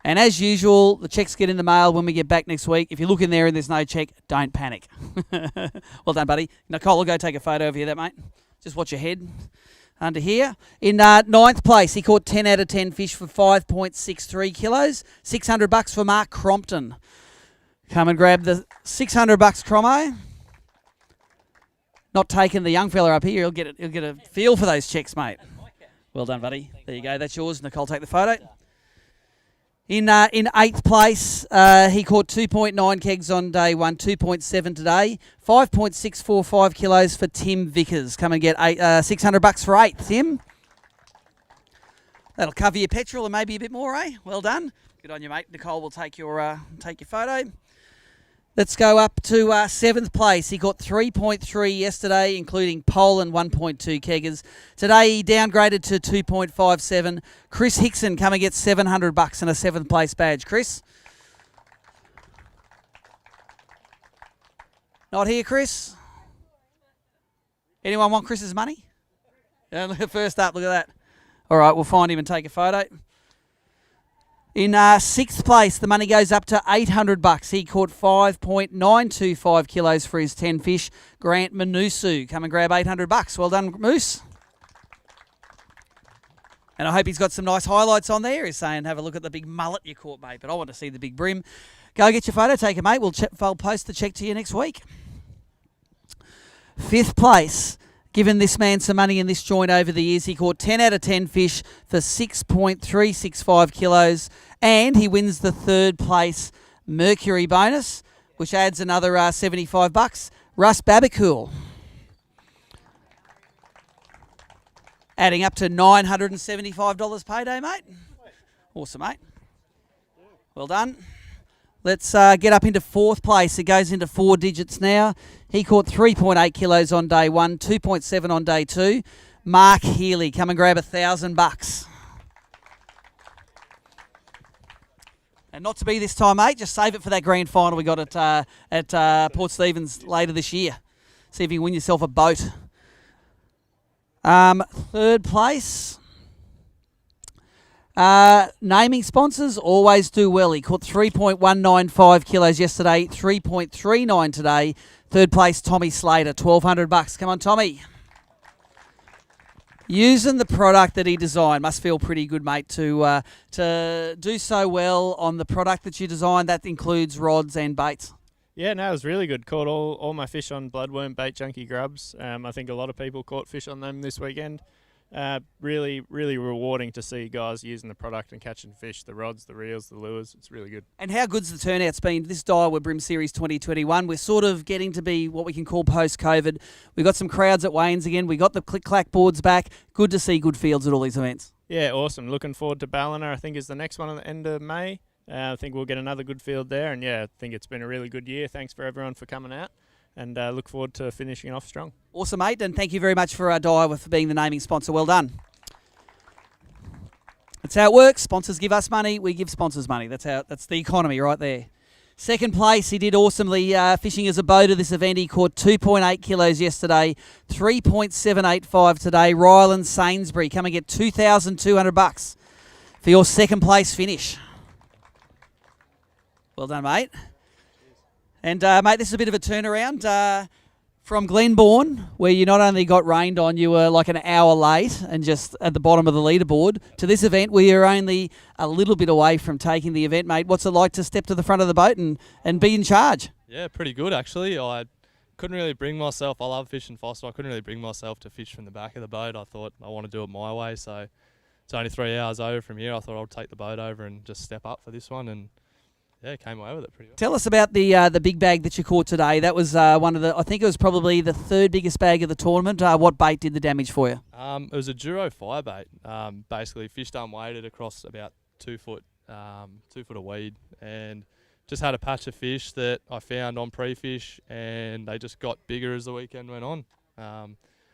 And as usual, the checks get in the mail when we get back next week. If you look in there and there's no check, don't panic. Well done, buddy. Nicole will go take a photo of you there, mate. Just watch your head. Under here. In 9th place, he caught 10 out of 10 fish for 5.63 kilos. $600 for Mark Crompton. Come and grab the $600, Cromo. Not taking the young fella up here. He'll get a feel for those checks, mate. Well done, buddy. There you go. That's yours. Nicole, take the photo. In 8th place, he caught 2.9 kegs on day 1, 2.7 today, 5.645 kilos for Tim Vickers. Come and get $600 for 8th, Tim. That'll cover your petrol and maybe a bit more, eh? Well done. Good on you, mate. Nicole will take your photo. Let's go up to 7th place. He got 3.3 yesterday, including pole and 1.2 keggers. Today he downgraded to 2.57. Chris Hickson, come and get $700 and a 7th place badge. Chris? Not here, Chris? Anyone want Chris's money? First up, look at that. All right, we'll find him and take a photo. In 6th place, the money goes up to $800. He caught 5.925 kilos for his 10 fish. Grant Manusu, come and grab $800. Well done, Moose. And I hope he's got some nice highlights on there. He's saying, have a look at the big mullet you caught, mate. But I want to see the big brim. Go get your photo taken, mate. I'll post the check to you next week. 5th place. Given this man some money in this joint over the years, he caught 10 out of 10 fish for 6.365 kilos, and he wins the 3rd place Mercury bonus, which adds another $75. Russ Babacool, adding up to $975 payday, mate. Awesome, mate. Well done. Let's get up into 4th place. It goes into 4 digits now. He caught 3.8 kilos on day 1, 2.7 on day 2. Mark Healy, come and grab $1,000. And not to be this time, mate. Just save it for that grand final we got at Port Stephens later this year. See if you can win yourself a boat. 3rd place. Naming sponsors always do well. He caught 3.195 kilos yesterday, 3.39 today. 3rd place, Tommy Slater, $1,200. Come on, Tommy. Using the product that he designed must feel pretty good, mate, to do so well on the product that you designed. That includes rods and baits. Yeah, no, it was really good. Caught all my fish on bloodworm bait junkie grubs. I think a lot of people caught fish on them this weekend. Really rewarding to see guys using the product and catching fish, the rods, the reels, the lures. It's really good. And how good's the turnout's been? This Daiwa BREAM Series 2021, we're sort of getting to be what we can call post-COVID. We got some crowds at Wayne's again. We got the click-clack boards back. Good to see good fields at all these events. Yeah, awesome. Looking forward to Ballina, I think is the next one at the end of May. I think we'll get another good field there. And yeah, I think it's been a really good year. Thanks for everyone for coming out. And look forward to finishing off strong. Awesome, mate, and thank you very much for Daiwa for being the naming sponsor. Well done. That's how it works. Sponsors give us money, we give sponsors money. That's the economy right there. Second place, he did awesomely fishing as a boater this event. He caught 2.8 kilos yesterday, 3.785 today. Ryland Sainsbury, come and get $2,200 for your second place finish. Well done, mate. And, mate, this is a bit of a turnaround from Glenbourne, where you not only got rained on, you were like an hour late and just at the bottom of the leaderboard, to this event where you're only a little bit away from taking the event, mate. What's it like to step to the front of the boat and be in charge? Yeah, pretty good, actually. I couldn't really bring myself. I love fishing Forster. I couldn't really bring myself to fish from the back of the boat. I thought I want to do it my way, so it's only 3 hours over from here. I thought I'd take the boat over and just step up for this one, and yeah, came away with it pretty well. Tell us about the big bag that you caught today. That was one of the, I think it was probably the third biggest bag of the tournament. What bait did the damage for you? It was a Duro fire bait. Basically, fished unweighted across about 2 foot, 2 foot of weed, and just had a patch of fish that I found on pre-fish, and they just got bigger as the weekend went on.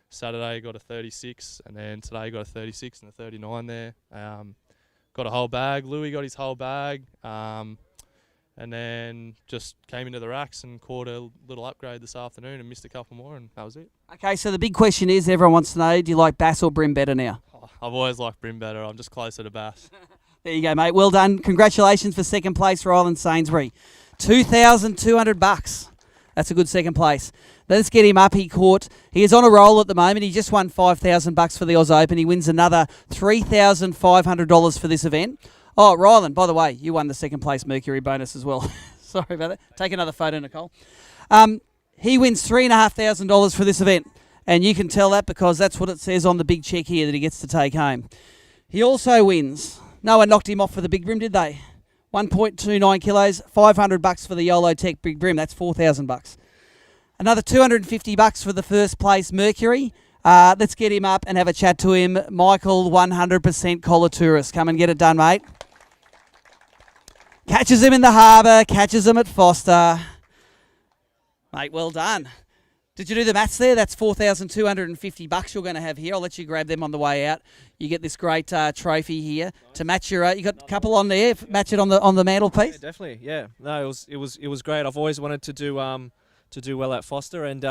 Saturday got a 36, and then today got a 36 and a 39 there. Got a whole bag. Louis got his whole bag. And then just came into the racks and caught a little upgrade this afternoon and missed a couple more, and that was it. Okay, so the big question is, everyone wants to know, do you like bass or bream better now? I've always liked bream better. I'm just closer to bass. There you go, mate. Well done. Congratulations for second place, Ryland Sainsbury. $2,200. That's a good second place. Let's get him up. He is on a roll at the moment. He just won $5,000 for the Oz Open. He wins another $3,500 for this event. Oh, Ryland, by the way, you won the second place Mercury bonus as well. Sorry about that. Take another photo, Nicole. He wins $3,500 for this event, and you can tell that because that's what it says on the big check here that he gets to take home. He also wins. No one knocked him off for the big bream, did they? 1.29 kilos, $500 for the YOLO Tech big bream. That's $4,000. Another $250 for the first place Mercury. Let's get him up and have a chat to him. Michael, 100% collar tourist. Come and get it done, mate. Catches him in the harbour, catches him at Forster. Mate, well done. Did you do the maths there? That's $4,250 you're going to have here. I'll let you grab them on the way out. You get this great trophy here to match your. You got a couple on there. Match it on the mantelpiece. Yeah, definitely. Yeah. No, it was great. I've always wanted to do well at Forster, and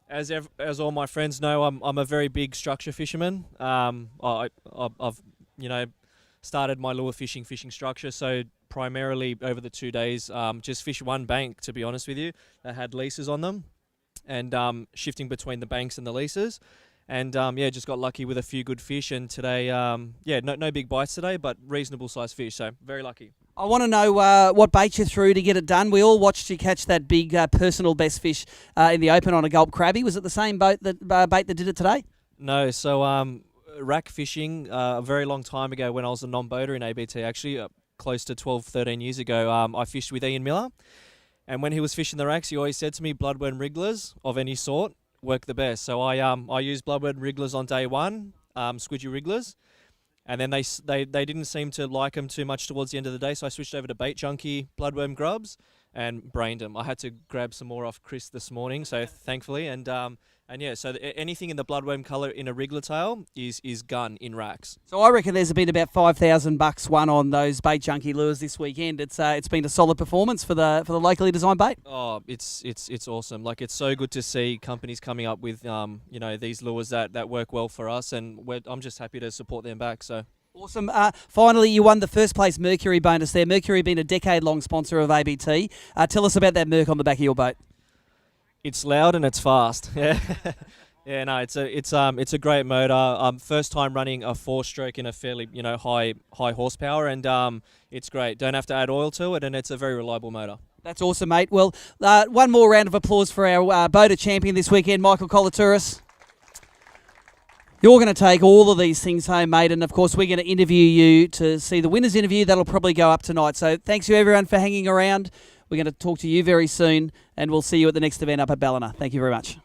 as all my friends know, I'm a very big structure fisherman. I've started my lure fishing structure, so primarily over the 2 days, just fish one bank, to be honest with you, that had leases on them, and shifting between the banks and the leases. And just got lucky with a few good fish, and today, no big bites today, but reasonable sized fish, so very lucky. I want to know what bait you threw to get it done. We all watched you catch that big personal best fish in the Open on a gulp crabby. Was it the same bait that did it today? No, so rack fishing a very long time ago when I was a non-boater in ABT, actually close to 12, 13 years ago, I fished with Ian Miller. And when he was fishing the racks, he always said to me, bloodworm wrigglers of any sort work the best. So I used bloodworm wrigglers on day one, squidgy wrigglers. And then they didn't seem to like them too much towards the end of the day, so I switched over to bait junkie bloodworm grubs and brained them. I had to grab some more off Chris this morning, so thankfully, and yeah, so anything in the bloodworm colour in a wriggler tail is gun in racks. So I reckon there's been about $5,000 won on those bait junkie lures this weekend. It's been a solid performance for the locally designed bait. Oh, it's awesome. Like, it's so good to see companies coming up with these lures that work well for us, and I'm just happy to support them back. So. Awesome. Finally, you won the first place Mercury bonus there. Mercury being a decade-long sponsor of ABT. Tell us about that Merc on the back of your boat. It's loud and it's fast. Yeah, yeah. No, it's a great motor. First time running a 4-stroke in a fairly high horsepower, and it's great. Don't have to add oil to it, and it's a very reliable motor. That's awesome, mate. Well, one more round of applause for our boater champion this weekend, Michael Colatouris. You're going to take all of these things home, mate, and of course we're going to interview you to see the winners interview. That'll probably go up tonight. So thanks to everyone for hanging around. We're going to talk to you very soon, and we'll see you at the next event up at Ballina. Thank you very much.